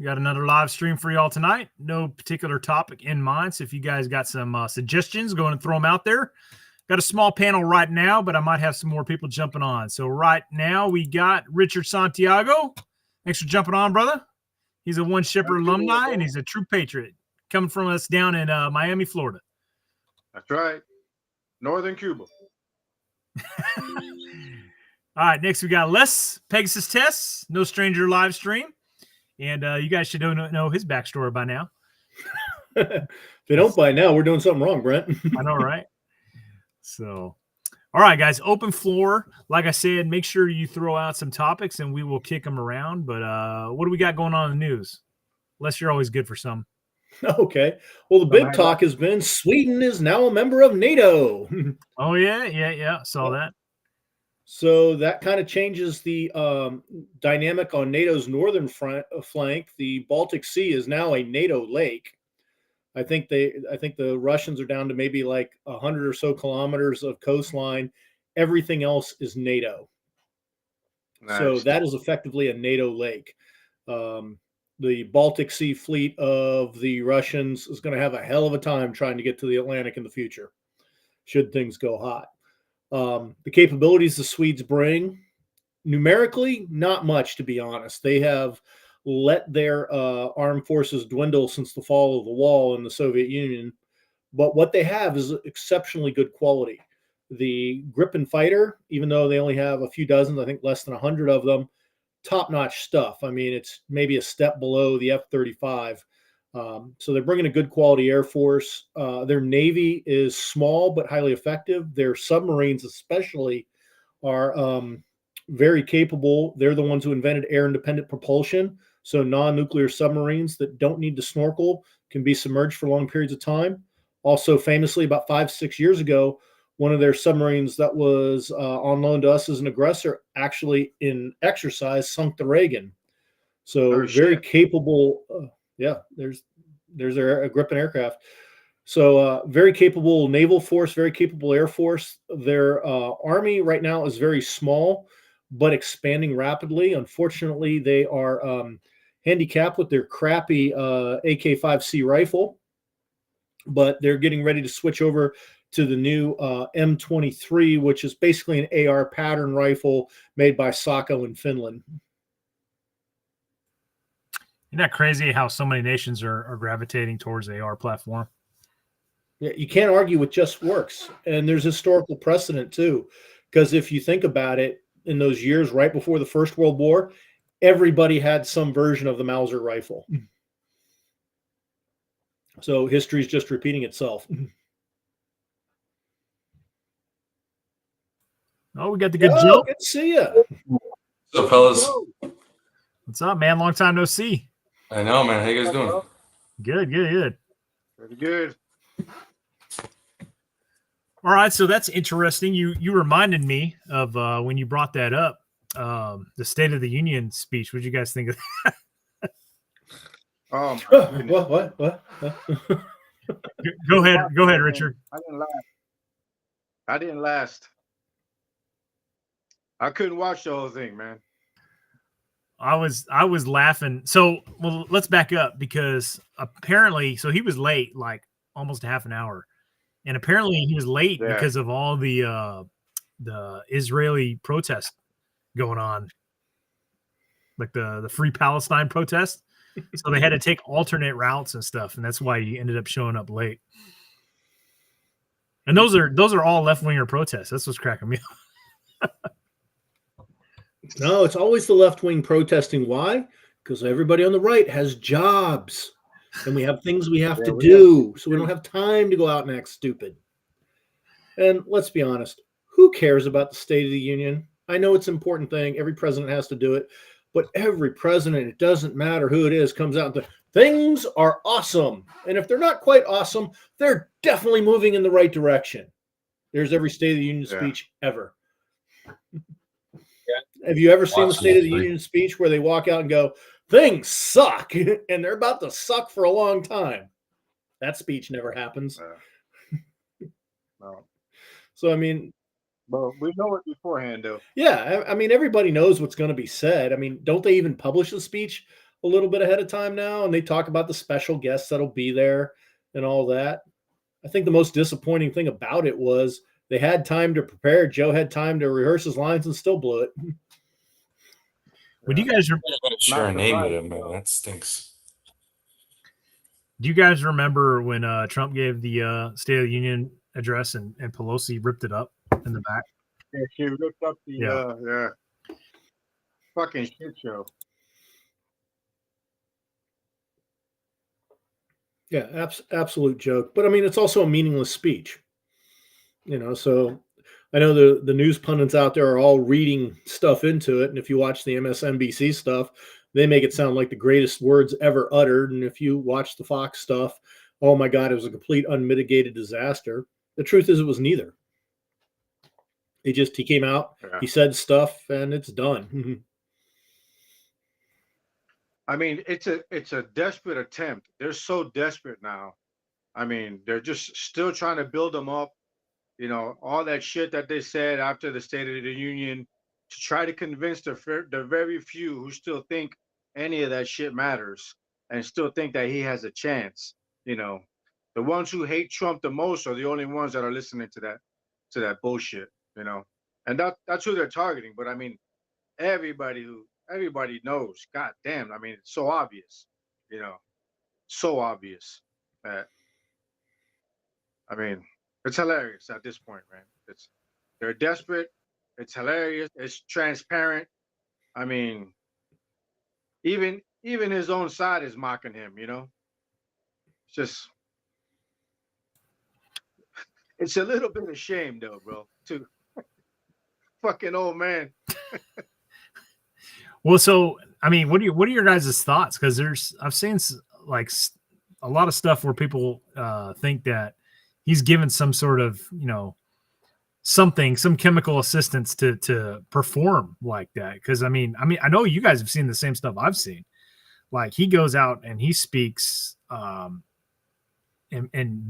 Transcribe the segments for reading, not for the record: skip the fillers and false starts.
We got another live stream for y'all tonight. No particular topic in mind. So if you guys got some suggestions, go and throw them out there. Got a small panel right now, but I might have some more people jumping on. So right now we got Richard Santiago. Thanks for jumping on, brother. He's a One Shipper alumni, and he's a true patriot coming from us down in Miami, Florida. That's right. Northern Cuba. All right, next we got Les, Pegasus Tests, no stranger live stream. And you guys should know his backstory by now. If they don't by now, we're doing something wrong, Brent. I know, right? So, all right, guys, open floor. Like I said, make sure you throw out some topics and we will kick them around. But what do we got going on in the news? Les, you're always good for some. Okay. Well, the big talk has been Sweden is now a member of NATO. Oh, yeah. Saw that. So that kind of changes the dynamic on NATO's northern flank. The Baltic Sea is now a NATO lake. I think the Russians are down to maybe like 100 or so kilometers of coastline. Everything else is NATO. Nice. So that is effectively a NATO lake. The Baltic Sea fleet of the Russians is going to have a hell of a time trying to get to the Atlantic in the future, should things go hot. The capabilities the Swedes bring, numerically, not much, to be honest. They have let their armed forces dwindle since the fall of the wall in the Soviet Union. But what they have is exceptionally good quality. The Gripen fighter, even though they only have a few dozens, I think less than 100 of them, top-notch stuff. I mean, it's maybe a step below the F-35. So they're bringing a good quality Air Force. Their Navy is small but highly effective. Their submarines especially are very capable. They're the ones who invented air-independent propulsion. So non-nuclear submarines that don't need to snorkel can be submerged for long periods of time. Also famously, about 5-6 years ago, one of their submarines that was on loan to us as an aggressor actually in exercise sunk the Reagan. So very capable. There's a Gripen aircraft. So very capable naval force, very capable Air Force. Their army right now is very small, but expanding rapidly. Unfortunately, they are handicapped with their crappy AK-5C rifle, but they're getting ready to switch over to the new M23, which is basically an AR pattern rifle made by Sako in Finland. Isn't that crazy how so many nations are gravitating towards the AR platform? Yeah, you can't argue with just works. And there's historical precedent too, because if you think about it, in those years right before the First World War, everybody had some version of the Mauser rifle. So history is just repeating itself. Oh, we got the good Joe. Good to see you. What's up, fellas? What's up, man? Long time no see. I know, man. How you guys doing? Good. Pretty good. All right, so that's interesting. You reminded me of when you brought that up, the State of the Union speech. What did you guys think of that? What? Go ahead, Richard. I didn't last. I couldn't watch the whole thing, man. I was laughing. So, well, let's back up because apparently, so he was late, like almost a half an hour, and apparently he was late because of all the Israeli protest going on, like the Free Palestine protest. So they had to take alternate routes and stuff, and that's why he ended up showing up late. And those are all left winger protests. That's what's cracking me up. No, it's always the left wing protesting. Why? Because everybody on the right has jobs and we have things we have to do. So we don't have time to go out and act stupid. And let's be honest, who cares about the State of the Union? I know it's an important thing. Every president has to do it. But every president, it doesn't matter who it is, comes out and says, things are awesome. And if they're not quite awesome, they're definitely moving in the right direction. There's every State of the Union speech ever. Have you ever seen the State of the Union speech where they walk out and go, things suck, and they're about to suck for a long time? That speech never happens. No. So, I mean. Well, we know it beforehand, though. Yeah, I mean, everybody knows what's going to be said. I mean, don't they even publish the speech a little bit ahead of time now, and they talk about the special guests that'll be there and all that. I think the most disappointing thing about it was they had time to prepare. Joe had time to rehearse his lines and still blew it. Would you guys Share a name with him, man. That stinks. do you guys remember when Trump gave the State of the Union address and Pelosi ripped it up in the back? Yeah, she ripped up the fucking shit show. Yeah, absolute joke. But I mean, it's also a meaningless speech. So I know the news pundits out there are all reading stuff into it. And if you watch the MSNBC stuff, they make it sound like the greatest words ever uttered. And if you watch the Fox stuff, oh my God, it was a complete unmitigated disaster. The truth is it was neither. He came out, he said stuff, and it's done. I mean, it's a desperate attempt. They're so desperate now. I mean, they're just still trying to build them up. All that shit that they said after the State of the Union to try to convince the very few who still think any of that shit matters and still think that he has a chance. The ones who hate Trump the most are the only ones that are listening to that bullshit. And that's who they're targeting. But I mean, everybody knows. God damn. I mean, it's so obvious. So obvious that. I mean, it's hilarious at this point, man. They're desperate. It's hilarious. It's transparent. I mean, even his own side is mocking him. It's just, it's a little bit of shame, though, bro. To fucking old man. Well, so I mean, what are your guys' thoughts? Because I've seen like a lot of stuff where people think that he's given some sort of some chemical assistance to perform like that. Because I mean, I know you guys have seen the same stuff I've seen. Like he goes out and he speaks and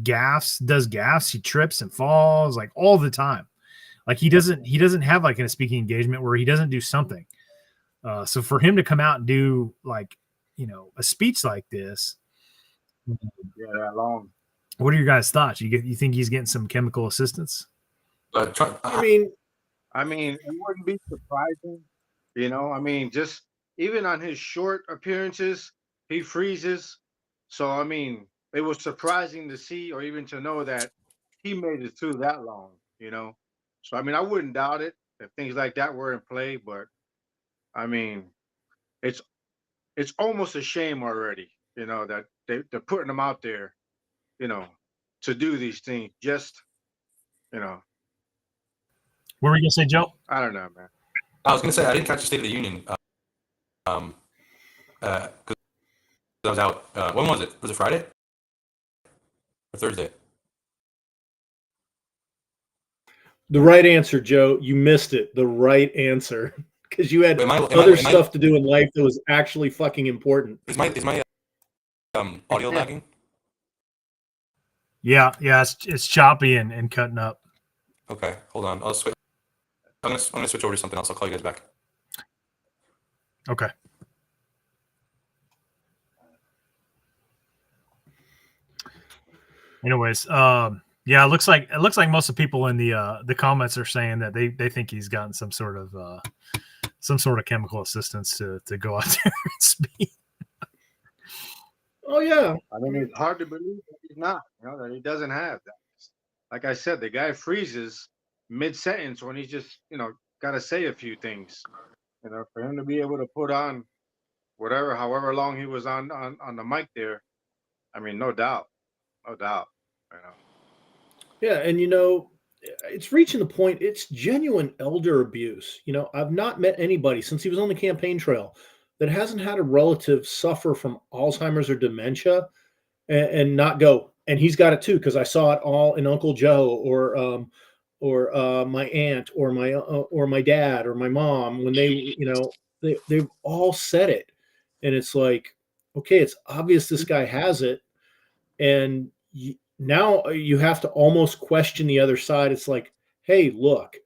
does gaffes. He trips and falls like all the time. Like he doesn't have like a speaking engagement where he doesn't do something. So for him to come out and do like, a speech like this, that long. What are your guys' thoughts? You think he's getting some chemical assistance? I mean, it wouldn't be surprising. I mean, just even on his short appearances, he freezes. So I mean, it was surprising to see or even to know that he made it through that long. So I mean, I wouldn't doubt it if things like that were in play, but I mean, it's almost a shame already, that they're putting them out there, to do these things. Just, What were you gonna say, Joe? I don't know, man. I was gonna say I didn't catch the State of the Union. Because I was out. When was it? Was it Friday or Thursday? The right answer, Joe. You missed it. The right answer. Because you had other stuff to do in life that was actually fucking important. Is my audio lagging? Yeah, it's choppy and cutting up. Okay, hold on. I'll switch. I'm gonna switch over to something else. I'll call you guys back. Okay. Anyways, yeah, it looks like most of the people in the comments are saying that they think he's gotten some sort of chemical assistance to go out there and speak. Oh yeah. I mean, it's hard to believe that he's not, that he doesn't have that. Like I said, the guy freezes mid-sentence when he's just, got to say a few things. For him to be able to put on however long he was on the mic there, I mean, no doubt. Yeah, and it's reaching the point. It's genuine elder abuse. I've not met anybody since he was on the campaign trail that hasn't had a relative suffer from Alzheimer's or dementia and not go. And he's got it too, because I saw it all in Uncle Joe or my aunt or my dad or my mom when they've all said it. And it's like, okay, it's obvious this guy has it. And now you have to almost question the other side. It's like, hey, look,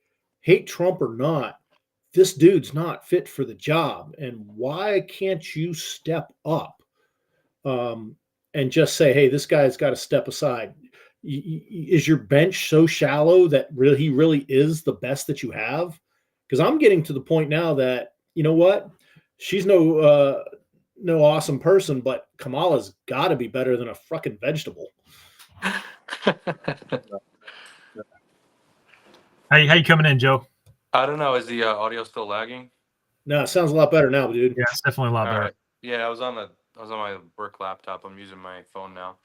hate Trump or not, this dude's not fit for the job, and why can't you step up and just say, hey, this guy's got to step aside? Is your bench so shallow that he really is the best that you have? Because I'm getting to the point now that, you know what, she's no awesome person, but Kamala's got to be better than a fucking vegetable. How you coming in, Joe? I don't know. Is the audio still lagging? No, it sounds a lot better now, dude. Yeah, it's definitely a lot better. Right. Yeah, I was on my work laptop. I'm using my phone now.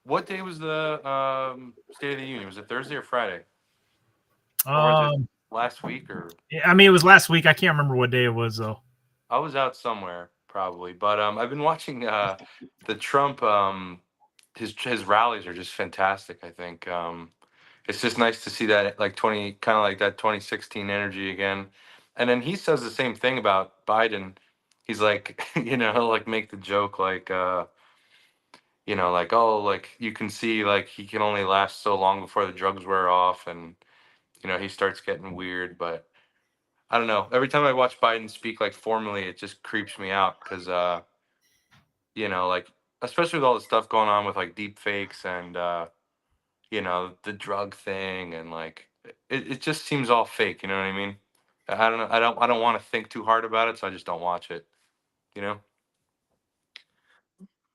What day was the State of the Union? Was it Thursday or Friday? Or was it last week? Or I mean, it was last week. I can't remember what day it was though. I was out somewhere probably, but I've been watching the Trump. His rallies are just fantastic. I think it's just nice to see that like kind of like that 2016 energy again. And then he says the same thing about Biden. He's like, he'll like make the joke like, like, oh, like you can see like he can only last so long before the drugs wear off, and he starts getting weird. But I don't know. Every time I watch Biden speak like formally, it just creeps me out because like especially with all the stuff going on with like deep fakes and the drug thing, and like it just seems all fake, you know what I mean? I don't know. I don't want to think too hard about it, so I just don't watch it.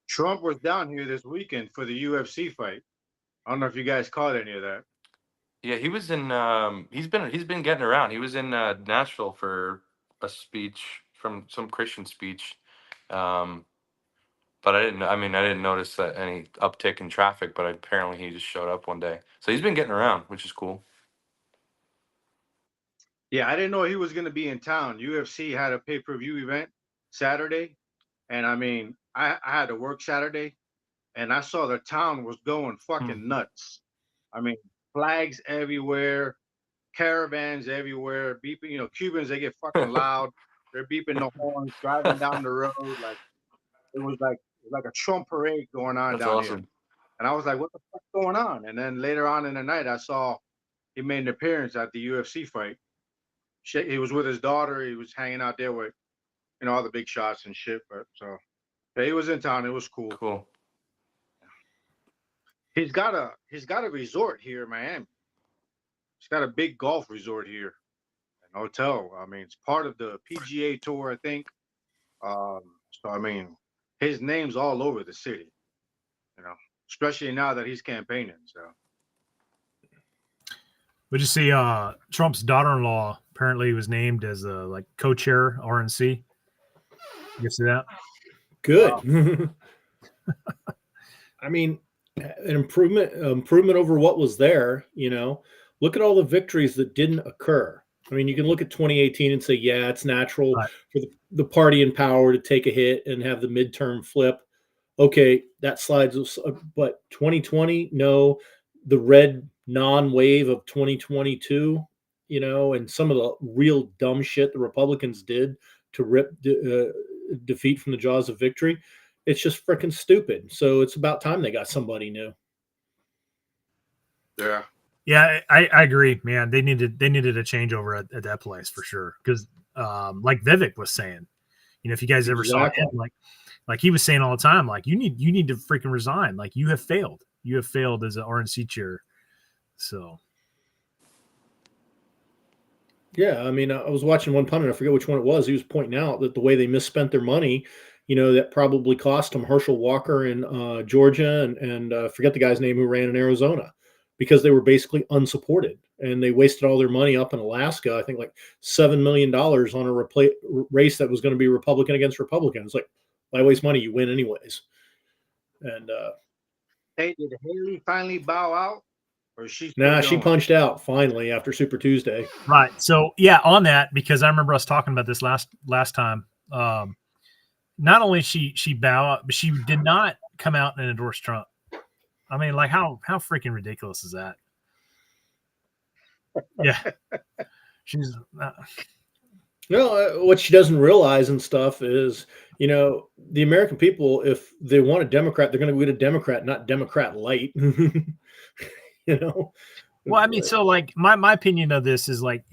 Trump was down here this weekend for the UFC fight. I don't know if you guys caught any of that. Yeah, he was in he's been getting around. He was in Nashville for a speech, from some Christian speech. But I didn't notice that any uptick in traffic, but apparently he just showed up one day. So he's been getting around, which is cool. Yeah, I didn't know he was going to be in town. UFC had a pay-per-view event Saturday. And I mean, I had to work Saturday, and I saw the town was going fucking nuts. I mean, flags everywhere, caravans everywhere, beeping. Cubans, they get fucking loud. They're beeping the horns, driving down the road. Like it was like a Trump parade going on. That's down awesome. here. And I was like, what the fuck's going on? And then later on in the night, I saw he made an appearance at the UFC fight. He was with his daughter. He was hanging out there with, all the big shots and shit. But yeah, he was in town. It was cool. Cool. He's got a resort here in Miami. He's got a big golf resort here, an hotel. I mean, it's part of the PGA Tour, I think. So I mean, his name's all over the city. Especially now that he's campaigning. So. Would you see Trump's daughter-in-law apparently was named as a co-chair RNC? You see that? Good. Wow. I mean, an improvement over what was there. Look at all the victories that didn't occur. I mean, you can look at 2018 and say, yeah, it's natural for the party in power to take a hit and have the midterm flip. Okay, that slides. But 2020, no, the red non-wave of 2022, and some of the real dumb shit the Republicans did to rip defeat from the jaws of victory. It's just freaking stupid. So it's about time they got somebody new. Yeah. Yeah, I agree, man. They needed a changeover at that place for sure. Because like Vivek was saying, if you guys ever saw him, like he was saying all the time, like you need to freaking resign. Like you have failed. You have failed as an RNC chair. So. Yeah, I mean, I was watching one pundit, I forget which one it was. He was pointing out that the way they misspent their money, that probably cost them Herschel Walker in Georgia and forget the guy's name who ran in Arizona, because they were basically unsupported and they wasted all their money up in Alaska. I think like $7 million on a race that was going to be Republican against Republican. It's like, why waste money? You win anyways. And hey, did Haley finally bow out? She punched out finally after Super Tuesday. Right. So yeah, on that, because I remember us talking about this last time. Not only she bow out, but she did not come out and endorse Trump. I mean, like how freaking ridiculous is that? Yeah. She's what she doesn't realize and stuff is, the American people, if they want a Democrat, they're going to get a Democrat, not Democrat light. Well, I mean, so like my opinion of this is like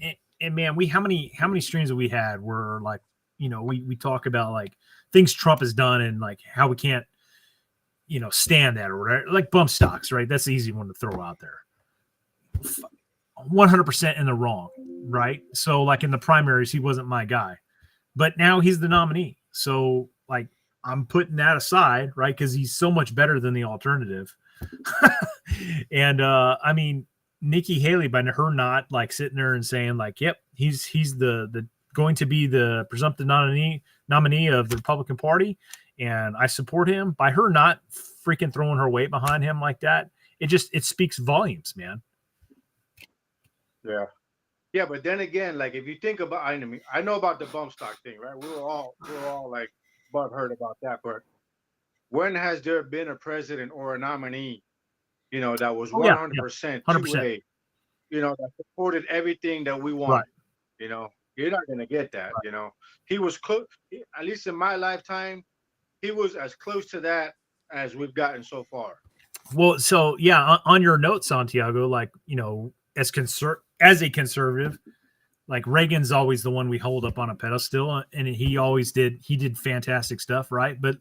and man, how many streams have we had where like, you know, we talk about like things Trump has done and like how we can't, you know, stand that or whatever, like bump stocks, right? That's the easy one to throw out there. 100% in the wrong, right? So like in the primaries, he wasn't my guy, but now he's the nominee. So like I'm putting that aside, right? Because he's so much better than the alternative. And I mean, Nikki Haley, by her not like sitting there and saying like, yep, he's the going to be the presumptive nominee of the Republican Party, and I support him. By her not freaking throwing her weight behind him like that, it speaks volumes, man. Yeah, but then again, like if you think about, I know about the bump stock thing, right? We were all like butthurt about that, but when has there been a president or a nominee, you know, that was 100% 2A, you know, that supported everything that we want? Right. You know, you're not gonna get that. Right. You know, he was close. At least in my lifetime, he was as close to that as we've gotten so far. Well, so yeah, on your note, Santiago, like, you know, as a conservative, like Reagan's always the one we hold up on a pedestal, and he did fantastic stuff, right? But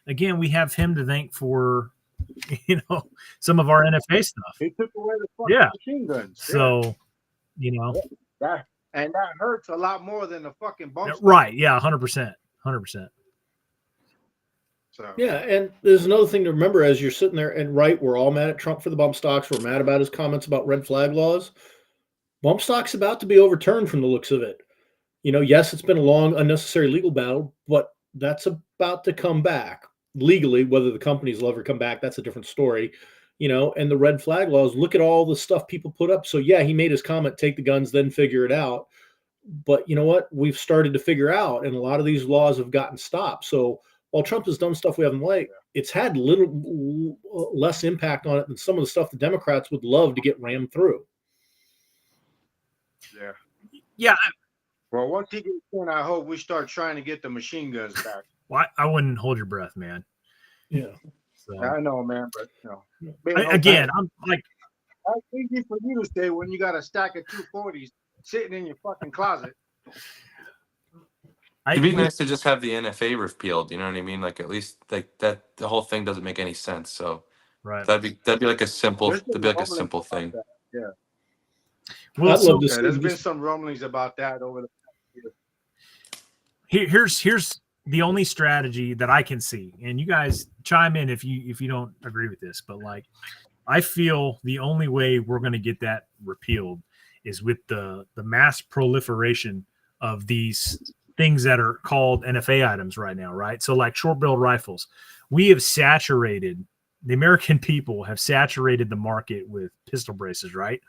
again, we have him to thank for, you know, some of our NFA stuff. He took away the fucking machine guns. So, you know, that hurts a lot more than the fucking bump stock. Right? Yeah, 100%. So. Yeah, and there's another thing to remember as you're sitting there, and right, we're all mad at Trump for the bump stocks. We're mad about his comments about red flag laws. Bump stock's about to be overturned from the looks of it. You know, yes, it's been a long, unnecessary legal battle, but that's about to come back legally. Whether the companies will ever come back, that's a different story. You know, and the red flag laws, look at all the stuff people put up. So yeah, he made his comment, take the guns, then figure it out. But you know what? We've started to figure out, and a lot of these laws have gotten stopped. So while Trump has done stuff we haven't liked, it's had little less impact on it than some of the stuff the Democrats would love to get rammed through. Yeah. Well, once he gets in, I hope we start trying to get the machine guns back. Well, I wouldn't hold your breath, man. Yeah. So, I know, man, but you know. I'm like, that's easy for you to say when you got a stack of 240s sitting in your fucking closet. It'd be nice to just have the NFA repealed. You know what I mean? Like at least like that, the whole thing doesn't make any sense. So right, that'd be like a simple thing. Yeah. Well, there's been some rumblings about that over the past year. Here's the only strategy that I can see, and you guys chime in if you don't agree with this, but like I feel the only way we're going to get that repealed is with the mass proliferation of these things that are called NFA items right now, right? So like short-barreled rifles, the American people have saturated the market with pistol braces, right?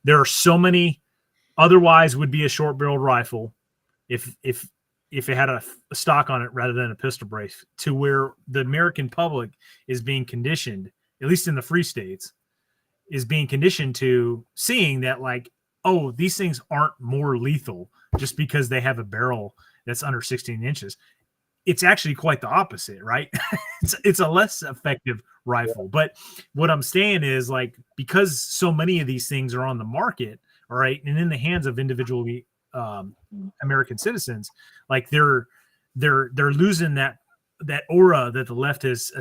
There are so many otherwise would be a short-barreled rifle if it had a stock on it rather than a pistol brace, to where the American public is being conditioned, at least in the free states, is being conditioned to seeing that like, oh, these things aren't more lethal just because they have a barrel that's under 16 inches. It's actually quite the opposite, right? it's a less effective rifle. But what I'm saying is like, because so many of these things are on the market, all right, and in the hands of individual American citizens, like they're losing that aura that the left has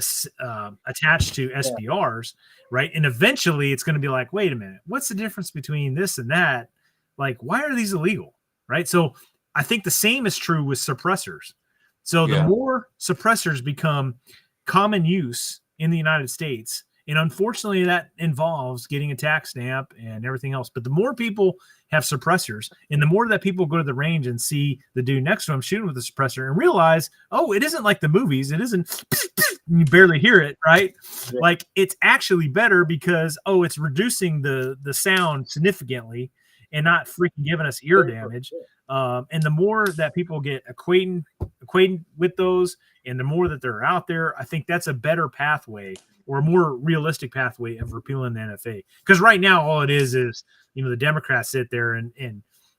attached to SBRs, right? And eventually it's going to be like, wait a minute, what's the difference between this and that? Like, why are these illegal, right? So I think the same is true with suppressors. So the more suppressors become common use in the United States, and unfortunately that involves getting a tax stamp and everything else, but the more people have suppressors, and the more that people go to the range and see the dude next to them shooting with a suppressor and realize, oh, it isn't like the movies. It isn't, you barely hear it, right? Yeah. Like it's actually better because, oh, it's reducing the sound significantly and not freaking giving us ear damage. And the more that people get acquainted with those, and the more that they're out there, I think that's a better pathway, or a more realistic pathway of repealing the NFA. Because right now, all it is, you know, the Democrats sit there and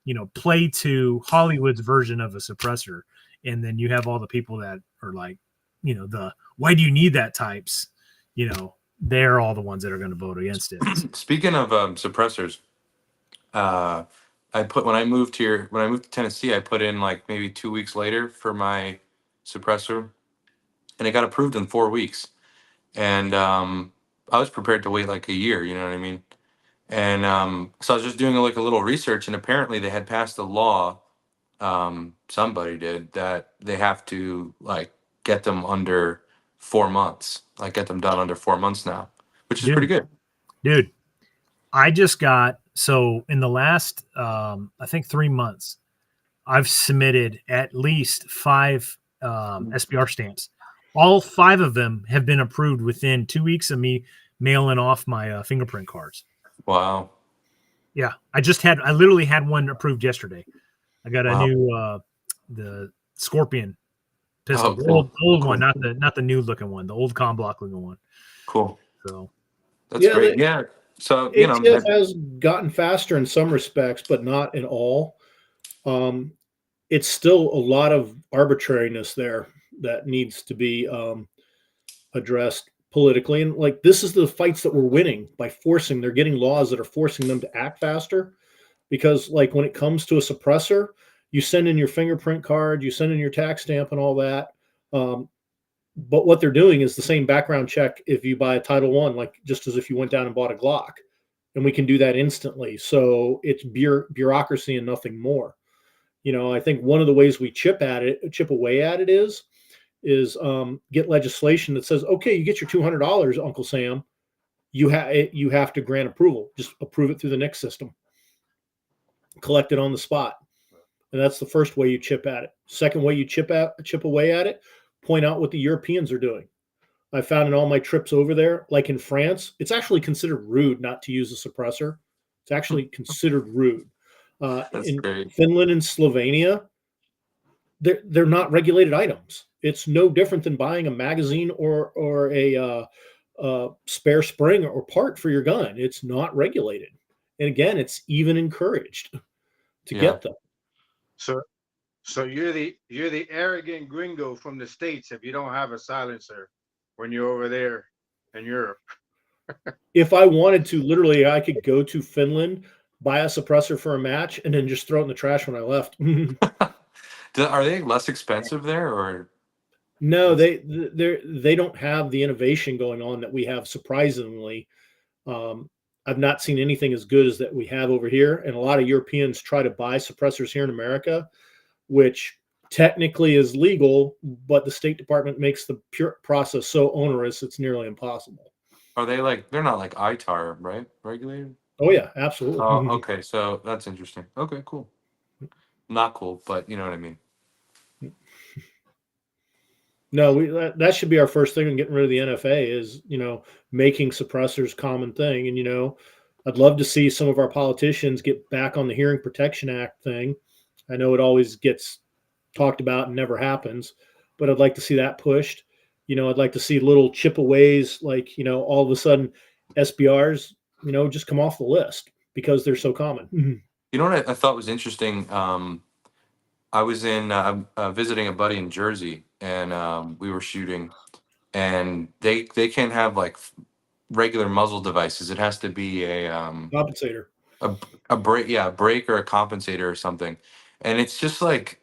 you know, play to Hollywood's version of a suppressor. And then you have all the people that are like, you know, the why do you need that types, you know, they're all the ones that are going to vote against it. Speaking of suppressors, when I moved to Tennessee, I put in like maybe 2 weeks later for my suppressor, and it got approved in 4 weeks. And I was prepared to wait like a year. You know what I mean? And so I was just doing like a little research, and apparently they had passed a law. Somebody did that. They have to like get them under 4 months, like get them done under 4 months now, which is pretty good. Dude, I just got, so in the last, I think 3 months, I've submitted at least 5 SPR stamps. All 5 of them have been approved within 2 weeks of me mailing off my fingerprint cards. Wow. Yeah, I literally had one approved yesterday. I got a Wow. new the Scorpion pistol, Oh, the cool. old Cool. one, not the new looking one, the old com block looking one. Cool. So That's Yeah, great. Yeah. So ATF has gotten faster in some respects, but not in all. It's still a lot of arbitrariness there that needs to be addressed politically. And like this is the fights that we're winning by forcing. They're getting laws that are forcing them to act faster. Because like when it comes to a suppressor, you send in your fingerprint card, you send in your tax stamp, and all that. But what they're doing is the same background check if you buy a Title One, like just as if you went down and bought a Glock, and we can do that instantly. So it's bureaucracy and nothing more. I think one of the ways we chip away at it is get legislation that says, okay, you get your $200, Uncle Sam, you have to grant approval. Just approve it through the NICS system, collect it on the spot, and that's the first way you chip at it. Second way you chip away at it, point out what the Europeans are doing. I found in all my trips over there, like in France, it's actually considered rude not to use a suppressor. It's actually considered rude. That's In great. Finland and Slovenia, they're not regulated items. It's no different than buying a magazine or a spare spring or part for your gun. It's not regulated, and again, it's even encouraged to get them. So you're the arrogant gringo from the States if you don't have a silencer when you're over there in Europe. If I wanted to, literally, I could go to Finland, buy a suppressor for a match, and then just throw it in the trash when I left. Are they less expensive there, or No, they don't have the innovation going on that we have. Surprisingly, I've not seen anything as good as that we have over here. And a lot of Europeans try to buy suppressors here in America, which technically is legal, but the State Department makes the pure process so onerous it's nearly impossible. are they like, they're not like ITAR, right? Regulated? Oh yeah, absolutely. Oh, okay. So that's interesting. Okay, cool. Not cool, but you know what I mean. No, that should be our first thing in getting rid of the NFA is, making suppressors common thing. And, I'd love to see some of our politicians get back on the Hearing Protection Act thing. I know it always gets talked about and never happens, but I'd like to see that pushed. I'd like to see little chip-aways, like, all of a sudden SBRs, just come off the list because they're so common. You know what I thought was interesting? I was visiting a buddy in Jersey, and we were shooting, and they can't have like regular muzzle devices. It has to be Compensator. a brake or a compensator or something. And it's just like,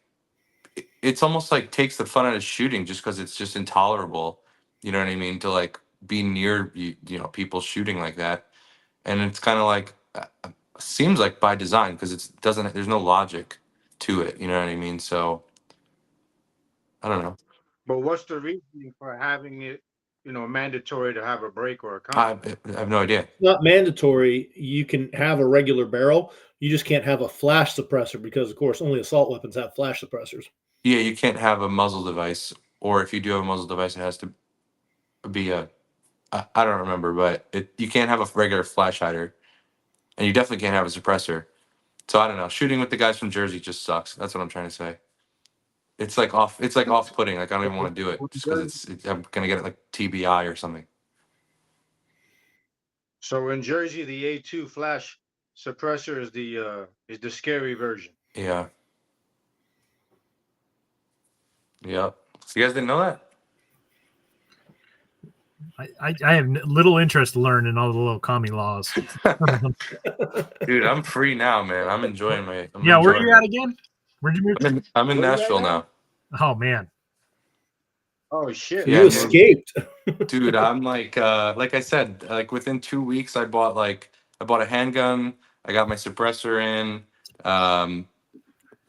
it's almost like takes the fun out of shooting just because it's just intolerable. You know what I mean? To like be near people shooting like that, and it's kind of like seems like by design because it doesn't. There's no logic to it. You know what I mean? So I don't know. But what's the reason for having it, mandatory to have a brake or a I, compensator? I have no idea. Not mandatory. You can have a regular barrel. You just can't have a flash suppressor because, of course, only assault weapons have flash suppressors. Yeah, you can't have a muzzle device, or if you do have a muzzle device, it has to be I don't remember, but you can't have a regular flash hider, and you definitely can't have a suppressor. So I don't know. Shooting with the guys from Jersey just sucks. That's what I'm trying to say. It's like off. It's like off-putting. Like I don't even want to do it just because I'm gonna get it like TBI or something. So in Jersey, the A2 flash suppressor is the scary version. Yeah. Yep. You guys didn't know that? I have little interest to learn in all the little commie laws. Dude, I'm free now, man. I'm enjoying my. Yeah, where are you at again? Where'd you move? I'm in Where you at Nashville now? now. Oh man. Oh shit! Yeah, You man. escaped. Dude, I'm like I said, like within 2 weeks, I bought a handgun. I got my suppressor in.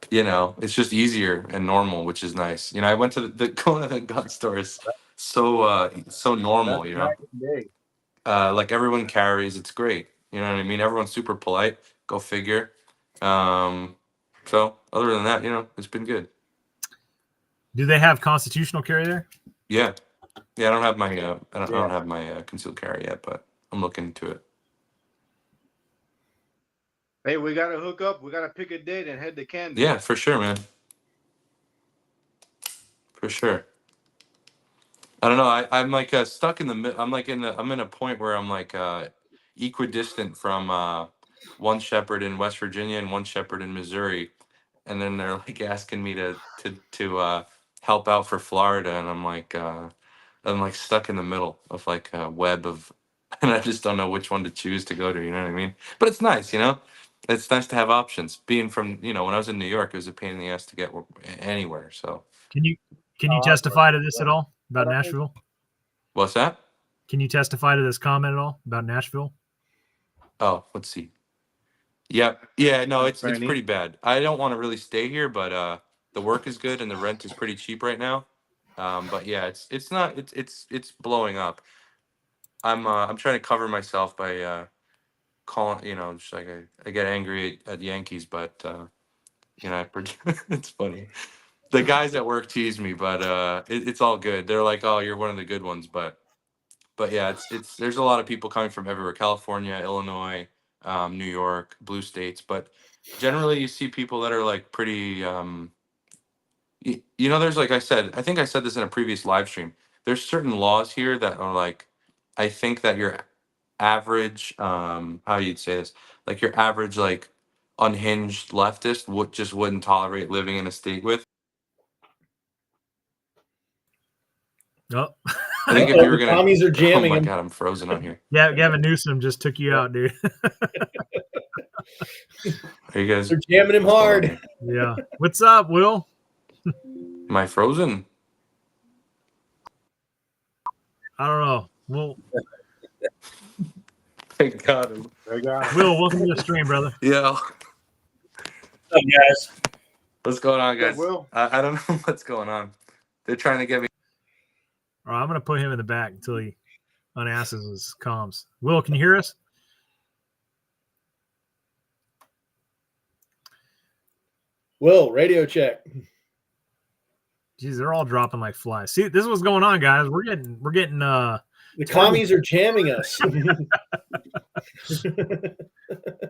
It's just easier and normal, which is nice. I went to the going to the gun store is so normal. That's night and day. Like everyone carries. It's great. You know what I mean? Everyone's super polite. Go figure. So other than that, it's been good. Do they have constitutional carry there? Yeah. Yeah, I don't have my I don't have my concealed carry yet, but I'm looking into it. Hey, we gotta hook up. We gotta pick a date and head to Camden. Yeah, for sure, man. For sure. I don't know. I'm like stuck in the middle. I'm in a point where I'm like equidistant from one shepherd in West Virginia and one shepherd in Missouri, and then they're like asking me to help out for Florida, and I'm like stuck in the middle of like a web of, and I just don't know which one to choose to go to. You know what I mean? But it's nice, It's nice to have options. Being from, when I was in New York, it was a pain in the ass to get anywhere. So Can you testify to this at all about Nashville? what's that? Can you testify to this comment at all about Nashville? Oh, let's see. Yep. Yeah, no, it's Franny. pretty bad. I don't want to really stay here, but the work is good and the rent is pretty cheap right now. But yeah, it's not it's blowing up. I'm trying to cover myself by calling, just like I get angry at Yankees, but it's funny. The guys at work tease me, but it's all good. They're like, "Oh, you're one of the good ones," but yeah, it's there's a lot of people coming from everywhere: California, Illinois, New York, blue states. But generally, you see people that are like pretty. There's like I think I said this in a previous live stream. There's certain laws here that are like, I think that your average, how you'd say this, like your average like unhinged leftist wouldn't tolerate living in a state with. Oh, I think if you were The gonna, commies are oh jamming my him. god, I'm frozen on here. yeah, Gavin Newsom just took you out, dude. Are you guys? They're jamming him what's going on hard. here? Yeah. What's up, Will? Am I frozen? I don't know. Well, Thank God. Will, welcome to the stream, brother. Yeah. What's up, guys? What's going on, Yeah, guys? Will. I don't know what's going on. They're trying to get me. All right, I'm going to put him in the back until he unasses his comms. Will, can you hear us? Will, radio check. Jeez, they're all dropping like flies. See, this is what's going on, guys. We're getting The commies are jamming us.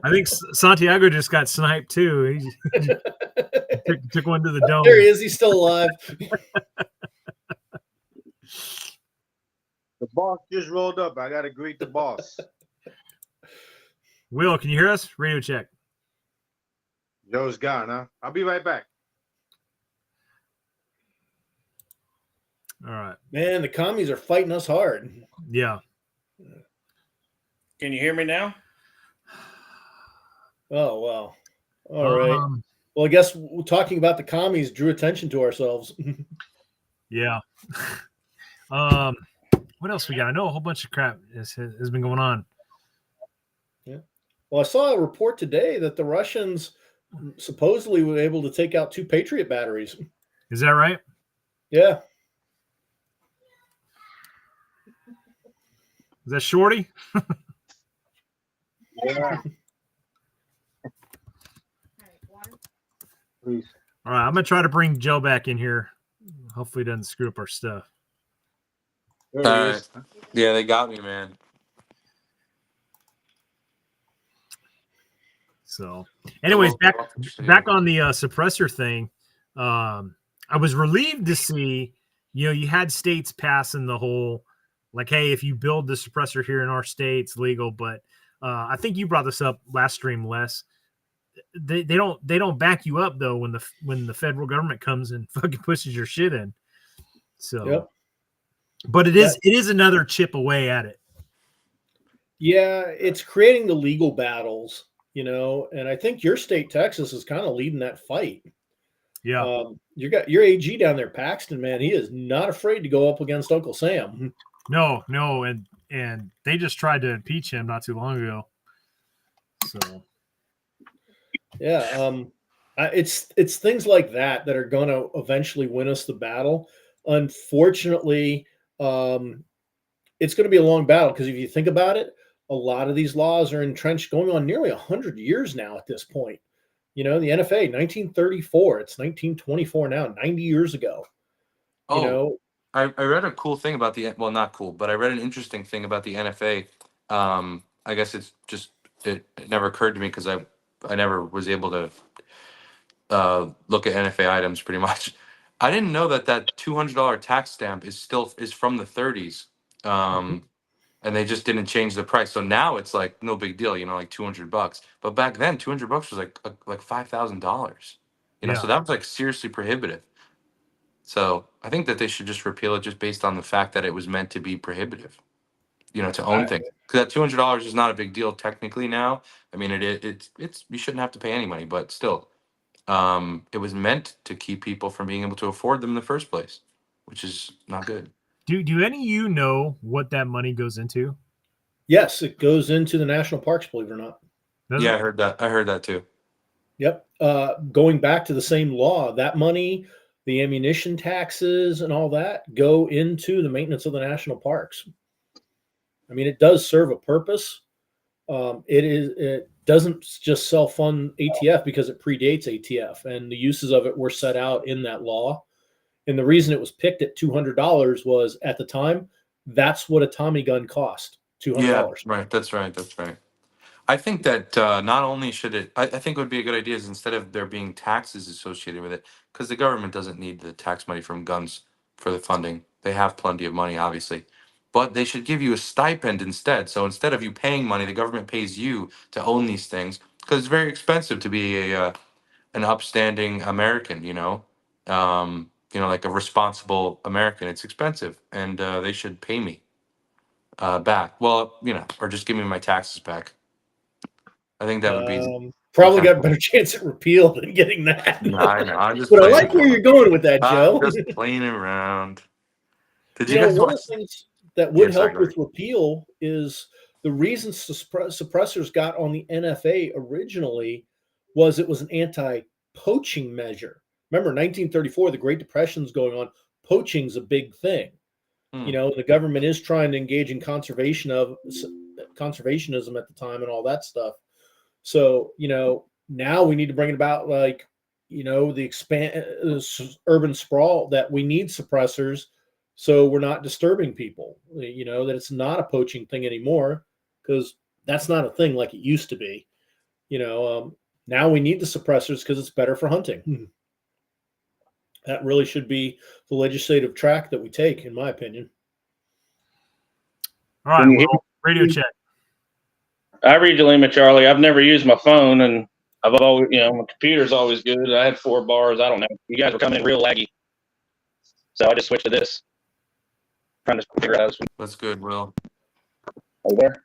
I think Santiago just got sniped too. He took one to the dome. There he is. He's still alive. The boss just rolled up. I gotta greet the boss. Will, can you hear us? Radio check. Joe's gone, huh? I'll be right back. All right. Man, the commies are fighting us hard. Yeah. Can you hear me now? Oh, wow. All right. Well, I guess talking about the commies drew attention to ourselves. Yeah. What else we got? I know a whole bunch of crap has been going on. Yeah. Well, I saw a report today that the Russians supposedly were able to take out 2 Patriot batteries. Is that right? Yeah. Is that Shorty? Yeah. Please. All right, I'm gonna try to bring Joe back in here. Hopefully, he doesn't screw up our stuff. There he All is. right. Yeah, they got me, man. So, anyways, back on the suppressor thing. I was relieved to see, you had states passing the whole, like, hey, if you build the suppressor here in our state, it's legal. But I think you brought this up last stream, Les. They don't back you up though when the federal government comes and fucking pushes your shit in. So, Yep. But it is another chip away at it. Yeah, it's creating the legal battles, and I think your state, Texas, is kind of leading that fight. Yeah. You got your AG down there, Paxton, man. He is not afraid to go up against Uncle Sam. No, and they just tried to impeach him not too long ago. So yeah, it's things like that are going to eventually win us the battle. Unfortunately, it's going to be a long battle because if you think about it, a lot of these laws are entrenched going on nearly 100 years now at this point. The NFA, 1934, it's 1924 now, 90 years ago. I read a cool thing about well, not cool, but I read an interesting thing about the NFA. I guess it's just, it never occurred to me because I never was able to look at NFA items pretty much. I didn't know that $200 tax stamp is from the 30s. And they just didn't change the price. So now it's like no big deal, like $200. But back then, $200 was like $5,000. So that was like seriously prohibitive. So I think that they should just repeal it just based on the fact that it was meant to be prohibitive, to own things. Because that $200 is not a big deal technically now. I mean, it's you shouldn't have to pay any money, but still, it was meant to keep people from being able to afford them in the first place, which is not good. Do any of you know what that money goes into? Yes, it goes into the national parks, believe it or not. Doesn't I it? heard that. I heard that too. Yep. Going back to the same law, that money, the ammunition taxes and all that go into the maintenance of the national parks. I mean, it does serve a purpose. It doesn't just self-fund ATF because it predates ATF, and the uses of it were set out in that law. And the reason it was picked at $200 was at the time, that's what a Tommy gun cost, $200. Yeah, right. That's right. I think that not only should it, I think it would be a good idea is instead of there being taxes associated with it, because the government doesn't need the tax money from guns for the funding. They have plenty of money, obviously. But they should give you a stipend instead. So instead of you paying money, the government pays you to own these things because it's very expensive to be an upstanding American, like a responsible American. It's expensive, and they should pay me back. Well, or just give me my taxes back. I think that would be probably got a better chance at repeal than getting that. No, I know. I'm just but I playing like where around. you're going with that, Joe. I'm just playing around. Did you guys one watch? of the things that would help go with ahead. repeal is the reason suppressors got on the NFA originally was it was an anti-poaching measure. Remember, 1934, the Great Depression's going on. Poaching's a big thing. The government is trying to engage in conservationism at the time and all that stuff. So, now we need to bring it about like, the urban sprawl that we need suppressors so we're not disturbing people, that it's not a poaching thing anymore because that's not a thing like it used to be. Now we need the suppressors because it's better for hunting. That really should be the legislative track that we take, in my opinion. All right, well, radio check. I read your limit, Charlie. I've never used my phone, and I've always, my computer's always good. I had 4 bars. I don't know. You guys were coming in real laggy, so I just switched to this. Trying to figure out. That's good, Will. Are you there?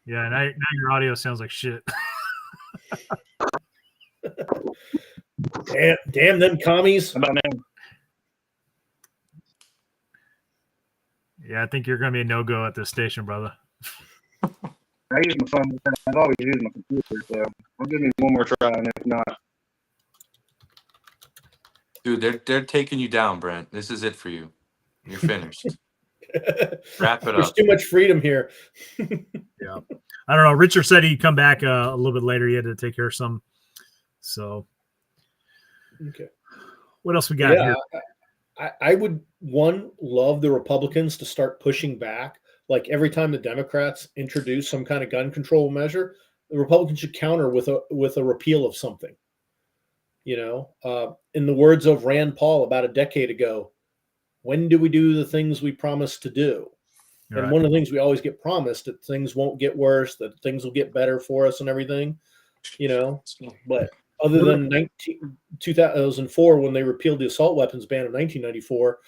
Yeah, now your audio sounds like shit. Damn them commies. How about now? Yeah, I think you're going to be a no-go at this station, brother. I use my phone. I've always used my computer, so I'll give me one more try, and if not, dude, they're taking you down, Brent. This is it for you. You're finished. Wrap it There's up. too much freedom here. Yeah, I don't know. Richard said he'd come back a little bit later. He had to take care of some. So, okay. What else we got here? I would love the Republicans to start pushing back. Like every time the Democrats introduce some kind of gun control measure, the Republicans should counter with a repeal of something. In the words of Rand Paul about a decade ago, when do we do the things we promised to do? Right. And one of the things we always get promised that things won't get worse, that things will get better for us and everything, But other than 2004, when they repealed the assault weapons ban of 1994,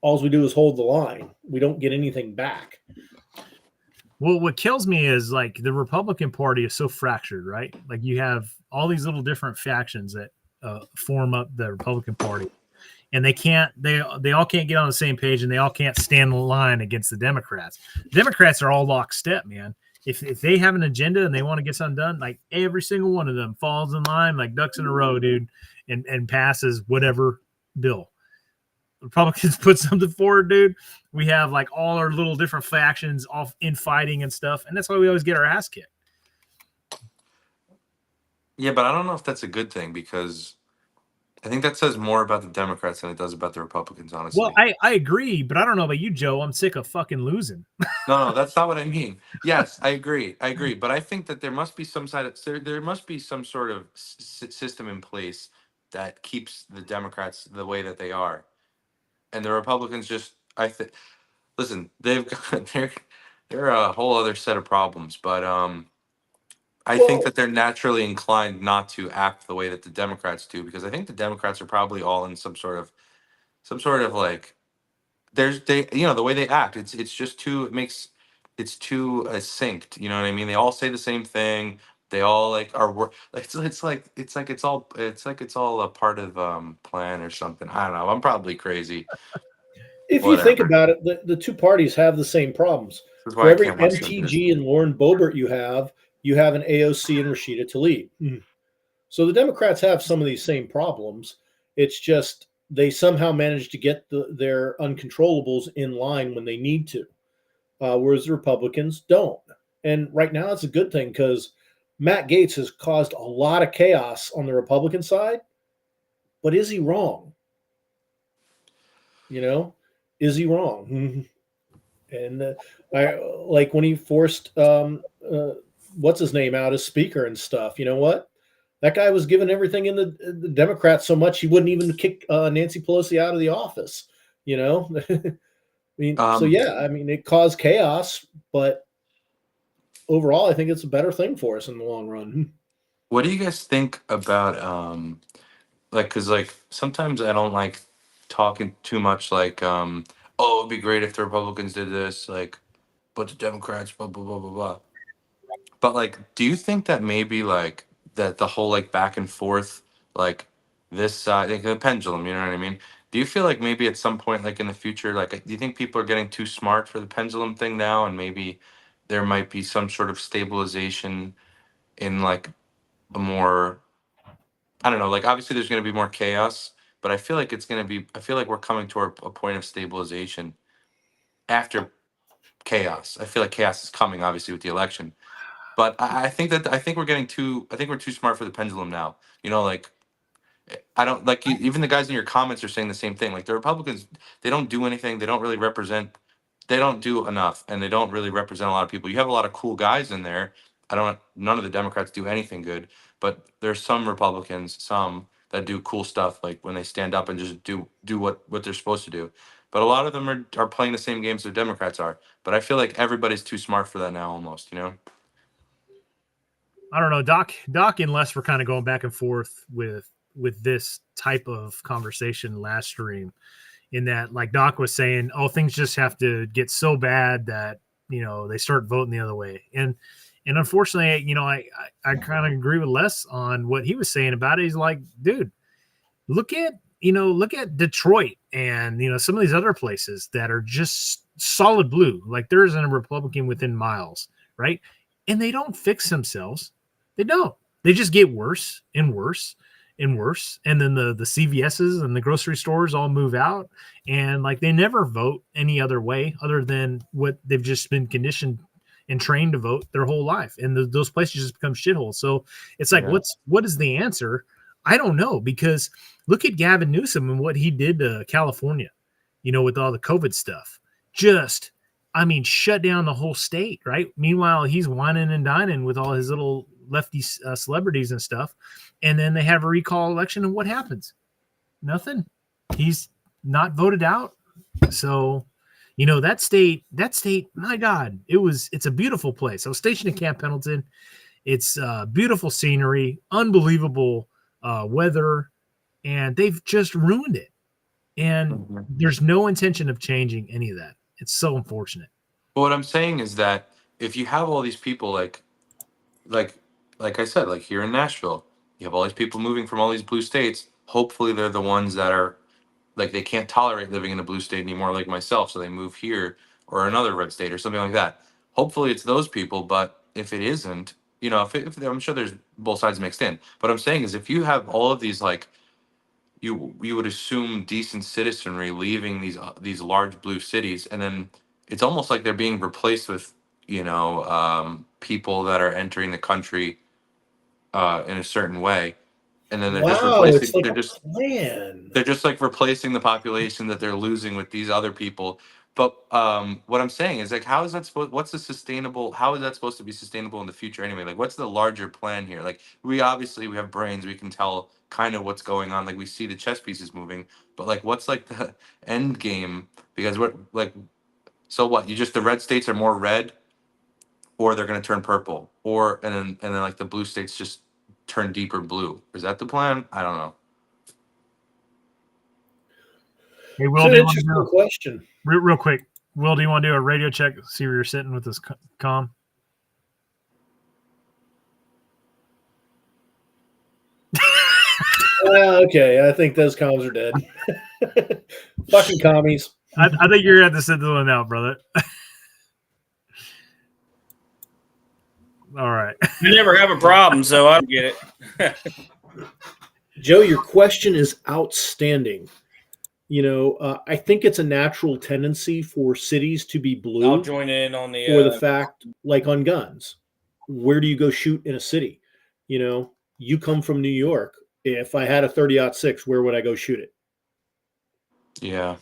all we do is hold the line. We don't get anything back. Well, what kills me is like the Republican Party is so fractured, right? Like you have all these little different factions that form up the Republican Party, and they all can't get on the same page, and they all can't stand the line against the Democrats. Democrats are all lockstep, man. If they have an agenda and they want to get something done, like every single one of them falls in line like ducks in a row, dude, and passes whatever bill. Republicans put something forward, dude. We have like all our little different factions off infighting and stuff, and that's why we always get our ass kicked. Yeah, but I don't know if that's a good thing, because I think that says more about the Democrats than it does about the Republicans, honestly. Well, I agree, but I don't know about you, Joe. I'm sick of fucking losing. No, that's not what I mean. Yes, I agree. But I think that there must be some there must be some sort of system in place that keeps the Democrats the way that they are, and the Republicans just listen. They've got they're a whole other set of problems, but I think that they're naturally inclined not to act the way that the Democrats do, because I think the Democrats are probably all in some sort of like the way they act. It's just too it's too synced. You know what I mean? They all say the same thing. They all like are it's like it's all a part of plan or something. I don't know. I'm probably crazy. If Whatever. you think about it, the two parties have the same problems. This is For why I every can't watch MTG and Lauren Boebert you have an AOC and Rashida Tlaib. So the Democrats have some of these same problems. It's just they somehow manage to get their uncontrollables in line when they need to, whereas the Republicans don't. And right now it's a good thing, because Matt Gaetz has caused a lot of chaos on the Republican side. But is he wrong? You know, is he wrong? And I like when he forced what's his name out as speaker and stuff. You know what? That guy was giving everything in the Democrats so much he wouldn't even kick Nancy Pelosi out of the office. You know, I mean, so yeah, I mean, it caused chaos, but overall, I think it's a better thing for us in the long run. What do you guys think about because like sometimes I don't like talking too much like oh, it'd be great if the Republicans did this, like, but the Democrats blah blah blah blah blah. But like, do you think that maybe like that the whole like back and forth, like this side, like the pendulum, you know what I mean? Do you feel like maybe at some point, like in the future, like do you think people are getting too smart for the pendulum thing now, and maybe there might be some sort of stabilization in like a more, I don't know, like obviously there's going to be more chaos, but I feel like I feel like we're coming to a point of stabilization after chaos. I feel like chaos is coming, obviously, with the election. But I think we're I think we're too smart for the pendulum now. You know, like I don't like even the guys in your comments are saying the same thing. Like the Republicans, they don't do anything. They don't really represent. They don't do enough, and they don't really represent a lot of people. You have a lot of cool guys in there. None of the Democrats do anything good, but there's some Republicans, some that do cool stuff, like when they stand up and just do what they're supposed to do. But a lot of them are playing the same games the Democrats are. But I feel like everybody's too smart for that now, almost. You know. I don't know. Doc and Les were kind of going back and forth with this type of conversation last stream, in that like Doc was saying, oh, things just have to get so bad that, you know, they start voting the other way. And unfortunately, you know, I kind of agree with Les on what he was saying about it. He's like, dude, look at Detroit and, you know, some of these other places that are just solid blue. Like there isn't a Republican within miles, right? And they don't fix themselves. They don't. They just get worse and worse and worse. And then the CVSs and the grocery stores all move out. And like they never vote any other way other than what they've just been conditioned and trained to vote their whole life. And those places just become shitholes. So it's like, what is the answer? I don't know, because look at Gavin Newsom and what he did to California, you know, with all the COVID stuff. Just, I mean, shut down the whole state, right? Meanwhile, he's whining and dining with all his little lefty celebrities and stuff. And then they have a recall election, and what happens? Nothing. He's not voted out. So, you know, that state, my God, it's a beautiful place. I was stationed in Camp Pendleton. It's beautiful scenery, unbelievable weather, and they've just ruined it. And there's no intention of changing any of that. It's so unfortunate. But what I'm saying is that if you have all these people like I said, like here in Nashville, you have all these people moving from all these blue states. Hopefully they're the ones that are like they can't tolerate living in a blue state anymore, like myself, so they move here or another red state or something like that. Hopefully it's those people, but if it isn't, you know, if I'm sure there's both sides mixed in. But I'm saying is if you have all of these like you would assume decent citizenry leaving these large blue cities, and then it's almost like they're being replaced with people that are entering the country in a certain way, and then they're just Wow, it's replacing. like a plan. They're just like replacing the population that they're losing with these other people. But what I'm saying is like, how is that supposed? What's the sustainable? How is that supposed to be sustainable in the future anyway? Like, what's the larger plan here? Like, we have brains, we can tell kind of what's going on. Like, we see the chess pieces moving, but like, what's like the end game? Because what like, so what? You just the red states are more red, or they're going to turn purple, or and then like the blue states just turn deeper blue. Is that the plan? I don't know. Hey, Will, It's an do you want to interesting do question. real quick? Will, do you want to do a radio check? See where you're sitting with this comm? Okay, I think those comms are dead. Fucking commies. I think you're at the sit this one out, brother. All right. You never have a problem, so I don't get it. Joe, your question is outstanding. You know, I think it's a natural tendency for cities to be blue. I'll join in on the for the fact, like on guns, where do you go shoot in a city? You know, you come from New York. If I had a 30-06, where would I go shoot it? Yeah.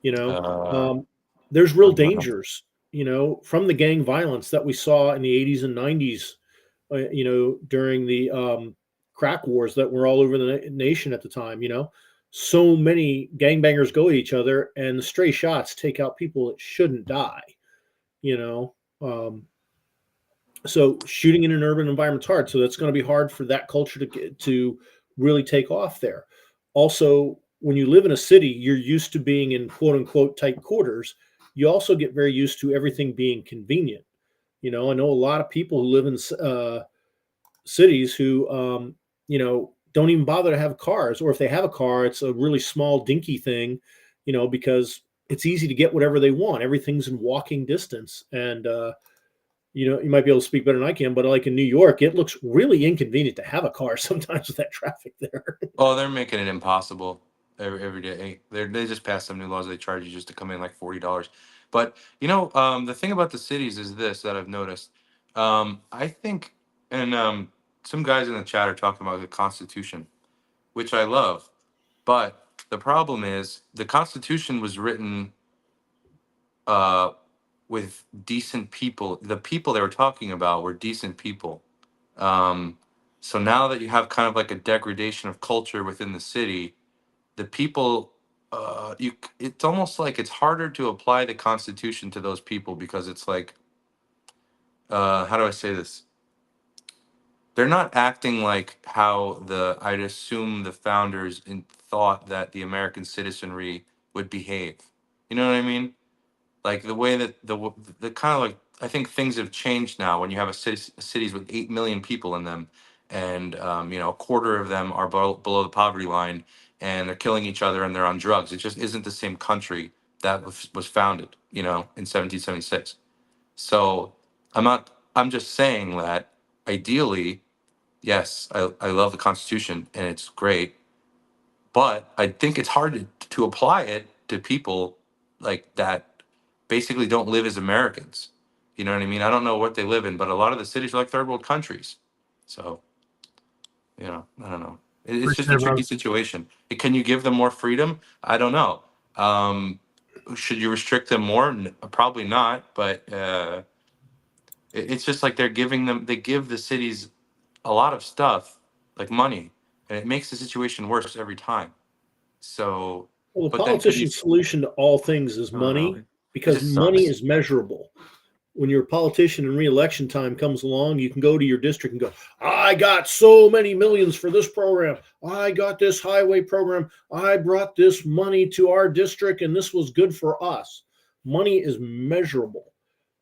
You know, there's real dangers, you know, from the gang violence that we saw in the 80s and 90s, you know, during the crack wars that were all over the nation at the time. You know, so many gangbangers go at each other, and the stray shots take out people that shouldn't die. You know, so shooting in an urban environment is hard. So that's going to be hard for that culture to really take off there. Also, when you live in a city, you're used to being in quote unquote tight quarters. You also get very used to everything being convenient. You know, I know a lot of people who live in cities who, you know, don't even bother to have cars, or if they have a car, it's a really small, dinky thing, you know, because it's easy to get whatever they want. Everything's in walking distance. And, you know, you might be able to speak better than I can, but like in New York, it looks really inconvenient to have a car sometimes with that traffic there. Oh, they're making it impossible every day. They just passed some new laws. They charge you just to come in like $40. But you know, the thing about the cities is this that I've noticed. I think, and some guys in the chat are talking about the Constitution, which I love. But the problem is the Constitution was written uh, with decent people. The people they were talking about were decent people. Um, so now that you have kind of like a degradation of culture within the city, the people, it's almost like it's harder to apply the Constitution to those people because it's like, how do I say this? They're not acting like how I'd assume the founders thought that the American citizenry would behave. You know what I mean? Like the way that the kind of like I think things have changed now when you have cities with 8 million people in them, and a quarter of them are below the poverty line, and they're killing each other and they're on drugs. It just isn't the same country that was founded, in 1776. So I'm just saying that ideally, yes, I love the Constitution and it's great, but I think it's hard to apply it to people like that basically don't live as Americans. You know what I mean? I don't know what they live in, but a lot of the cities are like third world countries. So, I don't know. It's just a tricky situation. Can you give them more freedom? I don't know. Should you restrict them more? Probably not. But it's just like they give the cities a lot of stuff, like money, and it makes the situation worse every time. So, Well, the but then could you? politician's solution to all things is I don't know. money, It because just money sucks. is measurable. when you're a politician and re-election time comes along, you can go to your district and go, I got so many millions for this program. I got this highway program. I brought this money to our district and this was good for us. Money is measurable,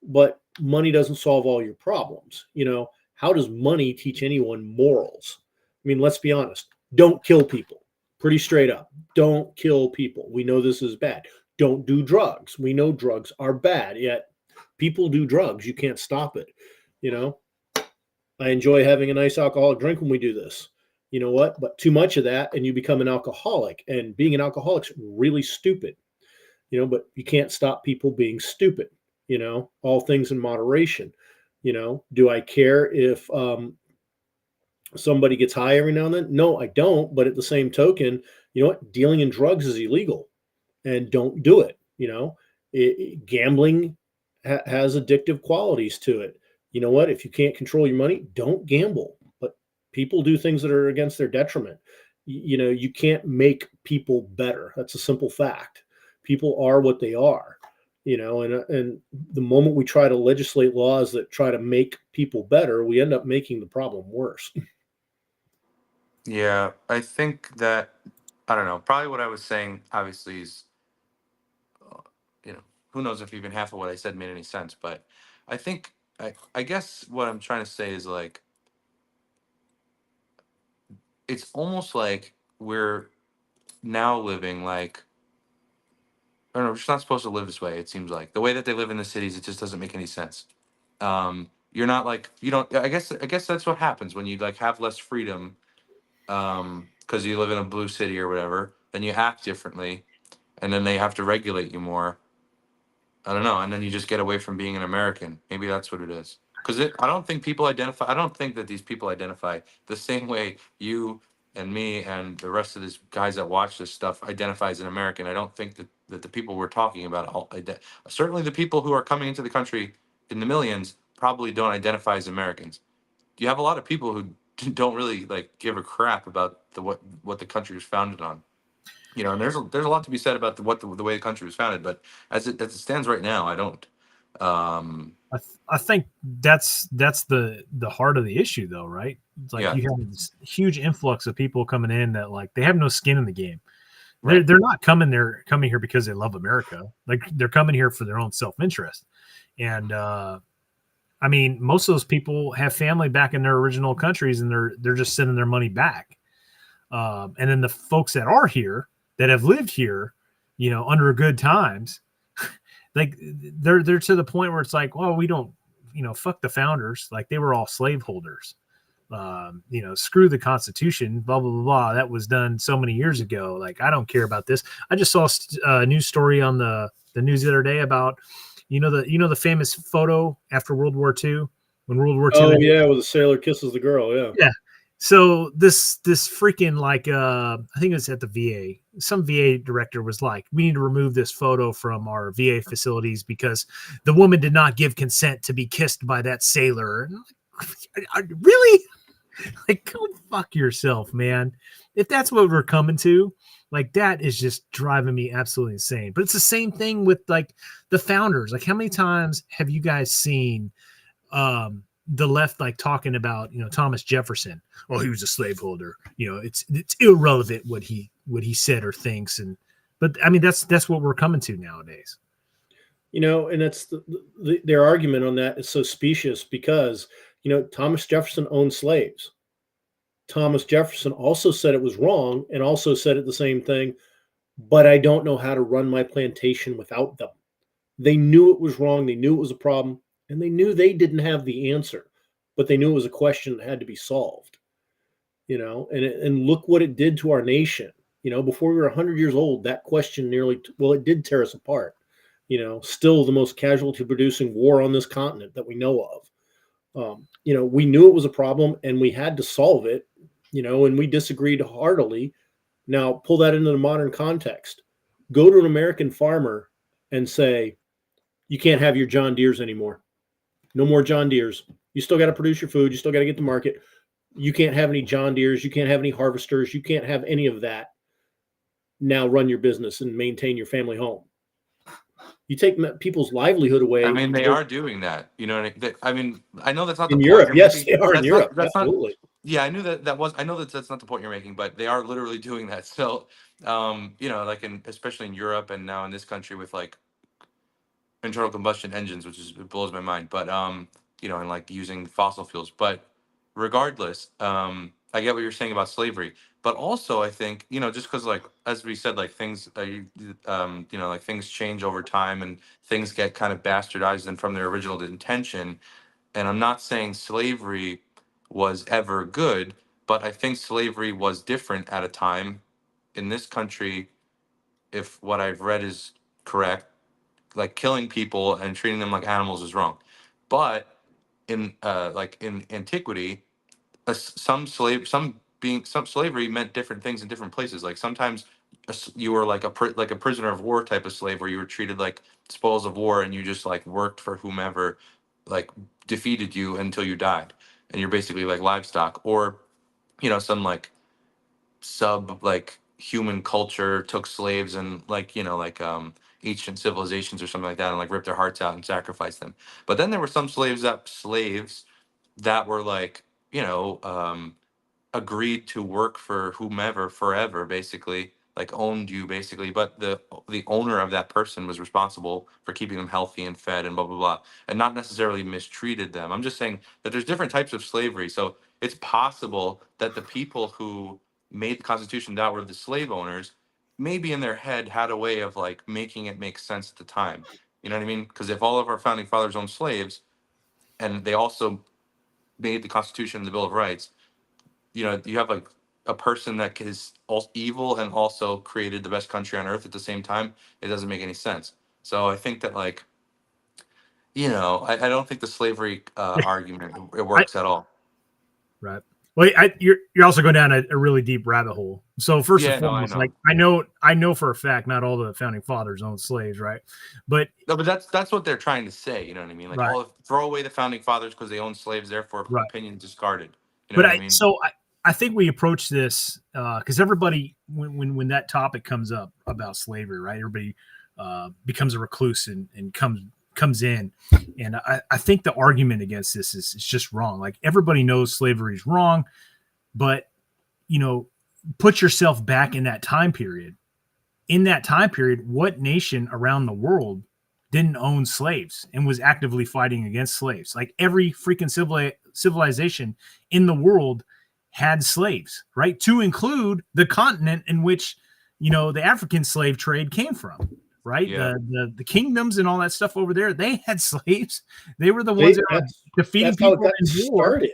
but money doesn't solve all your problems. How does money teach anyone morals? I mean, let's be honest. Don't kill people. Pretty straight up. Don't kill people. We know this is bad. Don't do drugs. We know drugs are bad, yet people do drugs. You can't stop it. I enjoy having a nice alcoholic drink when we do this. You know what? But too much of that and you become an alcoholic, and being an alcoholic's really stupid. But you can't stop people being stupid. All things in moderation. Do I care if somebody gets high every now and then? No, I don't. But at the same token, you know what? Dealing in drugs is illegal, and don't do it. Gambling has addictive qualities to it. You know what? If you can't control your money, don't gamble. But people do things that are against their detriment. You can't make people better. That's a simple fact. People are what they are. And the moment we try to legislate laws that try to make people better, we end up making the problem worse. Yeah, I think that, I don't know, probably what I was saying, obviously, is, who knows if even half of what I said made any sense, but I think, I guess what I'm trying to say is, like, it's almost like we're now living like, I don't know, we're just not supposed to live this way, it seems like. The way that they live in the cities, it just doesn't make any sense. You're not like, you don't, I guess that's what happens when you like have less freedom, because you live in a blue city or whatever, then you act differently, and then they have to regulate you more. I don't know, and then you just get away from being an American. Maybe that's what it is. Because I don't think people identify. I don't think that these people identify the same way you and me and the rest of these guys that watch this stuff identify as an American. I don't think that the people we're talking about, certainly the people who are coming into the country in the millions, probably don't identify as Americans. You have a lot of people who don't really like give a crap about what the country was founded on. And there's a lot to be said about the way the country was founded, but as it stands right now, I don't. I think that's the heart of the issue, though, right? It's like you have this huge influx of people coming in that like they have no skin in the game. Right. They're not coming here because they love America. Like they're coming here for their own self-interest, and I mean, most of those people have family back in their original countries, and they're just sending their money back. And then the folks that are here, that have lived here, under good times, like they're to the point where it's like, well, we don't, fuck the founders. Like they were all slaveholders. Screw the Constitution, blah, blah, blah, blah. That was done so many years ago. Like, I don't care about this. I just saw a news story on the news the other day about, the famous photo after World War II, when World War II. Oh, yeah, where the sailor kisses the girl. Yeah. Yeah. So this freaking like I think it was at the VA. Some VA director was like, we need to remove this photo from our VA facilities because the woman did not give consent to be kissed by that sailor. And I'm like, really? Like, go fuck yourself, man. If that's what we're coming to, like that is just driving me absolutely insane. But it's the same thing with like the founders. Like, how many times have you guys seen the left like talking about, Thomas Jefferson? Oh, he was a slaveholder. It's irrelevant what he said or thinks. But I mean, that's what we're coming to nowadays. And that's their argument on that is so specious because, Thomas Jefferson owned slaves. Thomas Jefferson also said it was wrong and also said it the same thing, but I don't know how to run my plantation without them. They knew it was wrong. They knew it was a problem, and they knew they didn't have the answer, but they knew it was a question that had to be solved, and look what it did to our nation. Before we were 100 years old, that question it did tear us apart. Still the most casualty producing war on this continent that we know of. We knew it was a problem and we had to solve it, and we disagreed heartily. Now pull that into the modern context. Go to an American farmer and say, you can't have your John Deeres anymore. No more John Deeres. You still got to produce your food. You still got to get to market. You can't have any John Deeres. You can't have any harvesters. You can't have any of that. Now run your business and maintain your family home. You take people's livelihood away. I mean, they are doing that. You know what I mean? I know that's not in the Europe. point you're Yes, making. they are in Europe. That's Absolutely. not. Yeah, I knew that was. I know that's not the point you're making, but they are literally doing that. So, you know, like especially in Europe and now in this country with like internal combustion engines, which is it blows my mind. But you know, and like using fossil fuels. But regardless, I get what you're saying about slavery. But also, I think you know, just because like as we said, like things, you know, like things change over time and things get kind of bastardized and from their original intention. And I'm not saying slavery was ever good, but I think slavery was different at a time in this country. If what I've read is correct, like killing people and treating them like animals is wrong. But in like in antiquity, some slavery meant different things in different places. Like sometimes you were like like a prisoner of war type of slave, where you were treated like spoils of war, and you just like worked for whomever like defeated you until you died, and you're basically like livestock. Or you know, some like sub like human culture took slaves and like you know like ancient civilizations or something like that, and like ripped their hearts out and sacrificed them. But then there were some slaves that were like you know agreed to work for whomever forever, basically like owned you basically, but the owner of that person was responsible for keeping them healthy and fed and blah blah blah, and not necessarily mistreated them. I'm just saying that there's different types of slavery. So it's possible that the people who made the constitution that were the slave owners maybe in their head had a way of like making it make sense at the time. You know what I mean? Because if all of our founding fathers owned slaves and they also made the constitution and the bill of rights, you know, you have like a person that is also evil and also created the best country on earth at the same time. It doesn't make any sense. So I think that like, you know, I don't think the slavery argument it works at all. Right. Well, you're also going down a really deep rabbit hole. So first and foremost, I know. like I know for a fact not all the founding fathers owned slaves, right? But no, but that's what they're trying to say. You know what I mean? Like, right. throw away the founding fathers because they own slaves, therefore Right. opinion discarded. You know But what I mean? So I think we approach this because everybody, when that topic comes up about slavery, right? Everybody becomes a recluse and comes in, and I think the argument against this is just wrong. Like everybody knows slavery is wrong, but you know, put yourself back in that time period. In that time period, what nation around the world didn't own slaves and was actively fighting against slaves? Like every freaking civilization in the world had slaves, right? To include the continent in which, you know, the African slave trade came from, right? Yeah. The kingdoms and all that stuff over there, they had slaves. They were the ones that were defeating people in war. Started.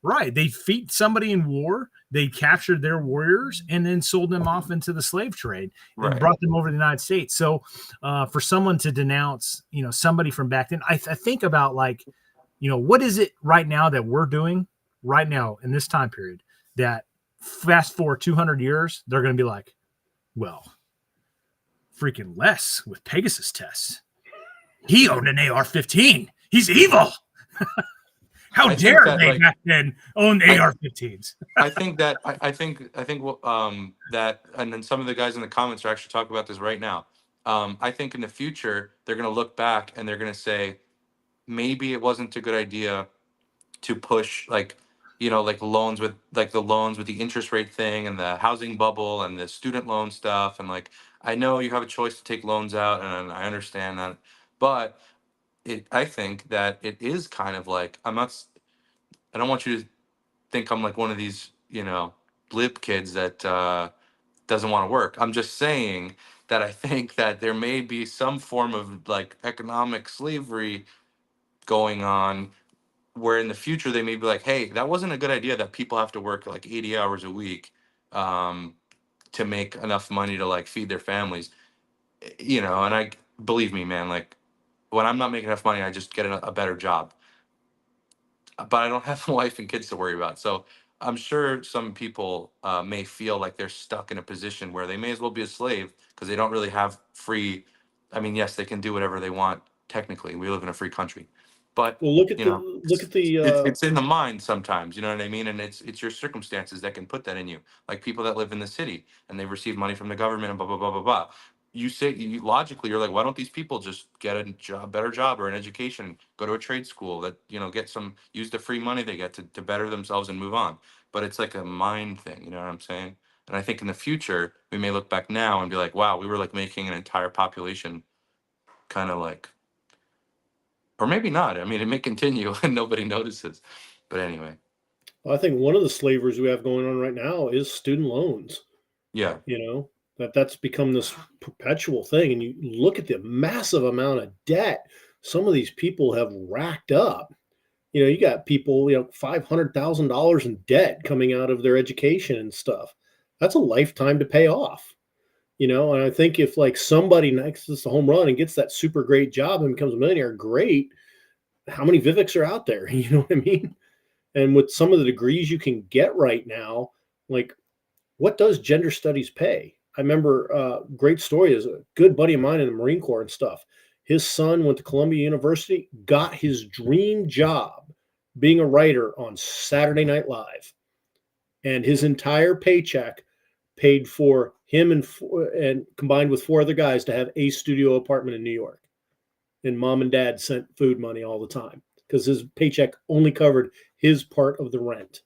Right. They beat somebody in war. They captured their warriors and then sold them off into the slave trade and brought them over to the United States. So for someone to denounce, you know, somebody from back then, I think about like, you know, what is it right now that we're doing right now in this time period that fast forward 200 years, they're going to be like, well, freaking Les with Pegasus tests. He owned an AR-15. He's evil. How dare they like, back then own AR-15s? I think that I think that, and then some of the guys in the comments are actually talking about this right now. I think in the future they're going to look back and they're going to say maybe it wasn't a good idea to push like, you know, like loans with like the loans with the interest rate thing and the housing bubble and the student loan stuff. And like, I know you have a choice to take loans out and I understand that, but I think that it is kind of like, I don't want you to think I'm like one of these, you know, blip kids that doesn't want to work. I'm just saying that I think that there may be some form of like economic slavery going on where in the future they may be like, hey, that wasn't a good idea that people have to work like 80 hours a week to make enough money to like feed their families, you know. And I believe me, man, like when I'm not making enough money, I just get a better job, but I don't have a wife and kids to worry about. So I'm sure some people may feel like they're stuck in a position where they may as well be a slave because they don't really have free. I mean, yes, they can do whatever they want. Technically, we live in a free country, but well, look at the it's in the mind sometimes. You know what I mean? And it's your circumstances that can put that in you. Like people that live in the city and they receive money from the government and blah blah blah blah blah. you say logically, you're like, why don't these people just get a job, better job or an education, go to a trade school that, get use the free money they get to better themselves and move on. But it's like a mind thing, you know what I'm saying? And I think in the future, we may look back now and be like, wow, we were like making an entire population kind of like, or maybe not. I mean, it may continue and nobody notices. But anyway. Well, I think one of the slaveries we have going on right now is student loans. Yeah. That's become this perpetual thing. And you look at the massive amount of debt some of these people have racked up. You got people, $500,000 in debt coming out of their education and stuff. That's a lifetime to pay off. And I think if like somebody next to the home run and gets that super great job and becomes a millionaire, great. How many Vivics are out there? You know what I mean? And with some of the degrees you can get right now, like what does gender studies pay? I remember great story is a good buddy of mine in the Marine Corps and stuff. His son went to Columbia University, got his dream job being a writer on Saturday Night Live. And his entire paycheck paid for him and combined with 4 other guys to have a studio apartment in New York. And mom and dad sent food money all the time because his paycheck only covered his part of the rent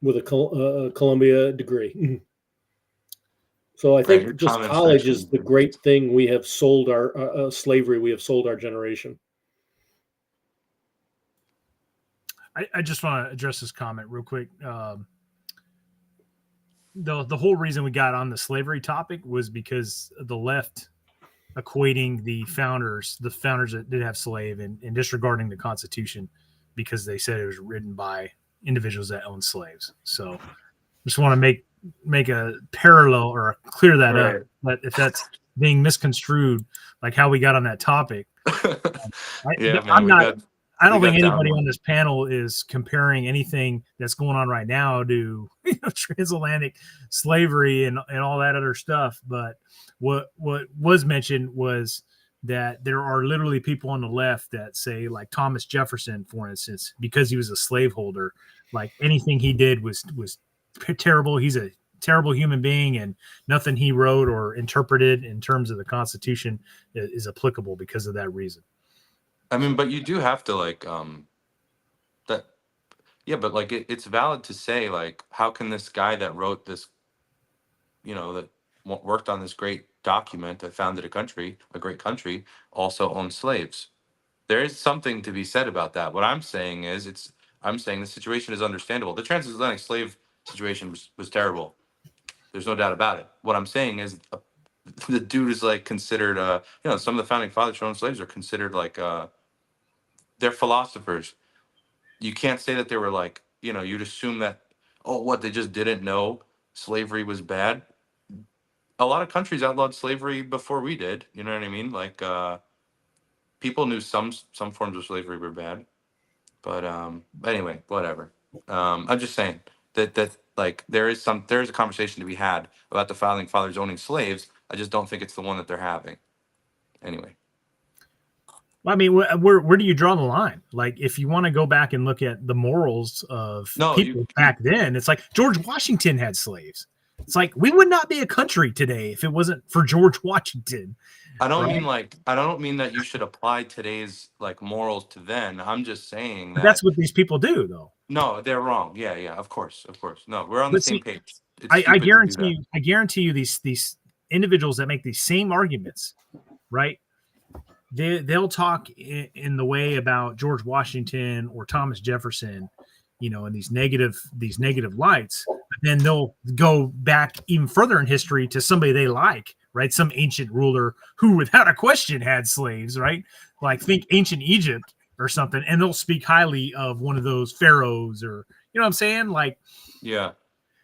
with a Columbia degree. So I think just college is the great thing we have sold our slavery. We have sold our generation. I just want to address this comment real quick. The whole reason we got on the slavery topic was because the left equating the founders that did have slave and disregarding the Constitution because they said it was written by individuals that owned slaves. So just want to make a parallel or clear that up. But if that's being misconstrued, like how we got on that topic, I don't think anybody on this panel is comparing anything that's going on right now to transatlantic slavery and all that other stuff. But what was mentioned was that there are literally people on the left that say, like Thomas Jefferson, for instance, because he was a slaveholder, like anything he did was terrible. He's a terrible human being, and nothing he wrote or interpreted in terms of the Constitution is applicable because of that reason. I mean, but you do have to like that. Yeah, but like it's valid to say, like, how can this guy that wrote this, that worked on this great document that founded a great country, also own slaves? There is something to be said about that. What I'm saying is, I'm saying the situation is understandable. The transatlantic slave situation was terrible. There's no doubt about it. What I'm saying is, the dude is like considered, some of the founding fathers who owned slaves are considered like, they're philosophers. You can't say that they were like, you'd assume that, they just didn't know slavery was bad. A lot of countries outlawed slavery before we did. You know what I mean? Like, people knew some forms of slavery were bad. But anyway, whatever. I'm just saying that like there is a conversation to be had about the founding fathers owning slaves. I just don't think it's the one that they're having. Anyway. Well, I mean, where do you draw the line? Like, if you want to go back and look at the morals of people back then, it's like George Washington had slaves. It's like we would not be a country today if it wasn't for George Washington. I don't mean that you should apply today's like morals to then. I'm just saying that that's what these people do, though. No, they're wrong. Yeah, of course. No, we're on the same page. I guarantee you, these individuals that make these same arguments, right? They'll talk in the way about George Washington or Thomas Jefferson, in these negative lights. But then they'll go back even further in history to somebody they like, right? Some ancient ruler who, without a question, had slaves, right? Like think ancient Egypt or something, and they'll speak highly of one of those pharaohs, or you know what I'm saying? Like, yeah.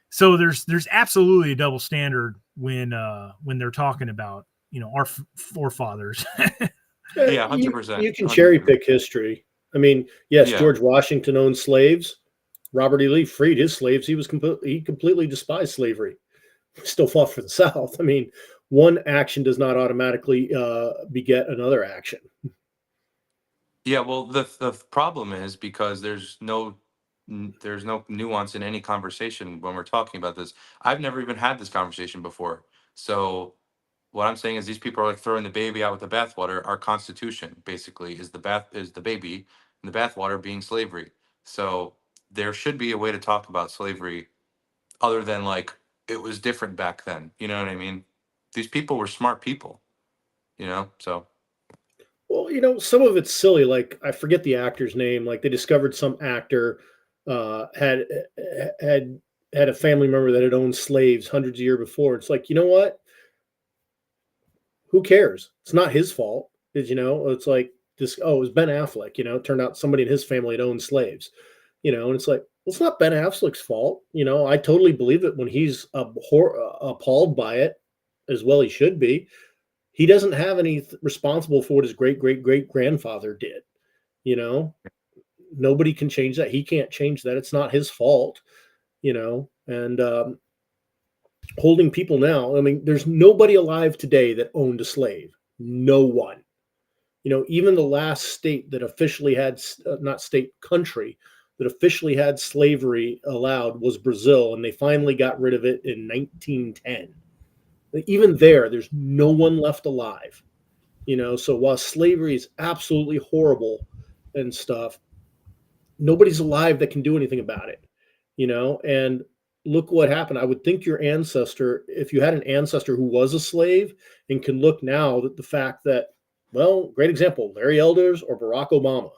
So there's absolutely a double standard when they're talking about our forefathers. Yeah, 100%. You can cherry pick history. I mean, yes, yeah. George Washington owned slaves. Robert E. Lee freed his slaves. He completely despised slavery. Still fought for the South. I mean, one action does not automatically beget another action. Yeah, well, the problem is because there's no nuance in any conversation when we're talking about this. I've never even had this conversation before. So what I'm saying is these people are like throwing the baby out with the bathwater. Our Constitution basically is the baby, and the bathwater being slavery. So there should be a way to talk about slavery other than like it was different back then. You know what I mean? These people were smart people. So Well, some of it's silly. Like I forget the actor's name. Like they discovered some actor had had a family member that had owned slaves hundreds of years before. It's like, you know what? Who cares? It's not his fault. It's like this. Oh, it was Ben Affleck. It turned out somebody in his family had owned slaves. And it's like, well, it's not Ben Affleck's fault. I totally believe it when he's appalled by it, as well he should be. He doesn't have any responsible for what his great grandfather did. Nobody can change that. He can't change that. It's not his fault. And holding people now. I mean, there's nobody alive today that owned a slave. No one. Even the last state that officially had, not state, country that officially had slavery allowed was Brazil, and they finally got rid of it in 1910. Even there's no one left alive. So while slavery is absolutely horrible and stuff, nobody's alive that can do anything about it. And look what happened. I would think your ancestor, if you had an ancestor who was a slave and can look now at the fact that, well, great example, Larry Elders or Barack Obama,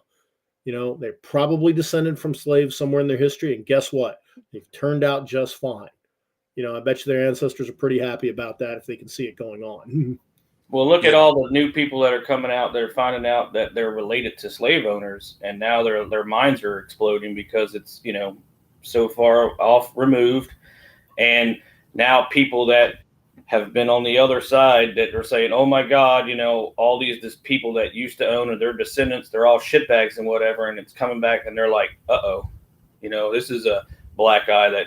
they probably descended from slaves somewhere in their history. And guess what? They've turned out just fine. I bet you their ancestors are pretty happy about that if they can see it going on. Well, look at all the new people that are coming out. They're finding out that they're related to slave owners, and now their minds are exploding because it's so far off removed. And now people that have been on the other side that are saying, oh my God, all these people that used to own or their descendants, they're all shitbags and whatever. And it's coming back and they're like, uh-oh, this is a black eye that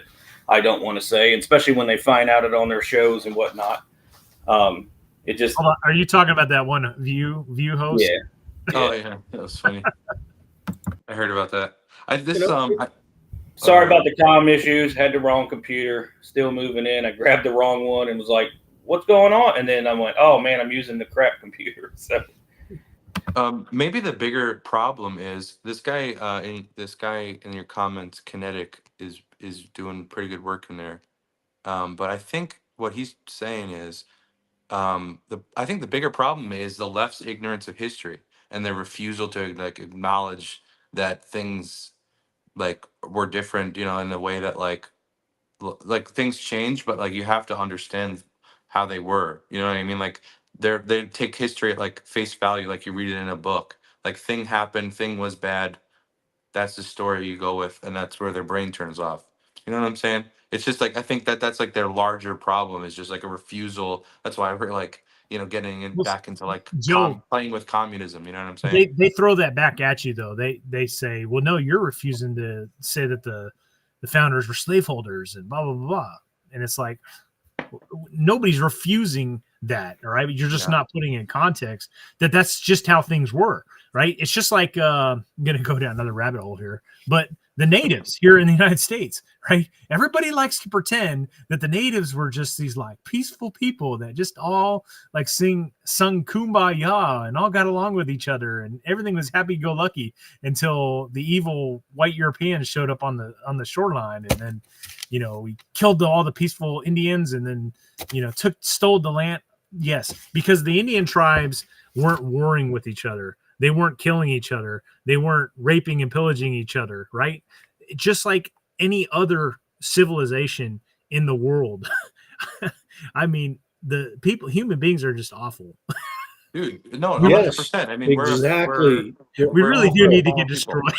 I don't want to say, and especially when they find out it on their shows and whatnot. It just. Are you talking about that one View host? Yeah. Oh yeah, that was funny. I heard about that. Sorry about the comm issues. Had the wrong computer. Still moving in. I grabbed the wrong one and was like, "What's going on?" And then I went, "Oh man, I'm using the crap computer." So. Maybe the bigger problem is this guy. In your comments, Kinetic is doing pretty good work in there. But I think what he's saying is, I think the bigger problem is the left's ignorance of history and their refusal to like acknowledge that things like were different, in the way that like things change, but like you have to understand how they were. You know what I mean? Like they take history at like face value, like you read it in a book. Like thing happened, thing was bad. That's the story you go with, and that's where their brain turns off. You know what I'm saying? It's just like I think that's like their larger problem is just like a refusal. That's why we're like getting back into like playing with communism. You know what I'm saying? They throw that back at you though. They say, well, no, you're refusing to say that the founders were slaveholders and blah blah blah blah. And it's like nobody's refusing that. All right, you're just not putting in context that that's just how things were. Right? It's just like I'm going to go down another rabbit hole here, but the natives here in the United States, right? Everybody likes to pretend that the natives were just these like peaceful people that just all like sung kumbaya and all got along with each other and everything was happy-go-lucky until the evil white Europeans showed up on the shoreline, and then we killed all the peaceful Indians and then stole the land. Yes, because the Indian tribes weren't warring with each other. They weren't killing each other. They weren't raping and pillaging each other, right? Just like any other civilization in the world. I mean, human beings are just awful. Dude, no, 100%. I mean, exactly. We really do need to get destroyed.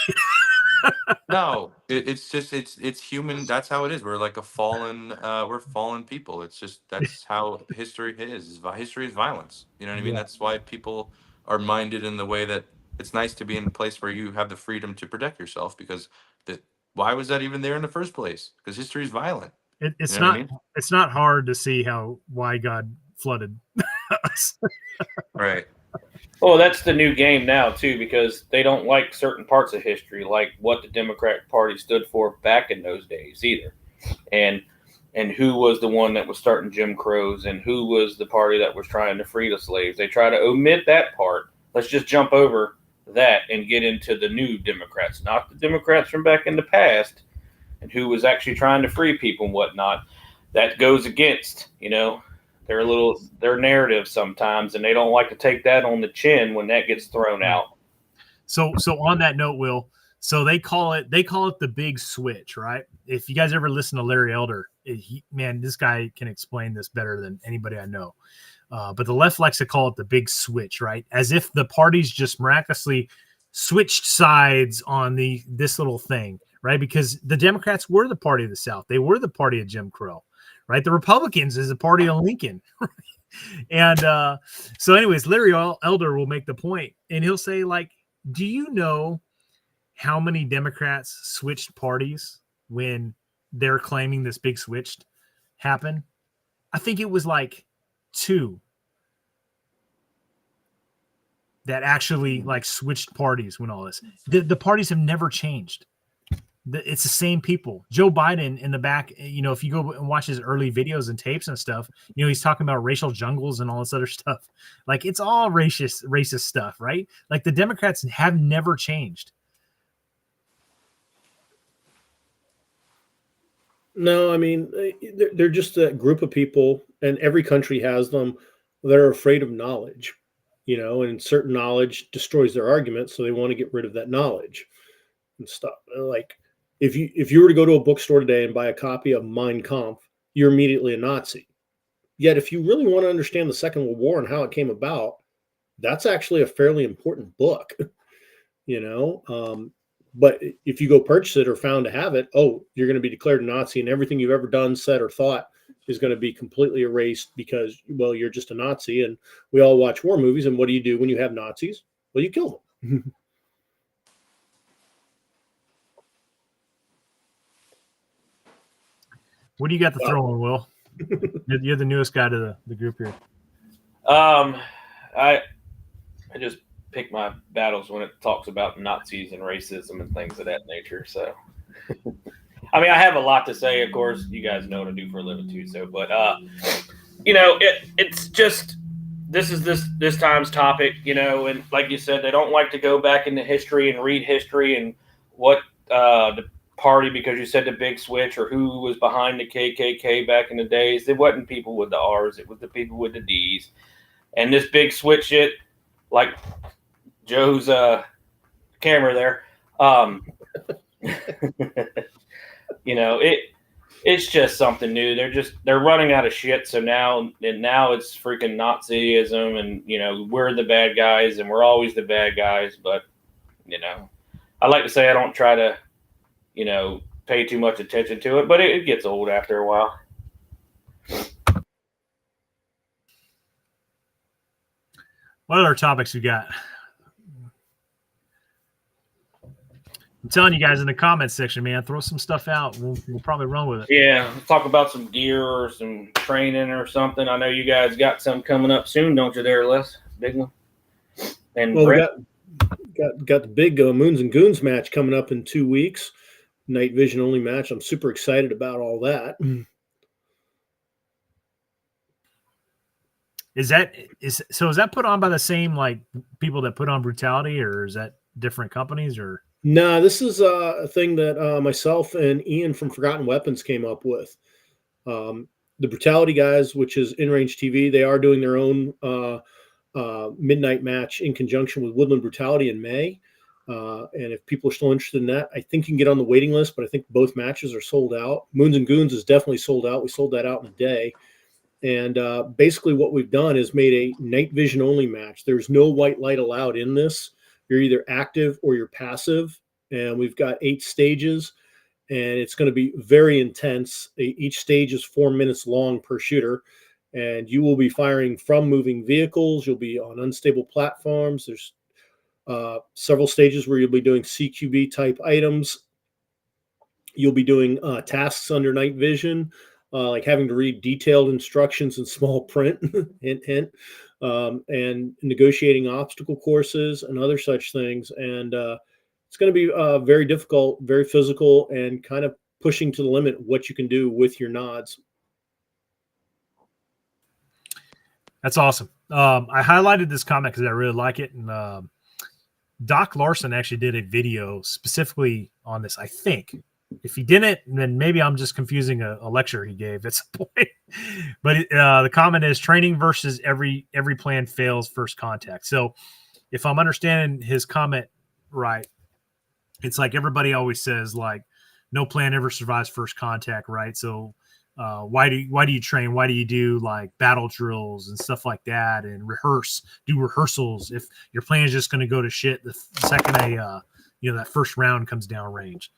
No, it's just it's human. That's how it is. We're like we're fallen people. It's just that's how history is. History is violence. You know what I mean? That's why people are minded in the way that it's nice to be in a place where you have the freedom to protect yourself, because why was that even there in the first place? Because history is violent. It's not hard to see why God flooded us. Right. Oh, that's the new game now too, because they don't like certain parts of history, like what the Democratic Party stood for back in those days either. And and who was the one that was starting Jim Crows and who was the party that was trying to free the slaves. They try to omit that part. Let's just jump over that and get into the new Democrats, not the Democrats from back in the past and who was actually trying to free people and whatnot. That goes against, their narrative sometimes, and they don't like to take that on the chin when that gets thrown out. So on that note, Will, so they call it the big switch, right? If you guys ever listen to Larry Elder, this guy can explain this better than anybody I know. But the left likes to call it the big switch, right? As if the parties just miraculously switched sides on this little thing, right? Because the Democrats were the party of the South. They were the party of Jim Crow, right? The Republicans is the party of Lincoln. And so anyways, Larry Elder will make the point, and he'll say, like, do you know how many Democrats switched parties when they're claiming this big switch happened? I think it was like 2 that actually like switched parties when all this. The parties have never changed. It's the same people. Joe Biden in the back, if you go and watch his early videos and tapes and stuff, he's talking about racial jungles and all this other stuff. Like, it's all racist stuff, right? Like, the Democrats have never changed. No, I mean, they're just a group of people, and every country has them. They're afraid of knowledge, and certain knowledge destroys their argument, so they want to get rid of that knowledge and stuff. Like, if you were to go to a bookstore today and buy a copy of Mein Kampf, you're immediately a Nazi. Yet, if you really want to understand the Second World War and how it came about, that's actually a fairly important book, But if you go purchase it or found to have it, you're going to be declared a Nazi, and everything you've ever done, said, or thought is going to be completely erased because, you're just a Nazi. And we all watch war movies. And what do you do when you have Nazis? Well, you kill them. What do you got to throw on, Will? You're the newest guy to the group here. I just pick my battles when it talks about Nazis and racism and things of that nature. So, I mean, I have a lot to say. Of course, you guys know what I do for a living too. So, but it's just this is this time's topic, and like you said, they don't like to go back into history and read history and what the party, because you said the big switch or who was behind the KKK back in the days. It wasn't people with the R's, it was the people with the D's. And this big switch shit, like Joe's camera there, it's just something new. They're running out of shit. So now it's freaking Nazism, and we're the bad guys, and we're always the bad guys. But I like to say I don't try to pay too much attention to it, but it gets old after a while. What other topics we got? I'm telling you guys in the comments section, man, throw some stuff out. We'll probably run with it. Yeah, let's talk about some gear or some training or something. I know you guys got some coming up soon, don't you there, Les? Big one. And we got the big Moons and Goons match coming up in 2 weeks. Night vision only match. I'm super excited about all that. Is that put on by the same like people that put on Brutality, or is that different companies? Or no, this is a thing that myself and Ian from Forgotten Weapons came up with. The Brutality guys, which is In Range TV, they are doing their own midnight match in conjunction with Woodland Brutality in May. And if people are still interested in that, I think you can get on the waiting list, but I think both matches are sold out. Moons and Goons is definitely sold out. We sold that out in a day. And basically what we've done is made a night vision only match. There's no white light allowed in this. You're either active or you're passive. And we've got 8 stages, and it's going to be very intense. Each stage is 4 minutes long per shooter. And you will be firing from moving vehicles. You'll be on unstable platforms. There's several stages where you'll be doing CQB type items. You'll be doing tasks under night vision, like having to read detailed instructions in small print, hint, hint, and negotiating obstacle courses and other such things. And it's going to be very difficult, very physical, and kind of pushing to the limit what you can do with your nods. That's awesome. I highlighted this comment because I really like it, and Doc Larson actually did a video specifically on this. I think if he didn't, then maybe I'm just confusing a lecture he gave at some point. But the comment is training versus every plan fails first contact. So if I'm understanding his comment right, it's like everybody always says like no plan ever survives first contact, right? So why do you train? Why do you do like battle drills and stuff like that, and do rehearsals if your plan is just going to go to shit the second that first round comes down range?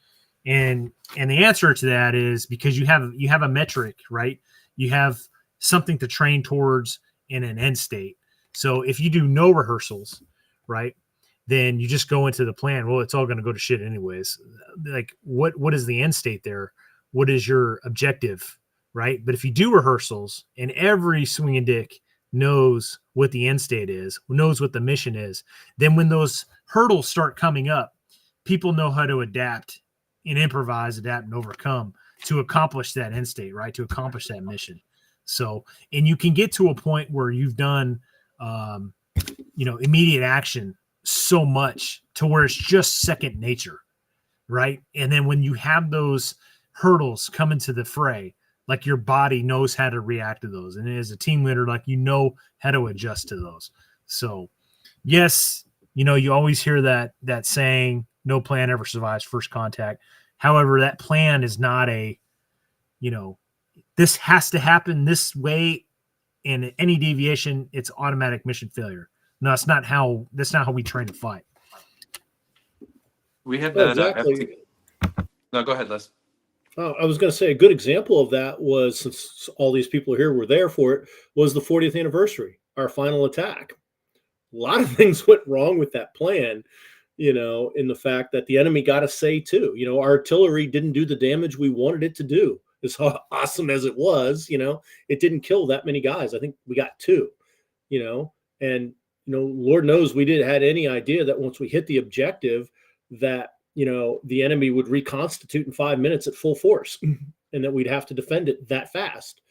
And the answer to that is because you have a metric, right? You have something to train towards in an end state. So if you do no rehearsals, right, then you just go into the plan. Well, it's all going to go to shit anyways. Like what is the end state there? What is your objective, right? But if you do rehearsals and every swinging dick knows what the end state is, knows what the mission is, then when those hurdles start coming up, people know how to adapt and improvise, adapt, and overcome to accomplish that end state, right? To accomplish that mission. So, and you can get to a point where you've done, immediate action so much to where it's just second nature, right? And then when you have those hurdles come into the fray, like your body knows how to react to those. And as a team leader, like, you know how to adjust to those. So yes, you always hear that saying, no plan ever survives first contact. However, that plan is not this has to happen this way, and any deviation, it's automatic mission failure. No, that's not how we train to fight. We had Well, that. exactly. No, go ahead, Les. I was going to say a good example of that was, since all these people here were there for it, was the 40th anniversary, our final attack. A lot of things went wrong with that plan, in the fact that the enemy got a say too. Our artillery didn't do the damage we wanted it to do. As awesome as it was, it didn't kill that many guys. I think we got 2, and Lord knows we didn't had any idea that once we hit the objective that, the enemy would reconstitute in 5 minutes at full force and that we'd have to defend it that fast,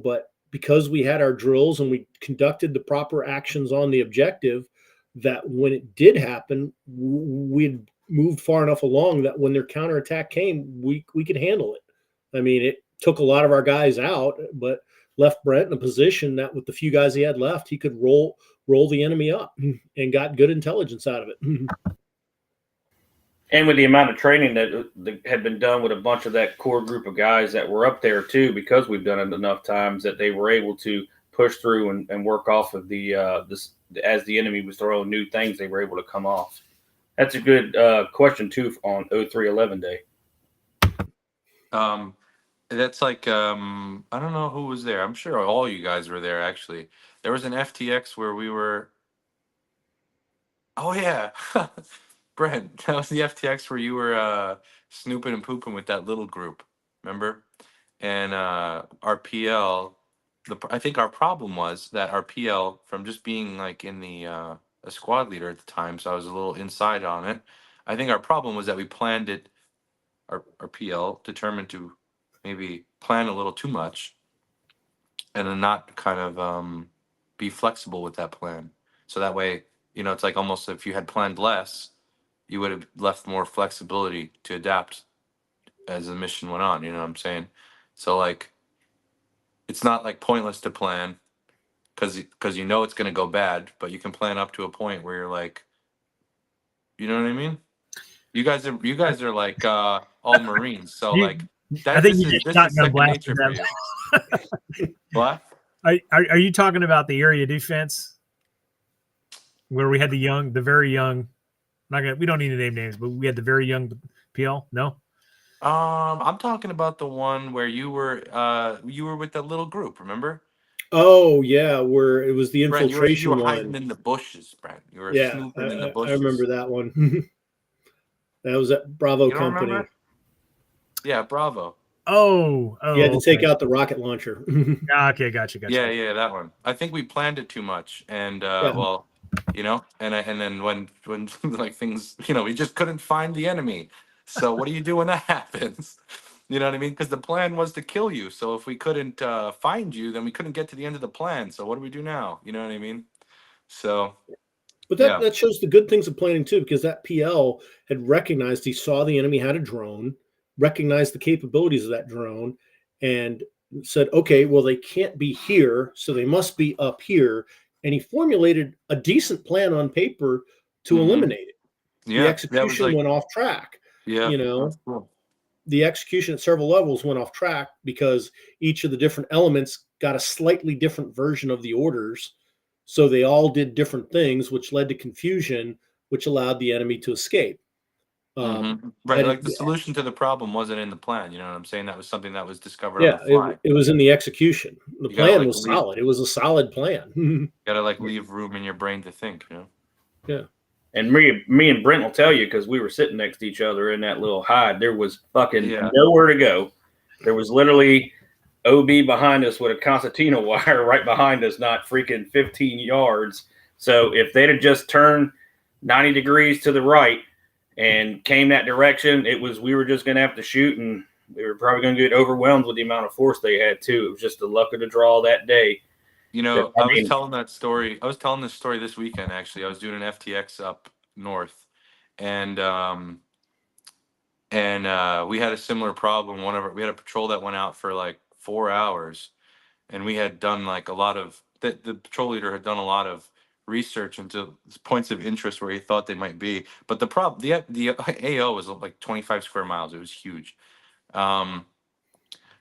but because we had our drills and we conducted the proper actions on the objective, that when it did happen, we'd moved far enough along that when their counterattack came, we could handle it. I mean, it took a lot of our guys out, but left Brent in a position that with the few guys he had left, he could roll the enemy up and got good intelligence out of it. And with the amount of training that had been done with a bunch of that core group of guys that were up there too, because we've done it enough times that they were able to push through and work off of as the enemy was throwing new things, they were able to come off. That's a good question too on 0311 day. That's like I don't know who was there. I'm sure all you guys were there. Actually, there was an FTX where we were. Oh yeah, Brent, that was the FTX where you were snooping and pooping with that little group. Remember? And our PL, I think our problem was that our PL, from just being like in the a squad leader at the time, so I was a little inside on it. I think our problem was that we planned it. Our PL determined to maybe plan a little too much and then not kind of be flexible with that plan. So that way, it's like almost if you had planned less, you would have left more flexibility to adapt as the mission went on. You know what I'm saying? So like, it's not like pointless to plan because it's going to go bad, but you can plan up to a point where you're like, you know what I mean? You guys are like all Marines, so like that. This is second nature for you. What? Are you talking about the area defense where we had the very young? We don't need to name names, but we had the very young PL. No. I'm talking about the one where you were with that little group. Remember? Oh yeah, where it was the infiltration. Brent, you were hiding in the bushes, Brent. You were snooping in the bushes. I remember that one. That was at Bravo Company. Remember? Yeah, Bravo. Oh, you had to take out the rocket launcher. Okay, gotcha. Yeah, that one. I think we planned it too much, and well, and then when like things, we just couldn't find the enemy. So what do you do when that happens? You know what I mean? Because the plan was to kill you. So if we couldn't find you, then we couldn't get to the end of the plan. So what do we do now? You know what I mean? So But yeah. that shows the good things of planning too, because that PL had recognized, he saw the enemy had a drone, recognized the capabilities of that drone, and said, okay, well, they can't be here, so they must be up here. And he formulated a decent plan on paper to eliminate it. The Yeah, that was execution like, went off track. yeah, You know, that's cool. the execution at several levels went off track because each of the different elements got a slightly different version of the orders. So they all did different things, which led to confusion, which allowed the enemy to escape. Right, like the solution to the problem wasn't in the plan. You know what I'm saying? That was something that was discovered on the Yeah, fly. it was in the execution. The You gotta plan like was leave, solid. It was a solid plan. you gotta like leave room in your brain to think. You know? Yeah. And me and Brent will tell you, because we were sitting next to each other in that little hide. There was fucking nowhere to go. There was literally OB behind us with a concertina wire right behind us, not freaking 15 yards. So if they'd have just turned 90 degrees to the right and came that direction, we were just going to have to shoot, and we were probably going to get overwhelmed with the amount of force they had too. It was just the luck of the draw that day. You know, I was telling that story. I was telling this story this weekend. Actually, I was doing an FTX up north, and we had a similar problem. We had a patrol that went out for like 4 hours, and we had done like a lot of the patrol leader had done a lot of research into points of interest where he thought they might be. But the AO was like 25 square miles. It was huge.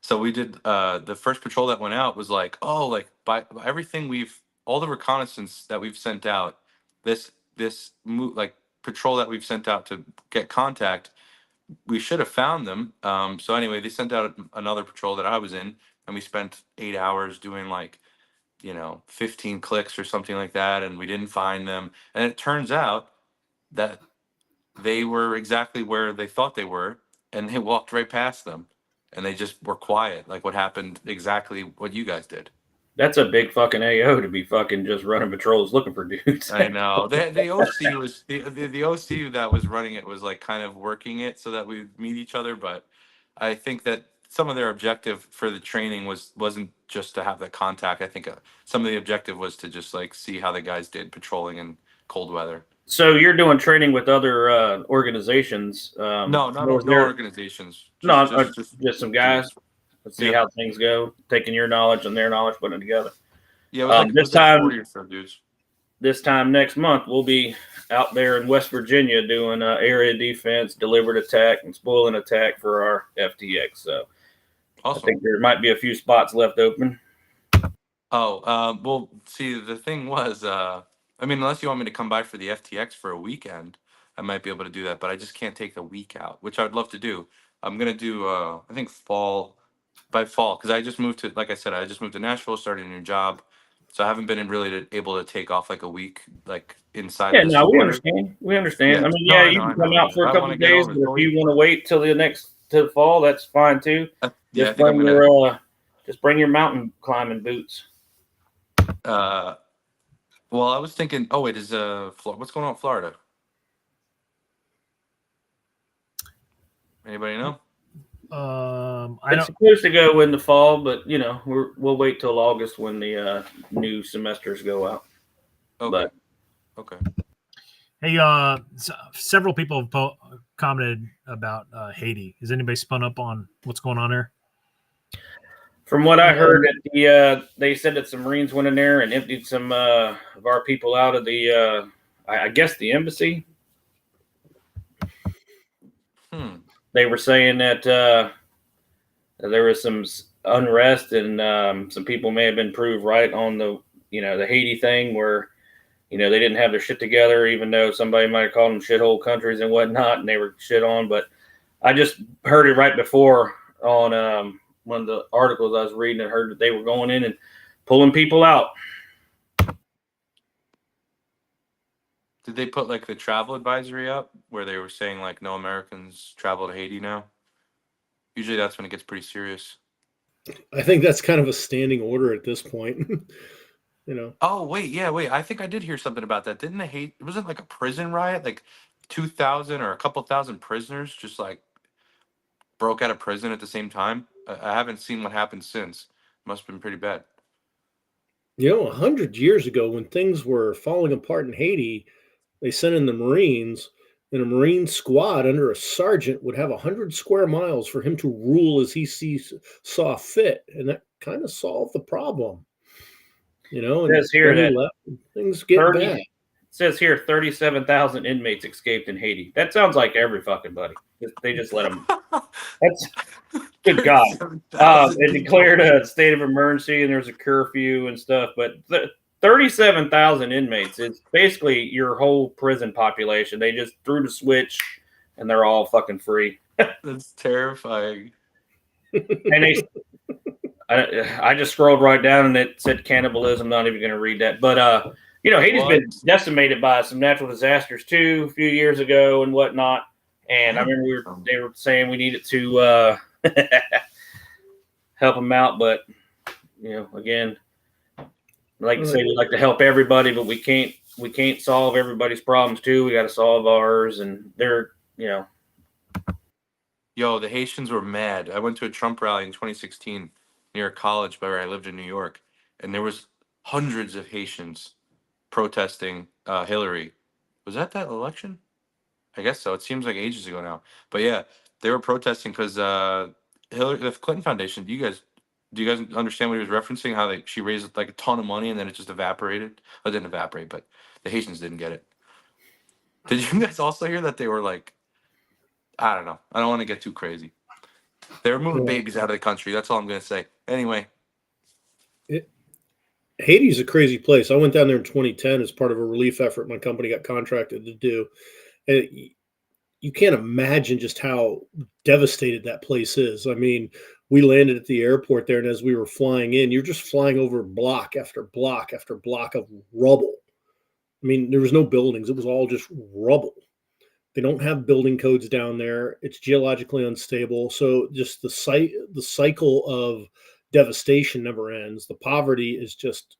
So we did the first patrol that went out was like, oh, like by everything all the reconnaissance that we've sent out, like patrol that we've sent out to get contact, we should have found them. So anyway, they sent out another patrol that I was in, and we spent 8 hours doing like, 15 clicks or something like that, and we didn't find them. And it turns out that they were exactly where they thought they were, and they walked right past them, and they just were quiet, like what happened, exactly what you guys did. That's a big fucking AO to be fucking just running patrols looking for dudes. I know. The OC was the OC that was running it was like kind of working it so that we meet each other, but I think that some of their objective for the training wasn't just to have that contact. I think some of the objective was to just like see how the guys did patrolling in cold weather. So you're doing training with other organizations? No organizations. Just some guys. Let's see how things go. Taking your knowledge and their knowledge, putting it together. Yeah, it was like, this time, 40 or so dudes. This time next month, we'll be out there in West Virginia doing area defense, deliberate attack, and spoiling attack for our FTX. So awesome. I think there might be a few spots left open. Oh, well, see, the thing was, unless you want me to come by for the FTX for a weekend, I might be able to do that, but I just can't take the week out, which I'd love to do. I'm going to do, I think by fall, because I just moved to Nashville, started a new job. So I haven't been really able to take off like a week, like inside. Yeah, no, we understand. We understand. Yeah. You can come out for a couple of days, but if you want to wait till the fall, that's fine too. Just bring your mountain climbing boots. Well, I was thinking. Oh wait, what's going on in Florida? Anybody know? It's supposed to go in the fall, but we'll wait till August when the new semesters go out. Okay. Okay. Hey, several people have commented about Haiti. Has anybody spun up on what's going on there? From what I heard, they said that some Marines went in there and emptied some of our people out of the, I guess, the embassy. They were saying that there was some unrest and some people may have been proved right on the Haiti thing where, they didn't have their shit together, even though somebody might have called them shithole countries and whatnot, and they were shit on. But I just heard it right before on one of the articles I was reading and heard that they were going in and pulling people out. Did they put like the travel advisory up where they were saying like no Americans travel to Haiti now? Usually that's when it gets pretty serious. I think that's kind of a standing order at this point. Oh, wait. I think I did hear something about that. Didn't it wasn't like a prison riot? Like 2,000 or a couple thousand prisoners just like broke out of prison at the same time. I haven't seen what happened since. Must have been pretty bad. 100 years ago, when things were falling apart in Haiti, they sent in the Marines, and a Marine squad under a sergeant would have 100 square miles for him to rule as he saw fit, and that kind of solved the problem. And It says here then he that left, and things get 30 bad. It says here 37,000 inmates escaped in Haiti. That sounds like every fucking buddy. They just let them. That's good God. It declared a state of emergency, and there's a curfew and stuff. But 37,000 inmates is basically your whole prison population. They just threw the switch, and they're all fucking free. That's terrifying. And I just scrolled right down, and it said cannibalism. Not even going to read that, but Haiti's been decimated by some natural disasters too, a few years ago and whatnot. And I remember they were saying we needed to help them out, but again, like to say we like to help everybody, but we can't solve everybody's problems too. We got to solve ours, and they're Yo, the Haitians were mad. I went to a Trump rally in 2016 near a college where I lived in New York, and there was hundreds of Haitians protesting Hillary. Was that election? I guess so. It seems like ages ago now. But yeah, they were protesting because Hillary, the Clinton Foundation. Do you guys understand what he was referencing? How she raised like a ton of money and then it just evaporated. It didn't evaporate, but the Haitians didn't get it. Did you guys also hear that they were like, I don't know. I don't want to get too crazy. They were moving babies out of the country. That's all I'm going to say. Anyway. Haiti's a crazy place. I went down there in 2010 as part of a relief effort my company got contracted to do. And you can't imagine just how devastated that place is. I mean, we landed at the airport there, and as we were flying in, you're just flying over block after block after block of rubble. I mean, there was no buildings. It was all just rubble. They don't have building codes down there. It's geologically unstable. So just the cycle of devastation never ends. The poverty is just,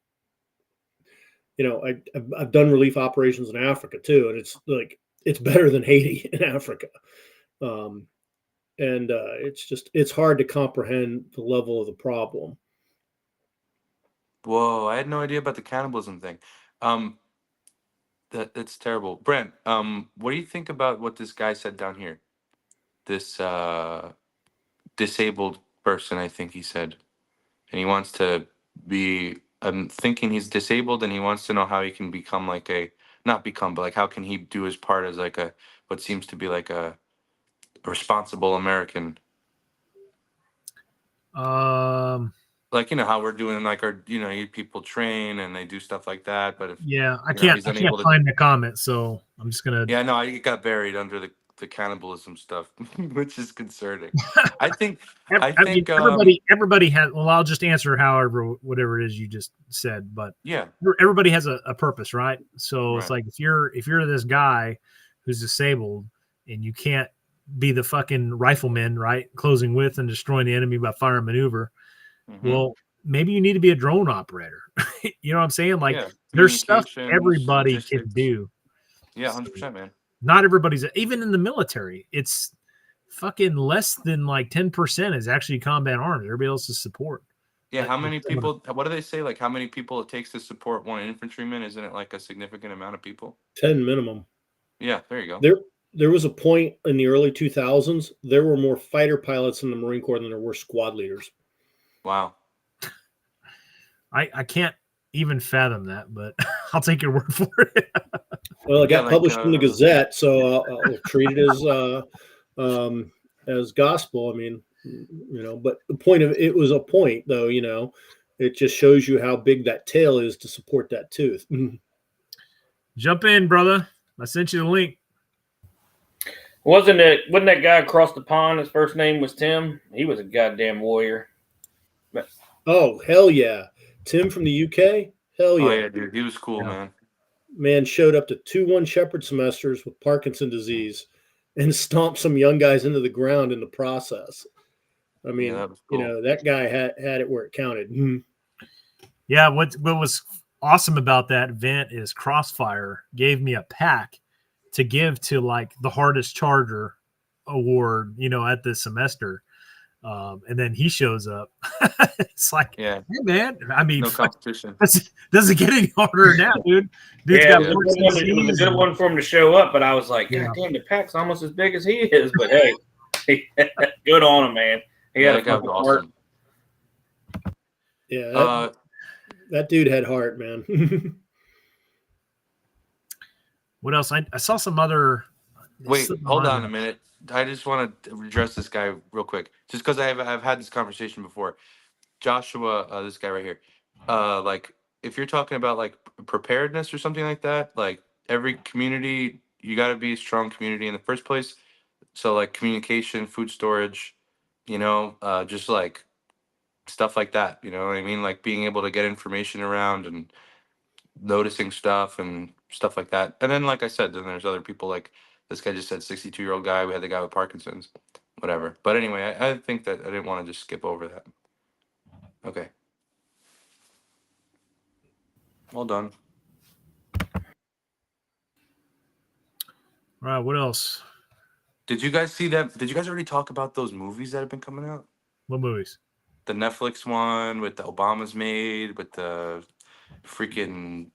I've done relief operations in Africa too, and it's like it's better than Haiti in Africa. It's hard to comprehend the level of the problem. Whoa, I had no idea about the cannibalism thing. That's terrible. Brent, what do you think about what this guy said down here? This disabled person, I think he said. And he wants to be, I'm thinking he's disabled and he wants to know how he can become like not become, but like how can he do his part as like what seems to be like a responsible American. Like, how we're doing like our, people train and they do stuff like that. But if I can't find the comment, so I'm just gonna. Yeah, no, it got buried under the cannibalism stuff, which is concerning. I think everybody has. Well, I'll just answer whatever it is you just said, but yeah, everybody has a purpose, right? So it's like if you're this guy who's disabled and you can't be the fucking rifleman, right, closing with and destroying the enemy by fire and maneuver. Mm-hmm. Well, maybe you need to be a drone operator. You know what I'm saying? Like there's stuff everybody can do. Yeah, 100%, man. Not everybody's, even in the military, it's fucking less than like 10% is actually combat arms. Everybody else is support. Yeah, how many people, what do they say? Like how many people it takes to support one infantryman? Isn't it like a significant amount of people? 10 minimum. Yeah, there you go. There was a point in the early 2000s, there were more fighter pilots in the Marine Corps than there were squad leaders. Wow. I can't even fathom that, but I'll take your word for it. Well, it got published in the Gazette, so I'll treat it as gospel. I mean, but the point of it was a point, though. It just shows you how big that tail is to support that tooth. Jump in, brother. I sent you the link. Wasn't that guy across the pond? His first name was Tim. He was a goddamn warrior. Oh, hell yeah. Tim from the UK? Hell yeah. Oh, yeah, dude. He was cool, man. Man showed up to 2-1 shepherd semesters with Parkinson's disease and stomped some young guys into the ground in the process. I mean, that was cool. That guy had it where it counted. Yeah, what was awesome about that event is Crossfire gave me a pack to give to like the hardest charger award, at the semester. And then he shows up. It's like, Yeah, hey, man. I mean, no competition. doesn't get any harder now, dude. Dude's Yeah, got it was a good one for him to show up, but I was like, God damn, the pack's almost as big as he is. But hey, good on him, man. He had a that was fucking heart. awesome. Yeah, that dude had heart, man. What else? I saw some other. Wait, hold on a minute. I just want to address this guy real quick, just because I've had this conversation before. Joshua, this guy right here, like if you're talking about like preparedness or something like that, like every community, you got to be a strong community in the first place. So like communication, food storage, just like stuff like that. You know what I mean? Like being able to get information around and noticing stuff and stuff like that. And then, like I said, then there's other people like this guy just said 62-year-old guy. We had the guy with Parkinson's, whatever. But anyway, I think that I didn't want to just skip over that. Okay. Well done. All right. What else? Did you guys see that? Did you guys already talk about those movies that have been coming out? What movies? The Netflix one with the Obamas made, with the freaking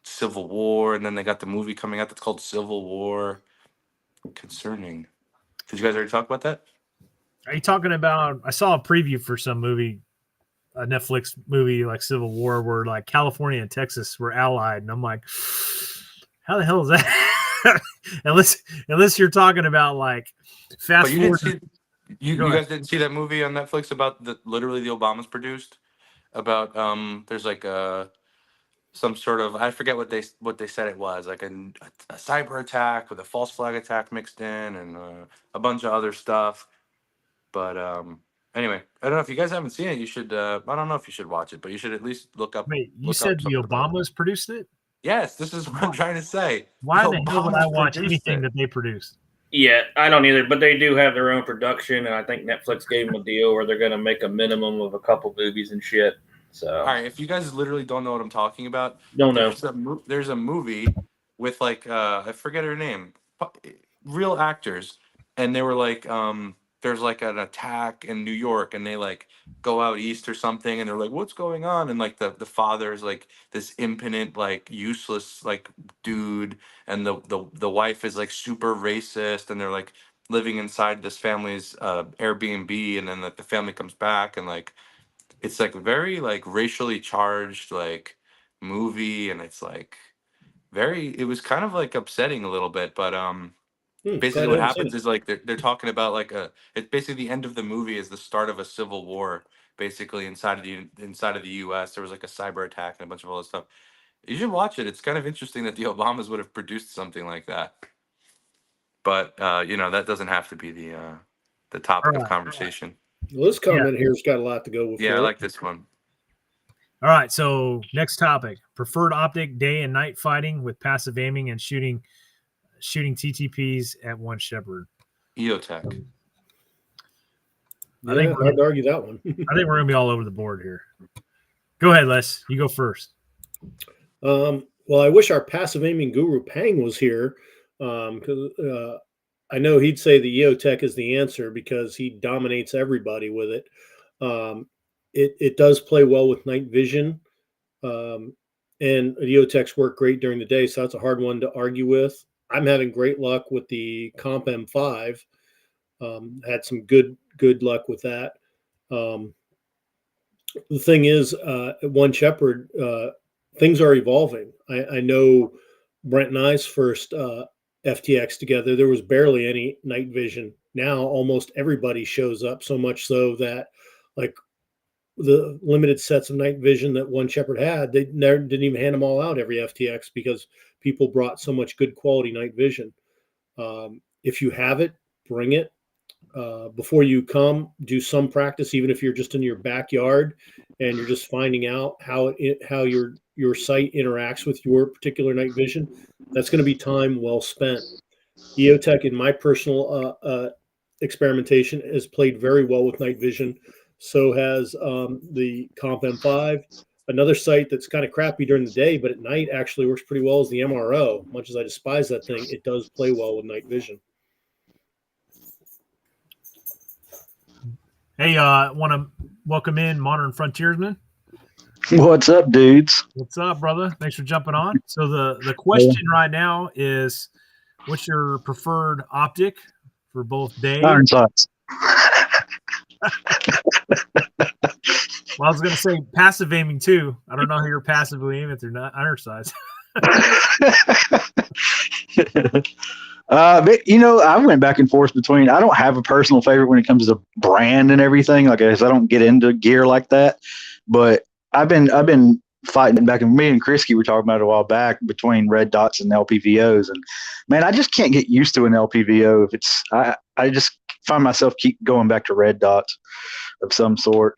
Civil War, and then they got the movie coming out that's called Civil War. Concerning. Did you guys already talk about that? Are you talking about? I saw a preview for some movie, a Netflix movie like Civil War, where like California and Texas were allied, and I'm like, how the hell is that? unless you're talking about like fast forward. You guys didn't see that movie on Netflix about literally the Obamas produced about there's like some sort of, I forget what they said it was, like a cyber attack with a false flag attack mixed in and a bunch of other stuff. But anyway, I don't know if you guys haven't seen it. You should. I don't know if you should watch it, but you should at least look up. Wait, you said the Obamas produced it? Yes, this is what I'm trying to say. Why the hell would I watch anything that they produce? Yeah, I don't either, but they do have their own production, and I think Netflix gave them a deal where they're going to make a minimum of a couple movies and shit. So, all right, if you guys literally don't know what I'm talking about, there's a movie with like I forget her name, real actors, and they were like there's like an attack in New York, and they like go out east or something, and they're like, what's going on? And like the father is like this impotent, like useless like dude, and the wife is like super racist, and they're like living inside this family's Airbnb, and then like the family comes back, and like it's like very like racially charged like movie, and it's like it was kind of like upsetting a little bit, but basically what happens is like they're talking about like it's basically the end of the movie is the start of a civil war basically inside of the US. There was like a cyber attack and a bunch of all this stuff. You should watch it. It's kind of interesting that the Obamas would have produced something like that, but that doesn't have to be the topic of conversation. Well, this comment here's got a lot to go with. Yeah, I like this one. All right, so next topic: preferred optic day and night fighting with passive aiming and shooting TTPs at one Shepherd. EOTech. I think hard to argue that one. I think we're gonna be all over the board here. Go ahead, Les. You go first. Well, I wish our passive aiming guru Pang was here, because I know he'd say the EOTech is the answer because he dominates everybody with it. It does play well with night vision, and EOTechs work great during the day, so that's a hard one to argue with. I'm having great luck with the Comp M5. Had some good luck with that. The thing is, at One Shepherd, things are evolving. I know Brent and I's first FTX together, there was barely any night vision. Now almost everybody shows up, so much so that like the limited sets of night vision that One Shepherd had, they never didn't even hand them all out every FTX because people brought so much good quality night vision. If you have it, bring it. Before you come, do some practice, even if you're just in your backyard and you're just finding out how your site interacts with your particular night vision. That's going to be time well spent. EOTech, in my personal experimentation, has played very well with night vision. So has the Comp M5. Another site that's kind of crappy during the day, but at night actually works pretty well is the MRO. Much as I despise that thing, it does play well with night vision. Hey, want to welcome in Modern Frontiersman. What's up, dudes? What's up, brother? Thanks for jumping on. So the question right now is, what's your preferred optic for both day? Iron sights. Well, I was going to say passive aiming too. I don't know how you're passively aiming through iron sights. But, you know, I went back and forth between. I don't have a personal favorite when it comes to brand and everything. Like, I don't get into gear like that. But I've been fighting back, and me and Krisky were talking about it a while back between red dots and LPVOs. And man, I just can't get used to an LPVO. If it's, I just find myself keep going back to red dots of some sort.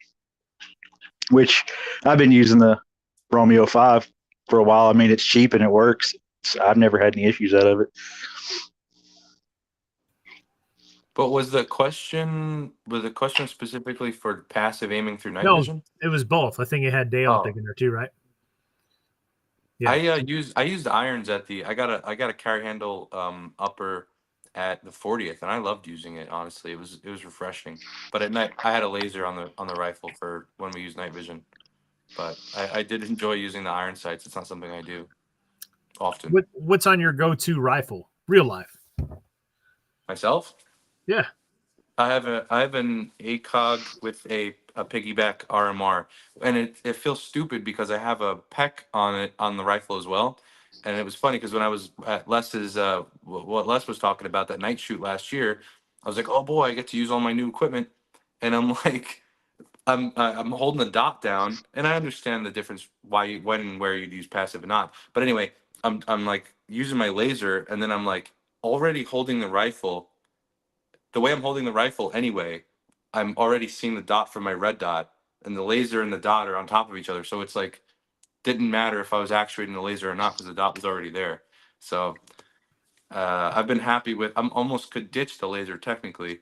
Which I've been using the Romeo 5 for a while. I mean, it's cheap and it works. I've never had any issues out of it. But was the question specifically for passive aiming through night No, vision? it was both. I think it had day optic in there too, right? Yeah. I used irons at the I got a carry handle upper at the 40th, and I loved using it. Honestly, it was refreshing. But at night, I had a laser on the rifle for when we use night vision. But I did enjoy using the iron sights. It's not something I do often. What's on your go-to rifle, real life? Myself? Yeah. I have an ACOG with a piggyback RMR, and it feels stupid because I have a PEC on it on the rifle as well. And it was funny because when I was at Les's what Les was talking about, that night shoot last year, I was like, oh boy, I get to use all my new equipment, and I'm like, I'm holding the dot down, and I understand the difference when and where you'd use passive and not. But anyway, I'm like using my laser, and then I'm like already holding the rifle. The way I'm holding the rifle anyway, I'm already seeing the dot from my red dot, and the laser and the dot are on top of each other. So it's like didn't matter if I was actuating the laser or not because the dot was already there. So I've been happy with. I'm almost could ditch the laser technically,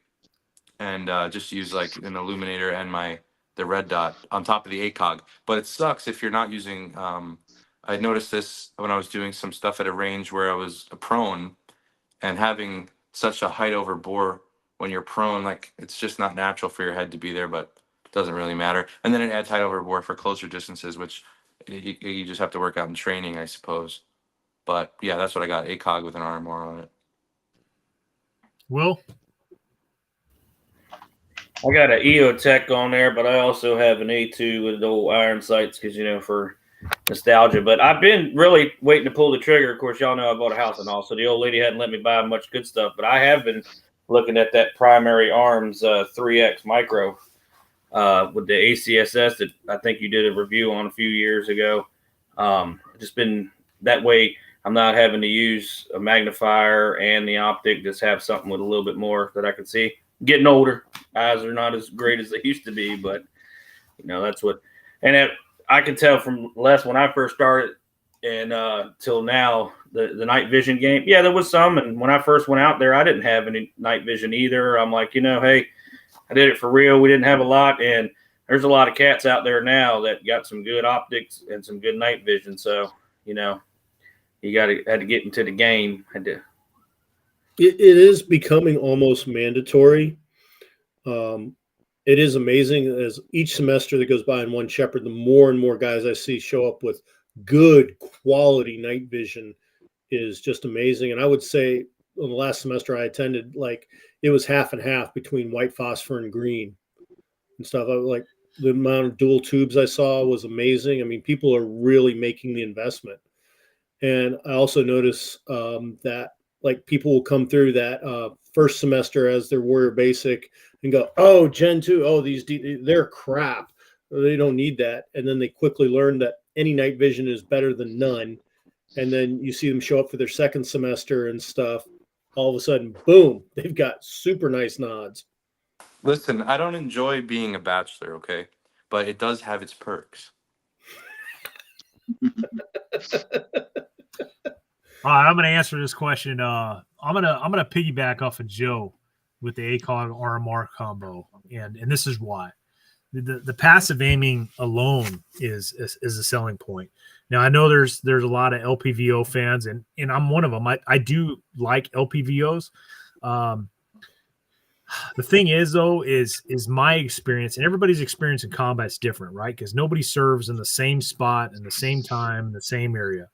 and just use like an illuminator and the red dot on top of the ACOG. But it sucks if you're not using. I noticed this when I was doing some stuff at a range where I was prone, and having such a height over bore when you're prone, like it's just not natural for your head to be there, but it doesn't really matter. And then it adds height over bore for closer distances, which you just have to work out in training, I suppose. But yeah, that's what I got. ACOG with an RMR on it. Will? I got an EOTech on there, but I also have an A2 with the old iron sights because, for nostalgia. But I've been really waiting to pull the trigger. Of course, y'all know I bought a house and all, so the old lady hadn't let me buy much good stuff. But I have been looking at that Primary Arms 3X Micro with the ACSS that I think you did a review on a few years ago. Just been that way. I'm not having to use a magnifier and the optic. Just have something with a little bit more that I can see. Getting older, eyes are not as great as they used to be, but that's what. And I can tell from Les when I first started and till now, the night vision game. Yeah, there was some, and when I first went out there, I didn't have any night vision either. I'm like, hey, I did it for real. We didn't have a lot, and there's a lot of cats out there now that got some good optics and some good night vision. So you had to get into the game. It is becoming almost mandatory. It is amazing as each semester that goes by in one Shepherd, the more and more guys I see show up with good quality night vision is just amazing. And I would say in the last semester I attended, like it was half and half between white phosphor and green and stuff. I like the amount of dual tubes I saw was amazing. I mean, people are really making the investment. And I also notice that like people will come through that first semester as their Warrior Basic and go, oh, Gen 2, oh, they're crap. They don't need that. And then they quickly learn that any night vision is better than none. And then you see them show up for their second semester and stuff. All of a sudden, boom, they've got super nice nods. Listen, I don't enjoy being a bachelor, okay? But it does have its perks. All right, I'm going to answer this question. I'm gonna piggyback off of Joe with the ACOG RMR combo, and this is why the passive aiming alone is a selling point. Now I know there's a lot of LPVO fans, and I'm one of them. I do like LPVOs. The thing is, though, is my experience, and everybody's experience in combat is different, right? Because nobody serves in the same spot in the same time in the same area.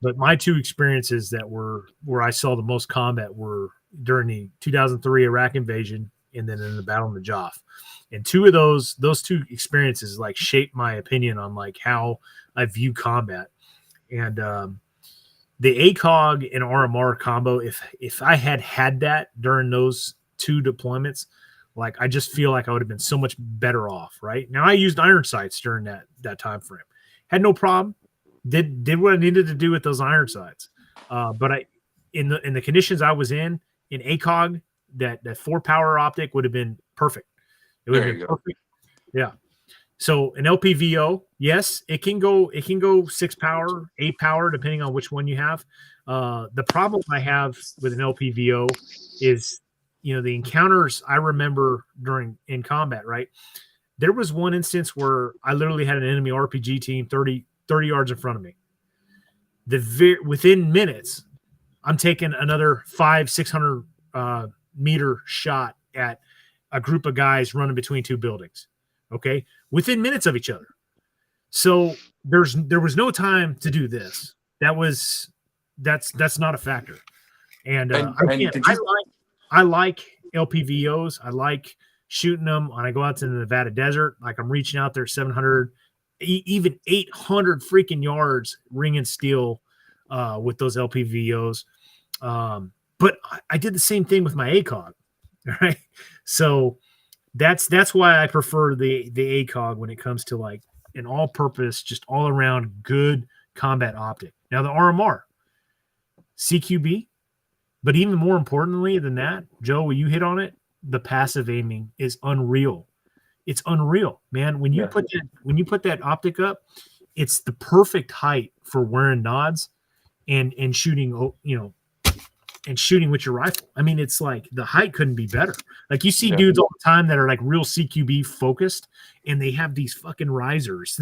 But my two experiences that were where I saw the most combat were during the 2003 Iraq invasion and then in the Battle of the Najaf. And two of those two experiences like shaped my opinion on like how I view combat. And the ACOG and RMR combo, if I had that during those two deployments, like I just feel like I would have been so much better off. Right now, I used iron sights during that time frame, had no problem. Did what I needed to do with those iron sights, but I in the conditions I was in ACOG, that 4-power optic would have been perfect. It would have been perfect. Yeah. So an LPVO, yes, it can go 6-power, 8-power, depending on which one you have. The problem I have with an LPVO is, the encounters I remember in combat, right? There was one instance where I literally had an enemy RPG team 30 yards in front of me. Within minutes, I'm taking another 500-600 meter shot at a group of guys running between two buildings. Okay, within minutes of each other. So there was no time to do this. That's not a factor. And I like LPVOs. I like shooting them when I go out to the Nevada desert. Like I'm reaching out there 700, even 800 freaking yards ringing steel with those LPVOs. But I did the same thing with my ACOG. Right, so that's why I prefer the ACOG when it comes to like an all-purpose, just all-around good combat optic. Now the RMR, CQB, but even more importantly than that, Joe, you hit on it. The passive aiming is unreal. It's unreal, man. When you put that optic up, it's the perfect height for wearing nods and shooting. And shooting with your rifle. I mean, it's like the height couldn't be better. Like you see dudes all the time that are like real CQB focused, and they have these fucking risers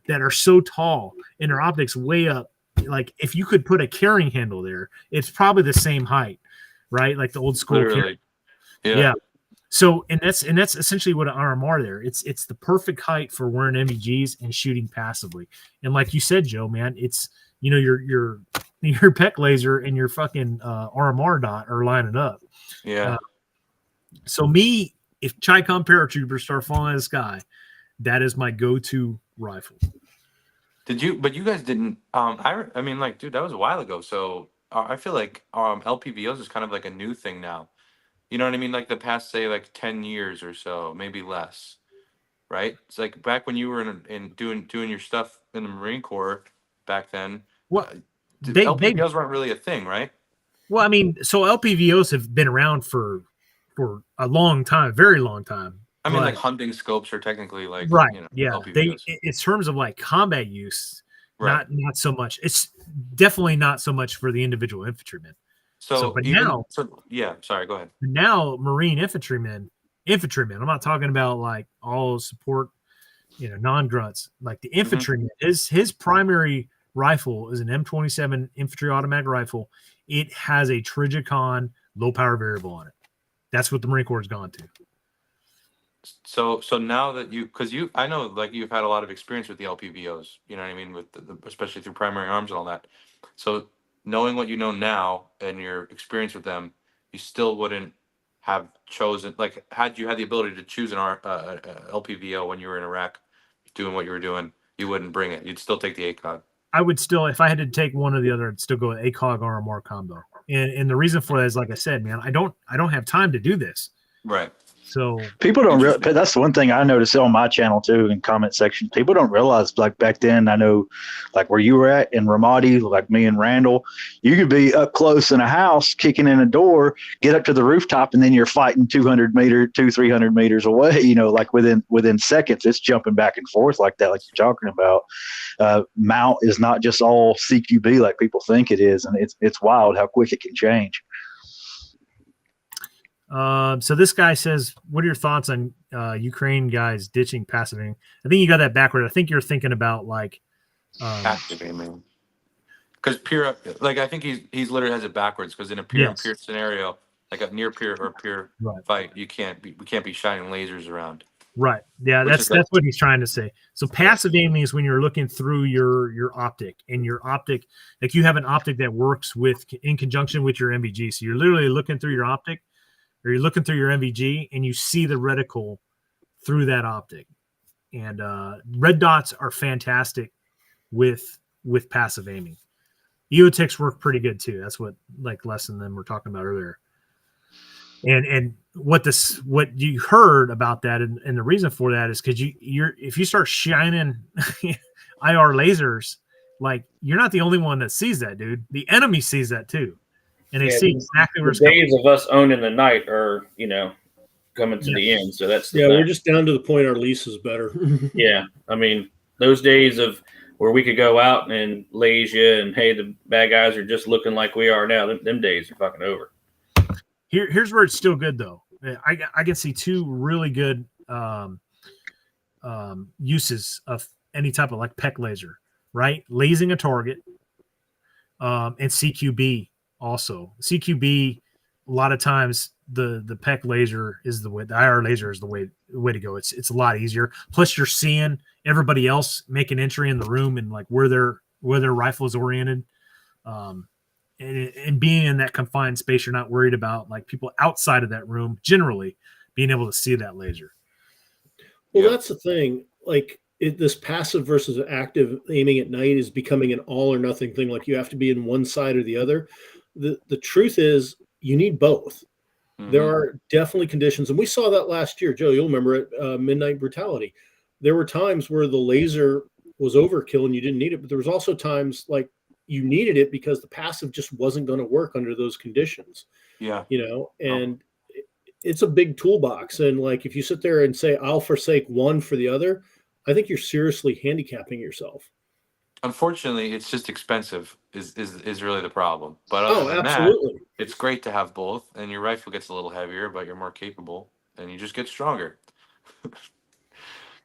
that are so tall and their optics way up. Like if you could put a carrying handle there, it's probably the same height, right? Like the old school. Yeah. So and that's essentially what an RMR there. It's the perfect height for wearing MVGs and shooting passively. And like you said, Joe, man, it's your PEC laser and your fucking RMR dot are lining up. Yeah. So if Chi-Com paratroopers start falling out of the sky, that is my go-to rifle. But you guys didn't. I mean, like, dude, that was a while ago. So I feel like LPVOs is kind of like a new thing now. You know what I mean? Like the past, say, like 10 years or so, maybe less. Right? It's like back when you were in doing your stuff in the Marine Corps back then. What? LPVOs weren't really a thing, right? Well, I mean, so LPVOs have been around for a long time, very long time. I mean, like hunting scopes are technically like right. LPVOs. In terms of like combat use, right. not so much. It's definitely not so much for the individual infantryman. Sorry, go ahead. Now, Marine infantrymen. I'm not talking about like all support, non-grunts. Like the infantryman, his primary rifle is an M27 infantry automatic rifle. It has a Trigicon low power variable on it. That's what the Marine Corps has gone to. So now that I know like you've had a lot of experience with the LPVOs, you know what I mean, with especially through primary arms and all that. So knowing what you know now and your experience with them, you still wouldn't have chosen, like, had you had the ability to choose an LPVO when you were in Iraq doing what you were doing, you wouldn't bring it. You'd still take the ACOG. I would still, if I had to take one or the other, I'd still go with ACOG RMR combo. And the reason for that is, like I said, man, I don't have time to do this. Right. So people don't realize. That's the one thing I noticed on my channel too, in comment section. People don't realize, like back then, I know, like where you were at in Ramadi, like me and Randall, you could be up close in a house, kicking in a door, get up to the rooftop, and then you're fighting 300 meters away. Like within seconds, it's jumping back and forth like that, like you're talking about. Mount is not just all CQB like people think it is, and it's wild how quick it can change. So this guy says, what are your thoughts on Ukraine guys ditching passive aiming? I think you got that backward. I think you're thinking about like active aiming. Because pure, like I think he's literally has it backwards, because in a pure and pure scenario, like a near peer or peer fight, we can't be shining lasers around. Right. Yeah, that's what he's trying to say. So passive aiming is when you're looking through your optic, and your optic, like you have an optic that works in conjunction with your NVG. So you're literally looking through your optic, or you're looking through your NVG, and you see the reticle through that optic. And red dots are fantastic with passive aiming. EOTechs work pretty good too. That's what like Les and them were talking about earlier. And what you heard about that, and the reason for that is because if you start shining IR lasers, like you're not the only one that sees that, dude. The enemy sees that too, and they see exactly where it's coming. The days of us owning the night are, coming to the end. So that's we're just down to the point our lease is better. Yeah, I mean those days of where we could go out and laze you, and hey, the bad guys are just looking like we are now. Them days are fucking over. Here's where it's still good though. I can see two really good uses of any type of like PEC laser, right? Lasing a target, and CQB also. CQB, a lot of times the PEC laser is the way, the IR laser is the way to go. It's a lot easier. Plus you're seeing everybody else make an entry in the room and like where their rifle is oriented. And being in that confined space, you're not worried about like people outside of that room generally being able to see that laser. Well, that's the thing. Like this passive versus active aiming at night is becoming an all or nothing thing. Like you have to be in one side or the other. The truth is you need both. Mm-hmm. There are definitely conditions. And we saw that last year, Joe, you'll remember it, Midnight Brutality. There were times where the laser was overkill and you didn't need it. But there was also times like you needed it because the passive just wasn't going to work under those conditions. Yeah. And it's a big toolbox. And like, if you sit there and say, I'll forsake one for the other, I think you're seriously handicapping yourself. Unfortunately, it's just expensive is really the problem. But other than absolutely. That, it's great to have both, and your rifle gets a little heavier, but you're more capable, and you just get stronger.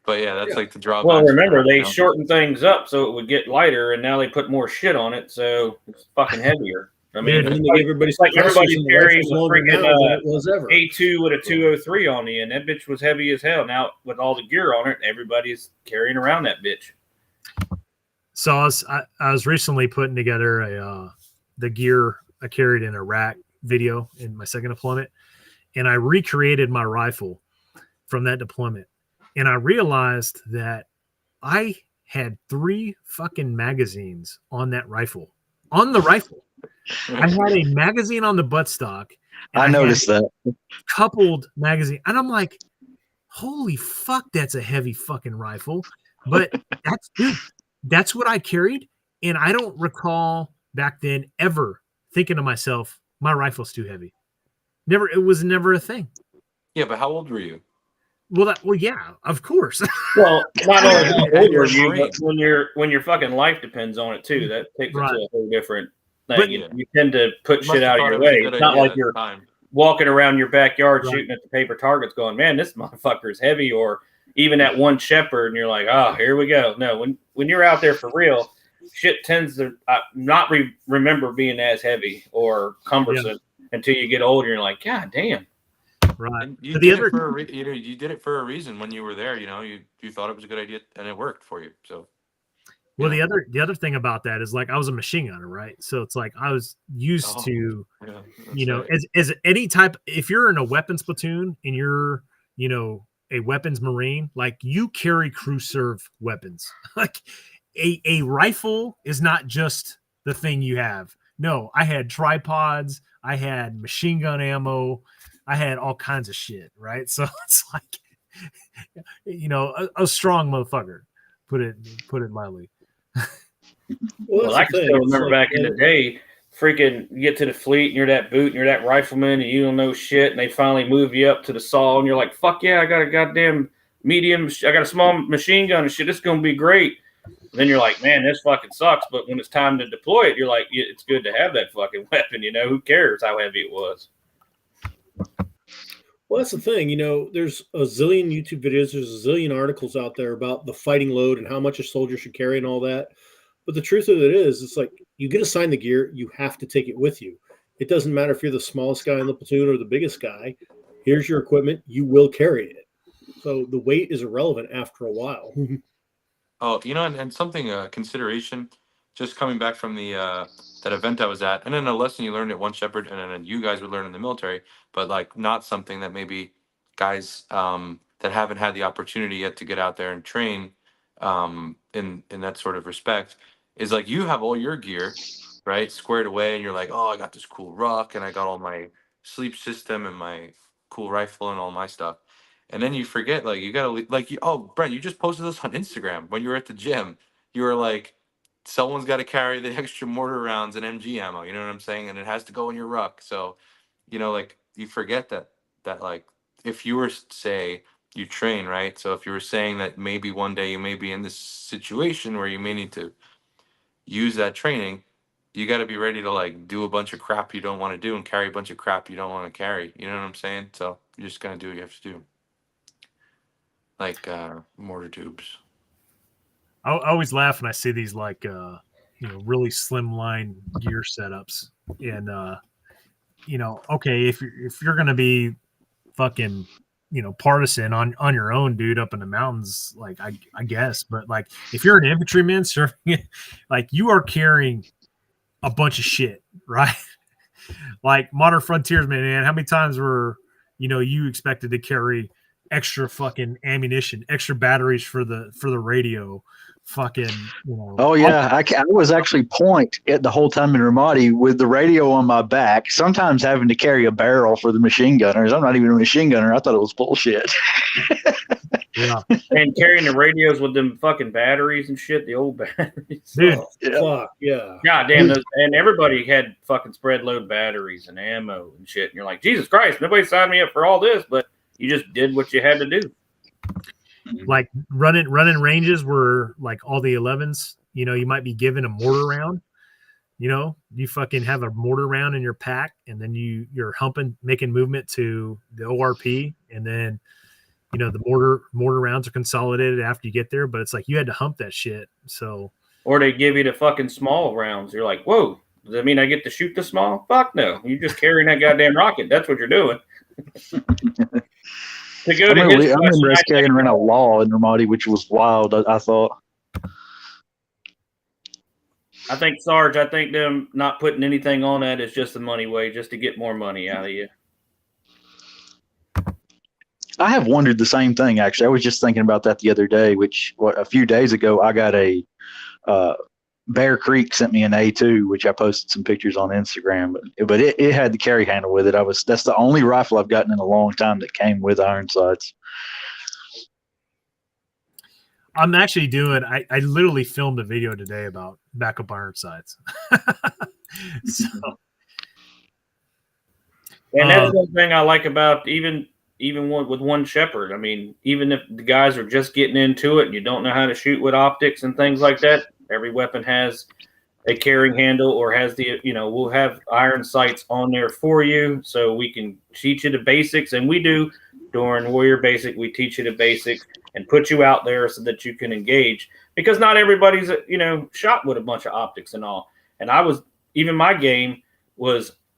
But yeah, that's like the drawback. Well, remember, they shortened things up so it would get lighter, and now they put more shit on it, so it's fucking heavier. I mean, and everybody's carrying a freaking A2 with a 203 on you, and that bitch was heavy as hell. Now, with all the gear on it, everybody's carrying around that bitch. So I was recently putting together the gear I carried in Iraq video in my second deployment, and I recreated my rifle from that deployment. And I realized that I had 3 fucking magazines on that rifle. On the rifle. I had a magazine on the buttstock. I noticed that. Coupled magazine. And I'm like, holy fuck, that's a heavy fucking rifle. But that's what I carried. And I don't recall back then ever thinking to myself, my rifle's too heavy. It was never a thing. Yeah, but how old were you? Well, yeah, of course. Well, not only how old are you, but when your fucking life depends on it too, that takes it to a whole different thing. But, you tend to put shit out of your way. It's not like you're walking around your backyard shooting at the paper targets going, man, this motherfucker is heavy, or even that one shepherd, and you're like, oh, here we go. No, when you're out there for real, shit tends to not remember being as heavy or cumbersome until you get older and you're like, God damn. Right. You did it for a reason when you were there. You thought it was a good idea, and it worked for you. So, well, the other thing about that is like I was a machine gunner, right? So it's like I was used to, as any type. If you're in a weapons platoon and you're, a weapons marine, like you carry crew serve weapons. Like a rifle is not just the thing you have. No, I had tripods. I had machine gun ammo. I had all kinds of shit, right? So it's like, a strong motherfucker. Put it mildly. Well, I can still remember back in the day, freaking you get to the fleet and you're that boot and you're that rifleman and you don't know shit, and they finally move you up to the saw and you're like, fuck yeah, I got a goddamn I got a small machine gun and shit. It's gonna be great. And then you're like, man, this fucking sucks. But when it's time to deploy it, you're like, it's good to have that fucking weapon. Who cares how heavy it was? Well, that's the thing. There's a zillion YouTube videos. There's a zillion articles out there about the fighting load and how much a soldier should carry and all that. But the truth of it is, it's like you get assigned the gear, you have to take it with you. It doesn't matter if you're the smallest guy in the platoon or the biggest guy. Here's your equipment. You will carry it. So the weight is irrelevant after a while. Oh, and something consideration, just coming back from the that event I was at, and then a lesson you learned at One Shepherd, and then you guys would learn in the military, but like not something that maybe guys that haven't had the opportunity yet to get out there and train in that sort of respect is like you have all your gear, right, squared away, and you're like, oh, I got this cool ruck, and I got all my sleep system and my cool rifle and all my stuff. And then you forget, like you gotta oh, Brent, you just posted this on Instagram when you were at the gym. You were like, someone's got to carry the extra mortar rounds and MG ammo. You know what I'm saying? And it has to go in your ruck. So, like you forget that like if you were say you train, right? So if you were saying that maybe one day you may be in this situation where you may need to use that training, you got to be ready to like do a bunch of crap you don't want to do and carry a bunch of crap you don't want to carry. You know what I'm saying? So you're just gonna do what you have to do. Like mortar tubes. I always laugh when I see these like really slim line gear setups, and okay, if you're gonna be fucking partisan on your own, dude, up in the mountains, like I guess, but like if you're an infantryman serving it, like you are carrying a bunch of shit, right? Like Modern Frontiersman, man, how many times were you expected to carry extra fucking ammunition, extra batteries for the radio, fucking Oh yeah, I was actually point at the whole time in Ramadi with the radio on my back, sometimes having to carry a barrel for the machine gunners. I'm not even a machine gunner. I thought it was bullshit. Yeah. And carrying the radios with them fucking batteries and shit, the old batteries. Dude, Fuck, yeah. God damn those, and everybody had fucking spread load batteries and ammo and shit. And you're like, Jesus Christ, nobody signed me up for all this, but you just did what you had to do. Like running ranges were like all the 11s. You might be given a mortar round. You fucking have a mortar round in your pack, and then you're making movement to the ORP, and then the mortar rounds are consolidated after you get there. But it's like you had to hump that shit. So, or they give you the fucking small rounds. You're like, whoa, does that mean I get to shoot the small? Fuck no, you're just carrying that goddamn rocket. That's what you're doing. I remember us carrying around a law in Ramadi, which was wild. I thought. I think Sarge, them not putting anything on that is just the money way, just to get more money out of you. I have wondered the same thing, actually. I was just thinking about that the other day, a few days ago, I got a Bear Creek sent me an A2, which I posted some pictures on Instagram, but it had the carry handle with it. That's the only rifle I've gotten in a long time that came with iron sights. I'm actually I literally filmed a video today about backup iron sights. So, and that's one thing I like about even with One Shepherd. I mean, even if the guys are just getting into it and you don't know how to shoot with optics and things like that, every weapon has a carrying handle or has we'll have iron sights on there for you, so we can teach you the basics. And we do during Warrior Basic, we teach you the basics and put you out there so that you can engage, because not everybody's shot with a bunch of optics and all. And my game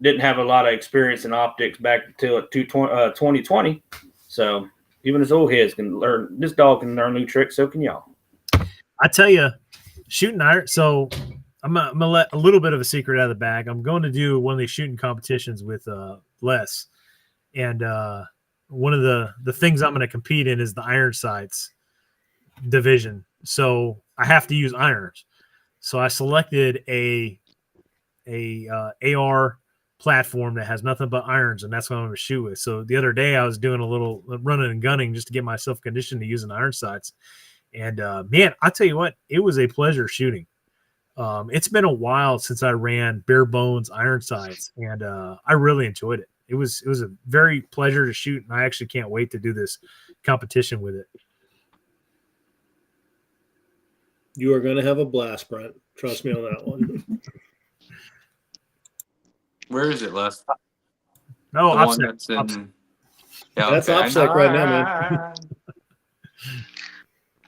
didn't have a lot of experience in optics back until 2020. So even as old heads can learn, this dog can learn new tricks, so can y'all. I tell you, shooting iron. So I'm gonna let a little bit of a secret out of the bag. I'm going to do one of these shooting competitions with Les, and one of the things I'm going to compete in is the iron sights division. So I have to use irons. So I selected a AR platform that has nothing but irons, and that's what I'm going to shoot with. So the other day I was doing a little running and gunning just to get myself conditioned to using iron sights. And man, I tell you what, it was a pleasure shooting. It's been a while since I ran bare bones iron sights, and I really enjoyed it. It was a very pleasure to shoot, and I actually can't wait to do this competition with it. You are going to have a blast, Brent. Trust me on that one. Where is it, Les? No, the one that's in. Yeah, that's OPSEC right now, man.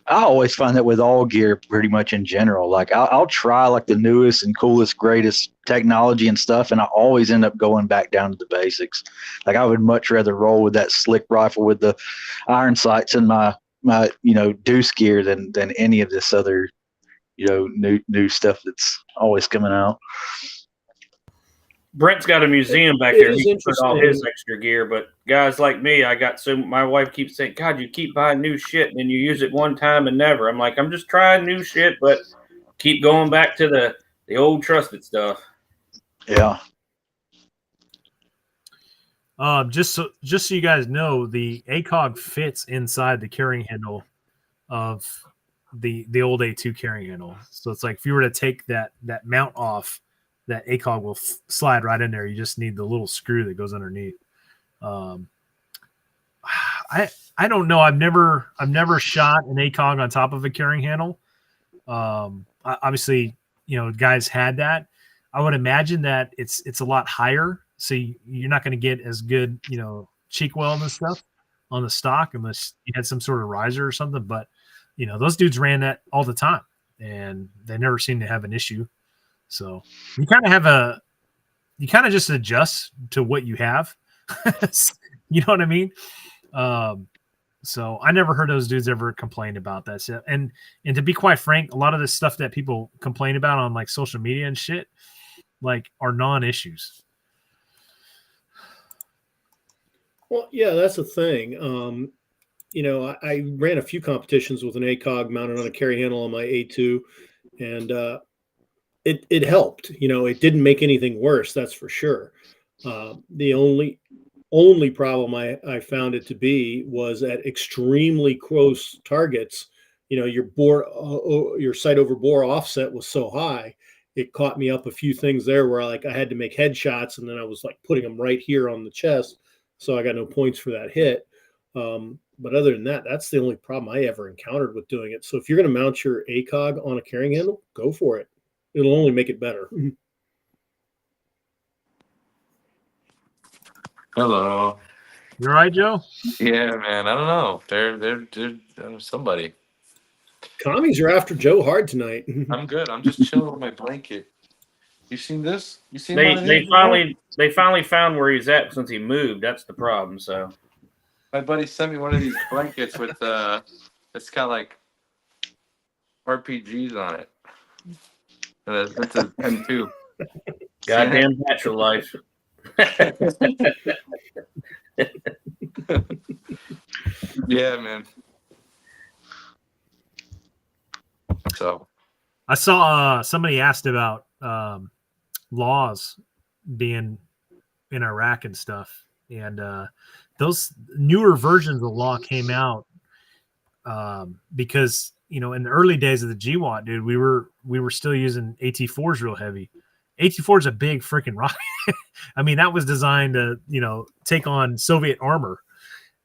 I always find that with all gear, pretty much in general. Like I'll try like the newest and coolest, greatest technology and stuff, and I always end up going back down to the basics. Like I would much rather roll with that slick rifle with the iron sights and my deuce gear than any of this other new stuff that's always coming out. Brent's got a museum back there. He can put all his extra gear, but guys like me, my wife keeps saying, God, you keep buying new shit and then you use it one time and never. I'm like, I'm just trying new shit, but keep going back to the old trusted stuff. Yeah. Just so you guys know, the ACOG fits inside the carrying handle of the old A2 carrying handle. So it's like if you were to take that mount off, that ACOG will slide right in there. You just need the little screw that goes underneath. I don't know. I've never shot an ACOG on top of a carrying handle. Obviously, guys had that. I would imagine that it's a lot higher, so you're not going to get as good, cheek weld and stuff on the stock unless you had some sort of riser or something. But those dudes ran that all the time, and they never seemed to have an issue. So you kind of just adjust to what you have. You know what I mean? So I never heard those dudes ever complain about that stuff. And to be quite frank, a lot of the stuff that people complain about on like social media and shit, like are non-issues. Well, yeah, that's the thing. I ran a few competitions with an ACOG mounted on a carry handle on my A2, and it helped. It didn't make anything worse, that's for sure. The only problem I found it to be was at extremely close targets. Your sight over bore offset was so high, it caught me up a few things there where I had to make headshots, and then I was like putting them right here on the chest, so I got no points for that hit. But other than that, that's the only problem I ever encountered with doing it. So if you're going to mount your ACOG on a carrying handle, go for it. It'll only make it better. Hello. You all right, Joe? Yeah, man. I don't know. They're somebody. Commies are after Joe hard tonight. I'm good. I'm just chilling with my blanket. You seen this? You seen They finally found where he's at since he moved. That's the problem. So my buddy sent me one of these blankets with it's got like RPGs on it. That's a M2. Goddamn natural life. Yeah, man. So I saw somebody asked about laws being in Iraq and stuff, and those newer versions of the law came out because in the early days of the GWAT, dude, we were still using AT4s real heavy. AT4 is a big freaking rocket. I mean, that was designed to take on Soviet armor,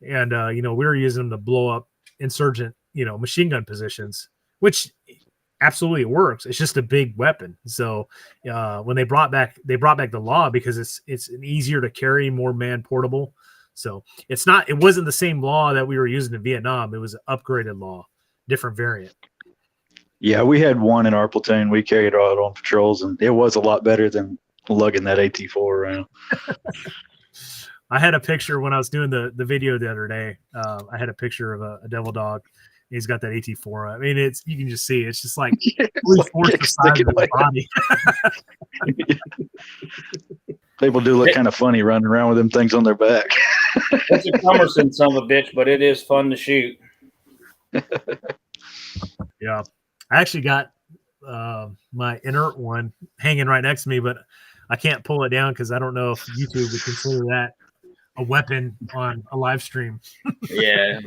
and we were using them to blow up insurgent machine gun positions, which absolutely works. It's just a big weapon. So when they brought back the law because it's an easier to carry, more man portable. So it wasn't the same law that we were using in Vietnam. It was an upgraded law, different variant. Yeah, we had one in our platoon. We carried it out on patrols, and it was a lot better than lugging that AT4 around. I had a picture when I was doing the video the other day. I had a picture of a devil dog. He's got that AT4. I mean, you can just see it's just like the size of the body. People do look kind of funny running around with them things on their back. It's a cumbersome son of a bitch, but it is fun to shoot. Yeah. I actually got my inert one hanging right next to me, but I can't pull it down because I don't know if YouTube would consider that a weapon on a live stream. Yeah.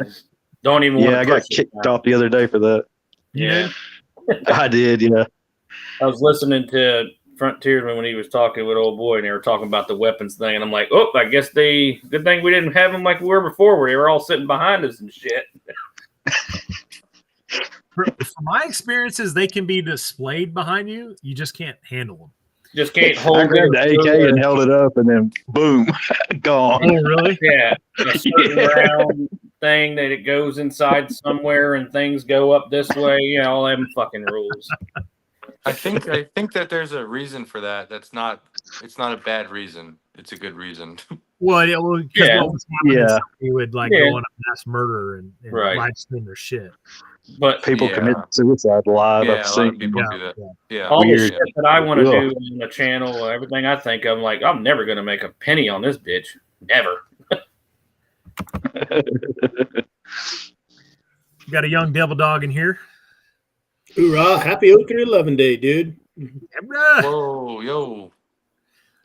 Don't even I got kicked off the other day for that. Yeah. I did, yeah. I was listening to Frontiersman when he was talking with old boy, and they were talking about the weapons thing, and I'm like, oh, I guess good thing we didn't have them like we were before, where they were all sitting behind us and shit. From my experiences, they can be displayed behind you. You just can't handle them. Just can't hold I grabbed the AK and held it up, and then boom, gone. Oh, really? Yeah. A certain round thing that it goes inside somewhere and things go up this way. You know, all them fucking rules. I think that there's a reason for that. It's not a bad reason. It's a good reason. Well, yeah, well, because Yeah. what was happening is Yeah. somebody would like Yeah. go on a mass murder and Right. live stream their shit. But People Yeah. commit suicide live. Yeah, I've a lot of seen. people Yeah, do that. yeah. Yeah. all the Weird. shit that I want to Ugh. do on the channel, everything I think I'm like, I'm never gonna make a penny on this bitch. Never. You got a young devil dog in here. Hoorah! Happy Oaken 11 Day, dude. Yeah. Whoa, yo.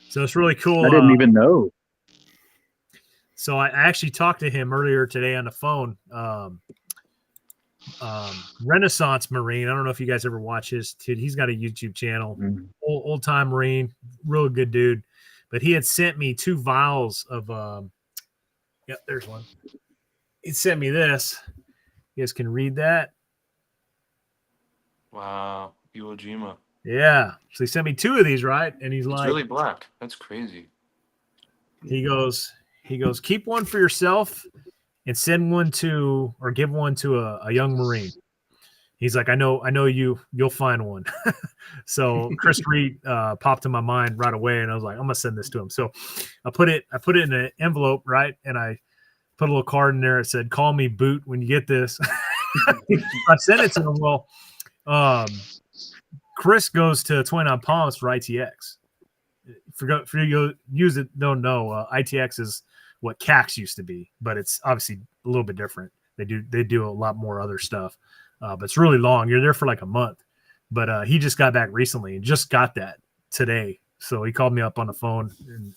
So it's really cool. I didn't even know. So I actually talked to him earlier today on the phone. Renaissance Marine. I don't know if you guys ever watch his. He's got a YouTube channel. Mhm. Old time Marine, real good dude. But he had sent me 2 vials of. Yep, there's one. He sent me this. You guys can read that. Wow. Iwo Jima. Yeah. So he sent me 2 of these, right? And he's It's like, really black. That's crazy. he goes, keep one for yourself and send one to, or give one to a young Marine. He's like, I know you'll find one. So Chris Reed popped in my mind right away, and I was like, I'm gonna send this to him. So I put it in an envelope, right? And I put a little card in there. It said, "Call me Boot when you get this." I sent it to him. Well, Chris goes to 29 Palms for ITX. For you use it, don't know. ITX is what CAX used to be, but it's obviously a little bit different. They do a lot more other stuff, but it's really long. You're there for like a month. But he just got back recently and just got that today. So he called me up on the phone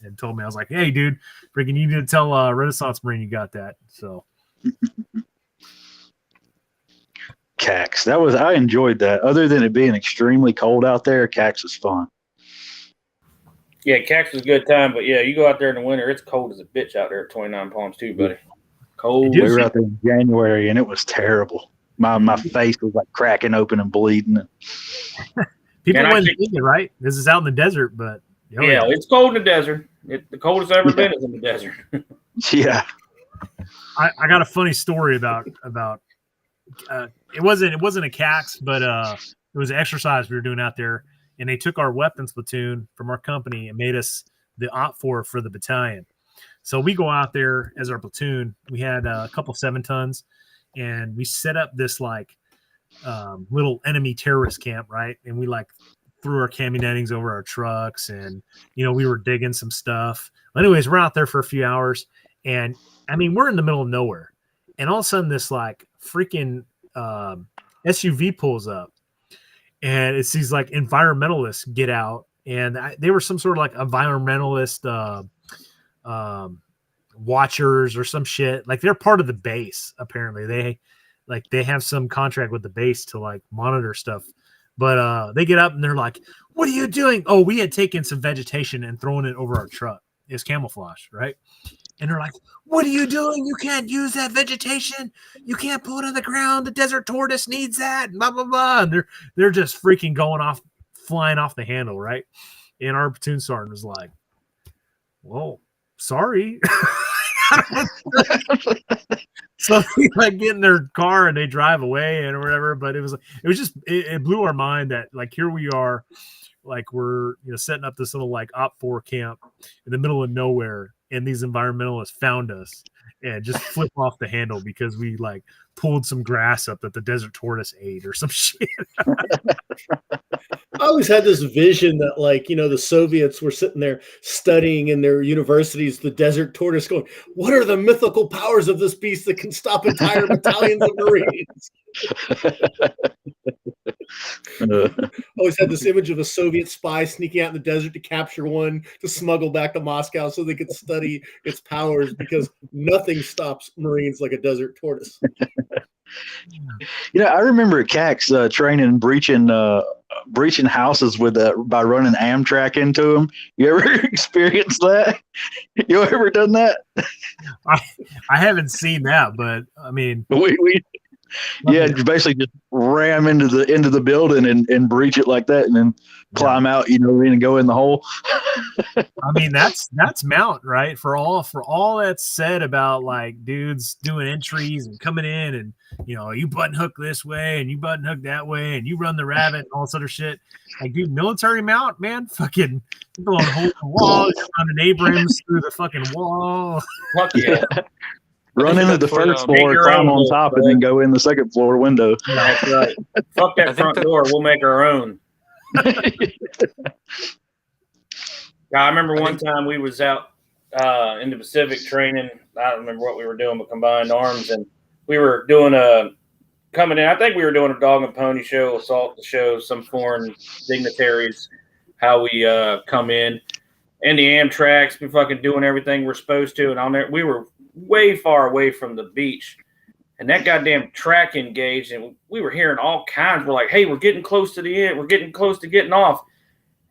and told me. I was like, "Hey, dude, freaking, you need to tell Renaissance Marine you got that." So CAX. I enjoyed that. Other than it being extremely cold out there, CAX was fun. Yeah, CAX is a good time, but yeah, you go out there in the winter, it's cold as a bitch out there at 29 Palms too, buddy. Cold. Dude. We were out there in January and it was terrible. My face was like cracking open and bleeding. people And I wouldn't think- think it, right? This is out in the desert, but Yeah, it's cold in the desert. The coldest it's ever been is in the desert. Yeah. I got a funny story about it wasn't a CAX, but it was an exercise we were doing out there, and they took our weapons platoon from our company and made us the OPFOR for the battalion. So we go out there as our platoon. We had a couple 7-tons, and we set up this like little enemy terrorist camp, right? And we like threw our cami nettings over our trucks, and we were digging some stuff. Anyways, we're out there for a few hours, and I mean, we're in the middle of nowhere, and all of a sudden this like freaking SUV pulls up, and it's these like environmentalists get out, and they were some sort of like environmentalist watchers or some shit. Like they're part of the base. Apparently they have some contract with the base to like monitor stuff. But they get up and they're like, "What are you doing?" Oh, we had taken some vegetation and thrown it over our truck. It's camouflage, right? And they're like, "What are you doing? You can't use that vegetation. You can't pull it on the ground. The desert tortoise needs that." Blah blah blah. And they're just freaking flying off the handle, right? And our platoon sergeant was like, "Whoa, sorry." So they like get in their car and they drive away and whatever. But it blew our mind that like here we are, like we're setting up this little like OPFOR camp in the middle of nowhere, and these environmentalists found us and just flip off the handle because we like pulled some grass up that the desert tortoise ate or some shit. I always had this vision that, like, the Soviets were sitting there studying in their universities the desert tortoise, going, "What are the mythical powers of this beast that can stop entire battalions of Marines?" Always had this image of a Soviet spy sneaking out in the desert to capture one to smuggle back to Moscow so they could study its powers, because nothing stops Marines like a desert tortoise. I remember at CAX training and breaching houses by running Amtrak into them. You ever experienced that? You ever done that? I haven't seen that, but I mean, We Yeah, basically just ram into the building and breach it like that, and then climb out, and go in the hole. I mean, that's Mount, right? For all that's said about like dudes doing entries and coming in and you button hook this way and you button hook that way and you run the rabbit and all this other shit. Like, dude, military Mount, man, fucking blowing holes in the wall, running Abrams through the fucking wall. Fuck yeah. Run into the first floor, climb on top, and then go in the second floor window. That's right. Fuck that front door. We'll make our own. I remember one time we was out in the Pacific training. I don't remember what we were doing, but combined arms, and we were doing coming in. I think we were doing a dog and pony show, assault to show some foreign dignitaries how we come in the Amtraks. We fucking doing everything we're supposed to, and on there we were way far away from the beach, and that goddamn track engaged, and we were hearing all kinds. We're like, hey, we're getting close to the end. We're getting close to getting off.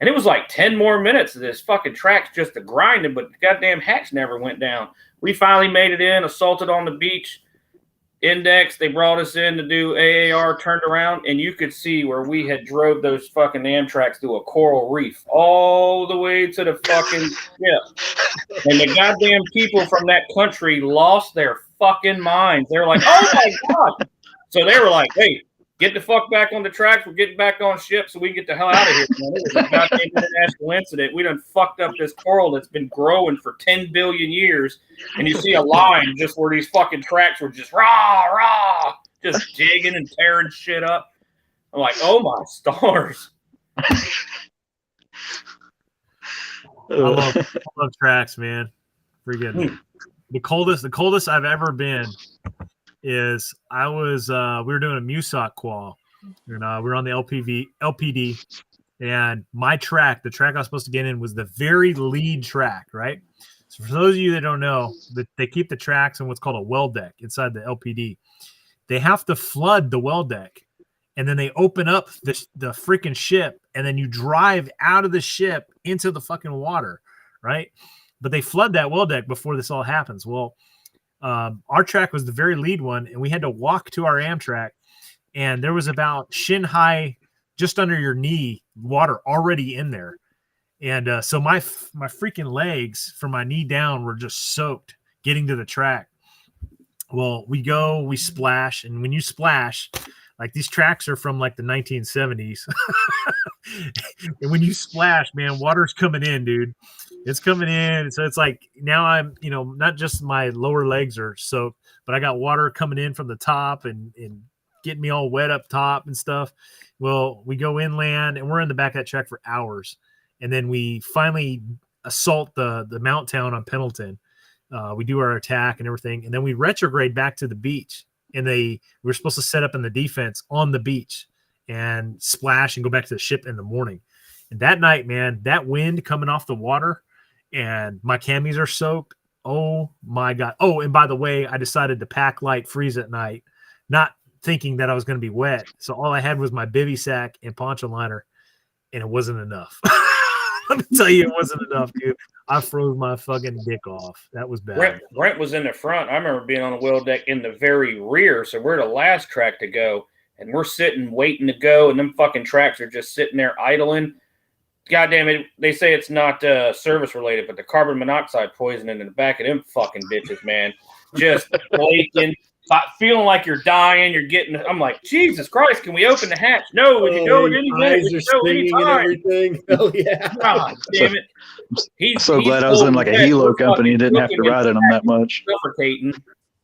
And it was like 10 more minutes of this fucking track's just a grinding, but the goddamn hatch never went down. We finally made it in, assaulted on the beach, index. They brought us in to do AAR, turned around, and you could see where we had drove those fucking Amtraks through a coral reef all the way to the fucking ship. And the goddamn people from that country lost their fucking minds. They were like, oh my God. So they were like, hey, get the fuck back on the tracks. We're getting back on ship so we can get the hell out of here. Man, it was a goddamn international incident. We done fucked up this coral that's been growing for 10 billion years. And you see a line just where these fucking tracks were just rah, just digging and tearing shit up. I'm like, oh my stars. I love tracks, man. Freaking the coldest I've ever been is we were doing a MUSOC qual, and we were on the LPD, and my track, the track I was supposed to get in, was the very lead track, right? So for those of you that don't know, they keep the tracks in what's called a well deck inside the LPD. They have to flood the well deck, and then they open up the freaking ship, and then you drive out of the ship into the fucking water, right? But they flood that well deck before this all happens. Well, our track was the very lead one, and we had to walk to our Amtrak, and there was about shin high, just under your knee, water already in there. And so my freaking legs from my knee down were just soaked getting to the track. Well, we splash, and when you splash, like these tracks are from like the 1970s. And when you splash, man, water's coming in, dude. It's coming in. So it's like now I'm, not just my lower legs are soaked, but I got water coming in from the top and getting me all wet up top and stuff. Well, we go inland and we're in the back of that track for hours. And then we finally assault the Mount Town on Pendleton. We do our attack and everything. And then we retrograde back to the beach. And we were supposed to set up in the defense on the beach and splash and go back to the ship in the morning. And that night, man, that wind coming off the water and my camis are soaked. Oh my God. Oh, and by the way, I decided to pack light, freeze at night, not thinking that I was going to be wet. So all I had was my bivy sack and poncho liner, and it wasn't enough. Let me tell you, it wasn't enough, dude. I froze my fucking dick off. That was bad. Brent was in the front. I remember being on the wheel deck in the very rear. So we're the last track to go, and we're sitting waiting to go, and them fucking tracks are just sitting there idling. God damn it. They say it's not service related, but the carbon monoxide poisoning in the back of them fucking bitches, man. Just flaking, feeling like you're dying. You're getting, I'm like, Jesus Christ, can we open the hatch? No, we can go at any minute. We can go anytime. Everything. Oh, yeah. God damn it. I'm so glad I was in like a helo company and didn't have to ride in them that much. Suffocating.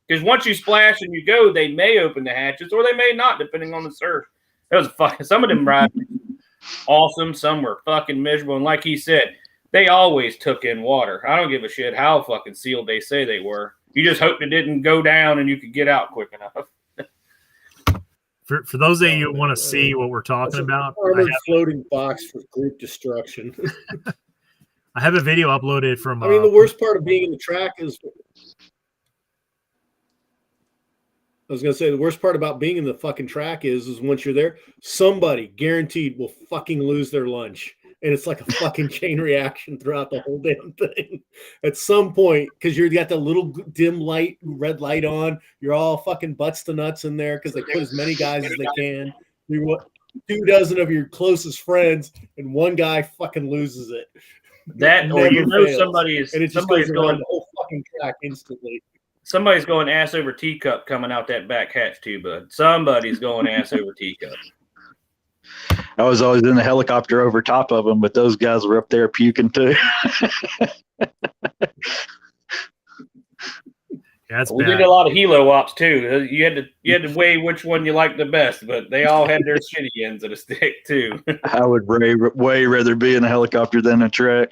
Because once you splash and you go, they may open the hatches or they may not, depending on the surf. It was fucking, some of them rides awesome. Some were fucking miserable. And like he said, they always took in water. I don't give a shit how fucking sealed they say they were. You just hoped it didn't go down and you could get out quick enough. For those of you who want to see what we're talking about, I have a floating box for group destruction. I have a video uploaded from. I mean, the worst part of being in the track is. I was going to say the worst part about being in the fucking track is once you're there, somebody guaranteed will fucking lose their lunch. and it's like a fucking chain reaction throughout the whole damn thing. At some point, because you got the little dim light, red light on, you're all fucking butts to nuts in there because they put as many guys as they can. You want 24 of your closest friends, and one guy fucking loses it. That, or you know, somebody's going going the whole fucking track instantly. Somebody's going ass over teacup coming out that back hatch too, bud. Somebody's going ass over teacup. I was always in the helicopter over top of them, but those guys were up there puking too. Yeah, that's we bad. did a lot of helo ops too. You had to weigh which one you liked the best, but they all had their shitty ends of the stick too. I would way rather be in a helicopter than a truck.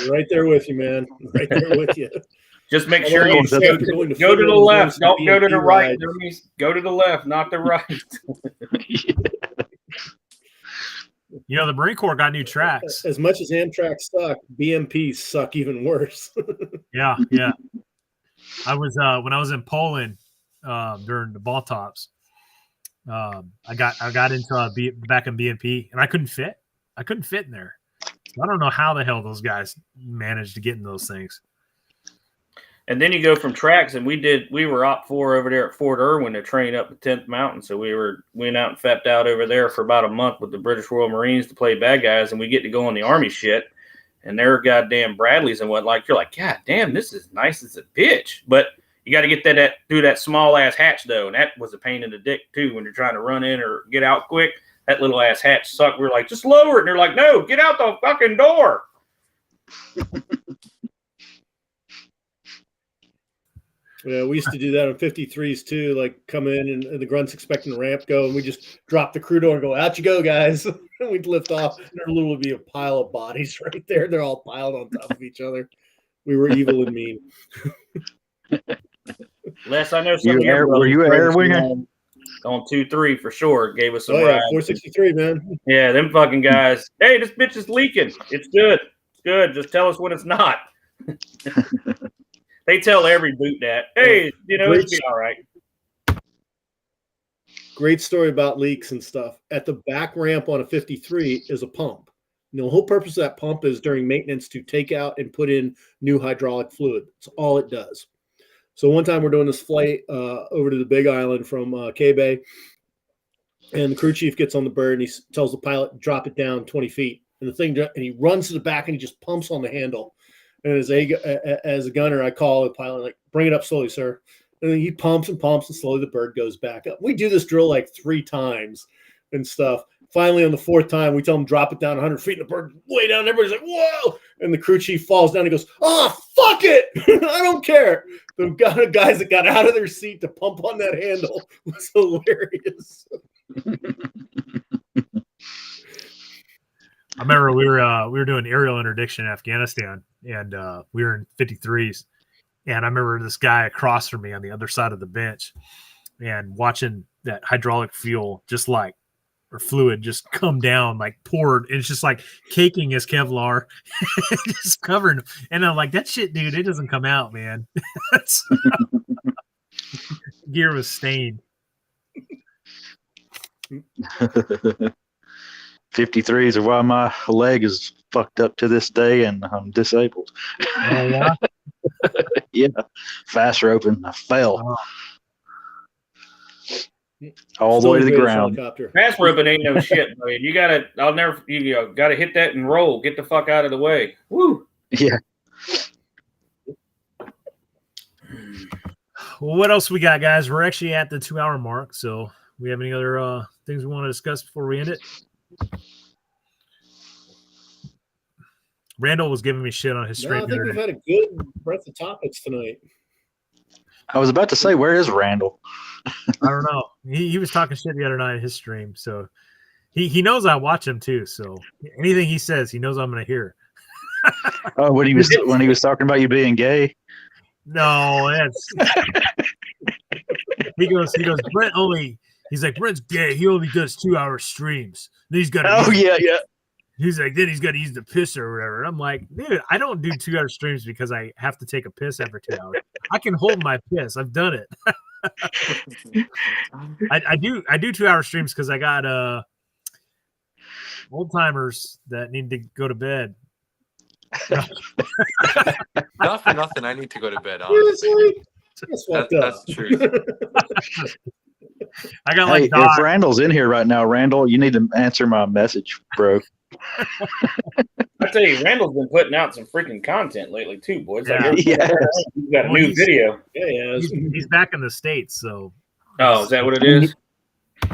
Right there with you, man. Right there with you. Just make sure you go to the left. Don't go to the right. Go to the left, not the right. You know, the Marine Corps got new tracks. As much as Amtrak suck, BMPs suck even worse. Yeah. I was when I was in Poland during the ball tops. I got into back in BMP, and I couldn't fit. I couldn't fit in there. I don't know how the hell those guys managed to get in those things. And then you go from tracks, and we were Op 4 over there at Fort Irwin to train up the 10th Mountain. So we went out and fepped out over there for about a month with the British Royal Marines to play bad guys, and we get to go on the Army shit. And their goddamn Bradleys and what, like, you're like, God damn, this is nice as a bitch. But you got to get that through that small ass hatch though, and that was a pain in the dick too when you're trying to run in or get out quick. That little ass hatch sucked. We were like, just lower it, and they're like, no, get out the fucking door. Yeah, we used to do that on 53s too. Like come in and the grunts expecting the ramp go, and we just drop the crew door and go, out you go, guys. And we'd lift off. And there literally would be a pile of bodies right there. They're all piled on top of each other. We were evil and mean. Les, I know some were you an air winger? On 2-3 for sure. Gave us some. Oh yeah, 463, man. Yeah, them fucking guys. Hey, this bitch is leaking. It's good. It's good. Just tell us when it's not. They tell every boot that. Hey, it'll be all right. Great story about leaks and stuff. At the back ramp on a 53 is a pump. And the whole purpose of that pump is during maintenance to take out and put in new hydraulic fluid. That's all it does. So one time we're doing this flight over to the Big Island from K-Bay, and the crew chief gets on the bird and he tells the pilot, drop it down 20 feet. And and he runs to the back and he just pumps on the handle. And as a gunner, I call the pilot, like, bring it up slowly, sir. And then he pumps and pumps, and slowly the bird goes back up. We do this drill like 3 times and stuff. Finally, on the 4th time, we tell him drop it down 100 feet, and the bird way down. Everybody's like, whoa! And the crew chief falls down and goes, oh, fuck it! I don't care. The guys that got out of their seat to pump on that handle was hilarious. I remember we were doing aerial interdiction in Afghanistan, and we were in 53s. And I remember this guy across from me on the other side of the bench, and watching that hydraulic fuel or fluid just come down, like poured. And it's just like caking his Kevlar, just covering. And I'm like, that shit, dude, it doesn't come out, man. Gear was stained. 53s are why my leg is fucked up to this day and I'm disabled. Oh, yeah? Yeah. Fast roping. I fell. All the way to the ground. Fast roping ain't no shit, man. You gotta hit that and roll. Get the fuck out of the way. Woo. Yeah. Well, what else we got, guys? We're actually at the 2-hour mark, so we have any other things we want to discuss before we end it? Randall was giving me shit on his stream. I think we've had a good breadth of topics tonight. I was about to say, where is Randall? I don't know. He was talking shit the other night in his stream, so he knows I watch him too. So anything he says, he knows I'm going to hear. Oh, when he was talking about you being gay? No, he goes, Brent only. He's like, Brent's gay. He only does 2-hour streams. Then he's got. Yeah. He's like, then he's got to use the piss or whatever. I'm like, dude, I don't do 2-hour streams because I have to take a piss after 2 hours. I can hold my piss. I've done it. I do 2-hour streams because I got old timers that need to go to bed. Nothing. I need to go to bed, honestly. That's the truth. I got Hey, like Doc. if Randall's in here right now, Randall, you need to answer my message, bro. I tell you, Randall's been putting out some freaking content lately too, boys. Like he's got a new video. Yeah, he's back in the States, so. Oh, is that what it is?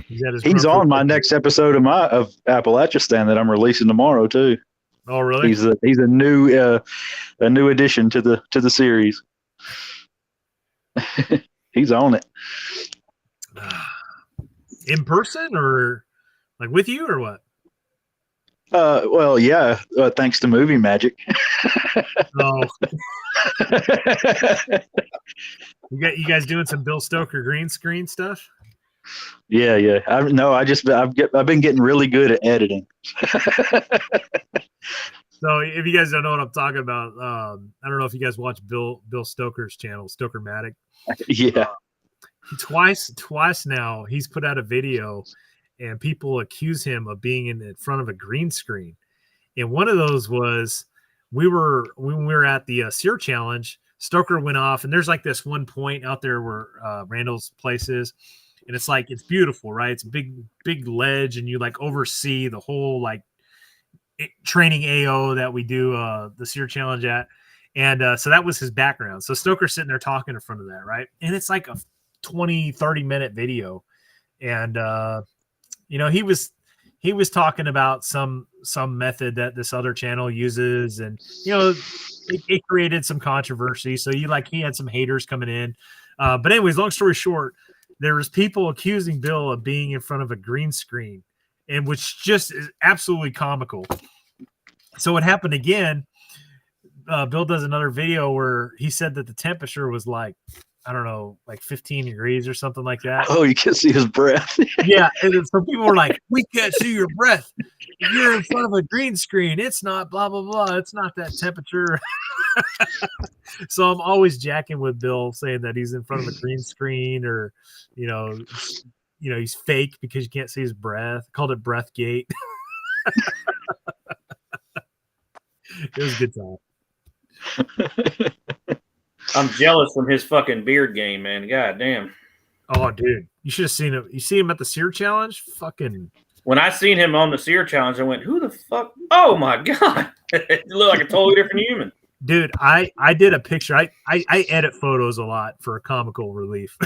He's on my next episode of Appalachian that I'm releasing tomorrow too. Oh, really? He's a new addition to the series. He's on it. In person or like with you or what? Well, yeah. Thanks to Movie Magic. Oh. You guys doing some Bill Stoker green screen stuff? Yeah. I've been getting really good at editing. So if you guys don't know what I'm talking about, I don't know if you guys watch Bill Stoker's channel, Stoker-matic. Yeah. Twice now he's put out a video and people accuse him of being in front of a green screen. And one of those was when we were at the Sear Challenge, Stoker went off and there's like this one point out there where Randall's place is. And it's like, it's beautiful, right? It's a big ledge and you like oversee the whole like training AO that we do the Sear Challenge at. And so that was his background. So Stoker's sitting there talking in front of that, right? And it's like a 20-30 minute video. And he was talking about some method that this other channel uses, and it created some controversy. So he had some haters coming in. But anyways, long story short, there was people accusing Bill of being in front of a green screen, and which just is absolutely comical. So it happened again. Bill does another video where he said that the temperature was like, I don't know, like 15 degrees or something like that. Oh, you can see his breath. Yeah. And then some people were like, we can't see your breath. You're in front of a green screen. It's not blah, blah, blah. It's not that temperature. So I'm always jacking with Bill saying that he's in front of a green screen or, he's fake because you can't see his breath. Called it Breathgate. It was a good time. I'm jealous from his fucking beard game, man. God damn. Oh, dude. You should have seen him. You see him at the Sear Challenge? Fucking. When I seen him on the Sear Challenge, I went, who the fuck? Oh, my God. It looked like a totally different human. Dude, I did a picture. I edit photos a lot for comical relief.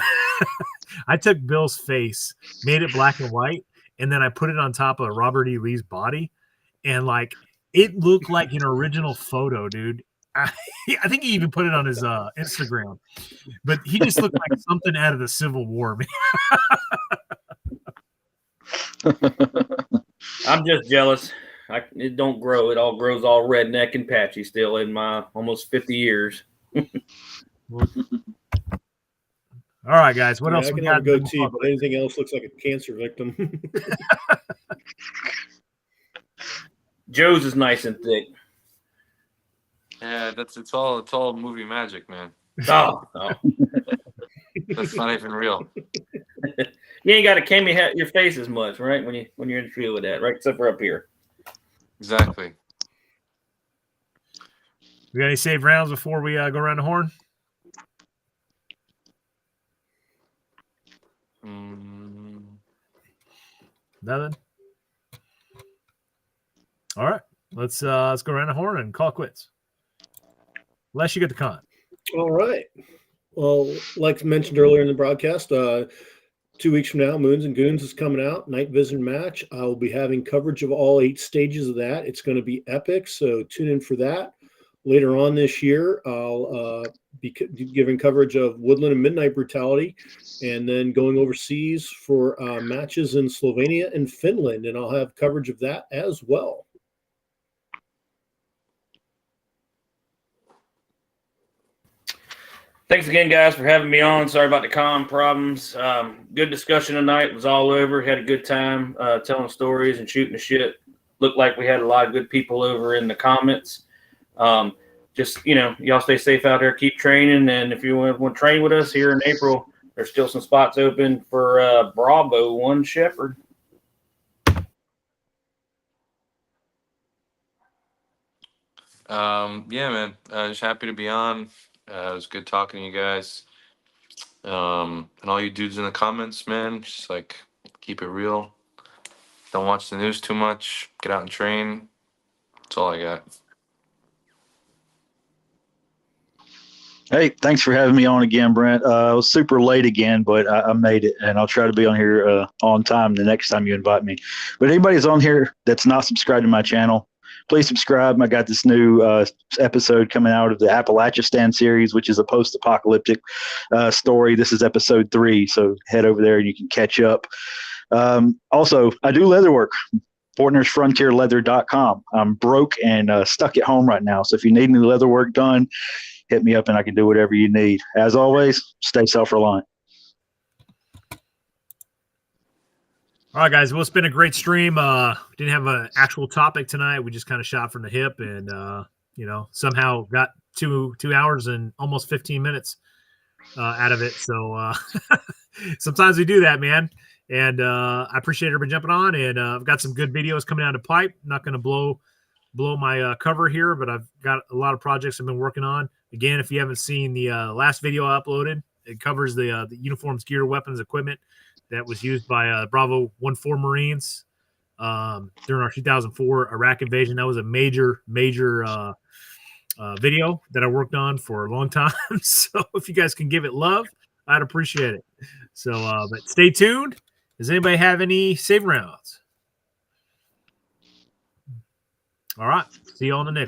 I took Bill's face, made it black and white, and then I put it on top of Robert E. Lee's body. And, like, it looked like an original photo, dude. I think he even put it on his Instagram, but he just looked like something out of the Civil War, man. I'm just jealous. It don't grow. It all grows all redneck and patchy still in my almost 50 years. All right, guys. What else? I can have a goatee, but anything else looks like a cancer victim. Joe's is nice and thick. Yeah, it's all movie magic, man. Oh. That's not even real. You ain't got to cam your face as much, right? When you're in the field with that, right? Except for up here. Exactly. We got any saved rounds before we go around the horn? Nothing. All right, let's go around the horn and call it quits. Unless you get the con. All right. Well, like mentioned earlier in the broadcast, 2 weeks from now, Moons and Goons is coming out. Night Vision match. I will be having coverage of all 8 stages of that. It's going to be epic, so tune in for that. Later on this year, I'll be giving coverage of Woodland and Midnight Brutality, and then going overseas for matches in Slovenia and Finland, and I'll have coverage of that as well. Thanks again, guys, for having me on. Sorry about the comm problems. Good discussion tonight. It was all over. Had a good time telling stories and shooting the shit. Looked like we had a lot of good people over in the comments. Just, y'all stay safe out there. Keep training. And if you want to train with us here in April, there's still some spots open for Bravo 1 Shepherd. Yeah, man. Just happy to be on. It was good talking to you guys. And all you dudes in the comments, man, just like keep it real. Don't watch the news too much. Get out and train. That's all I got. Hey, thanks for having me on again, Brent. I was super late again, but I made it, and I'll try to be on here on time the next time you invite me. But anybody's on here that's not subscribed to my channel, please subscribe. I got this new episode coming out of the Appalachian series, which is a post-apocalyptic story. This is episode 3, so head over there and you can catch up. Also, I do leather work. FortnersFrontierLeather.com. I'm broke and stuck at home right now, so if you need any leather work done, hit me up and I can do whatever you need. As always, stay self-reliant. All right, guys. Well, it's been a great stream. Didn't have an actual topic tonight. We just kind of shot from the hip and, somehow got two hours and almost 15 minutes out of it. So sometimes we do that, man. And I appreciate everybody jumping on. And I've got some good videos coming down the pipe. I'm not going to blow my cover here, but I've got a lot of projects I've been working on. Again, if you haven't seen the last video I uploaded, it covers the uniforms, gear, weapons, equipment that was used by Bravo 1-4 Marines during our 2004 Iraq invasion. That was a major video that I worked on for a long time. So if you guys can give it love, I'd appreciate it. So, but stay tuned. Does anybody have any save rounds? All right. See you on the next.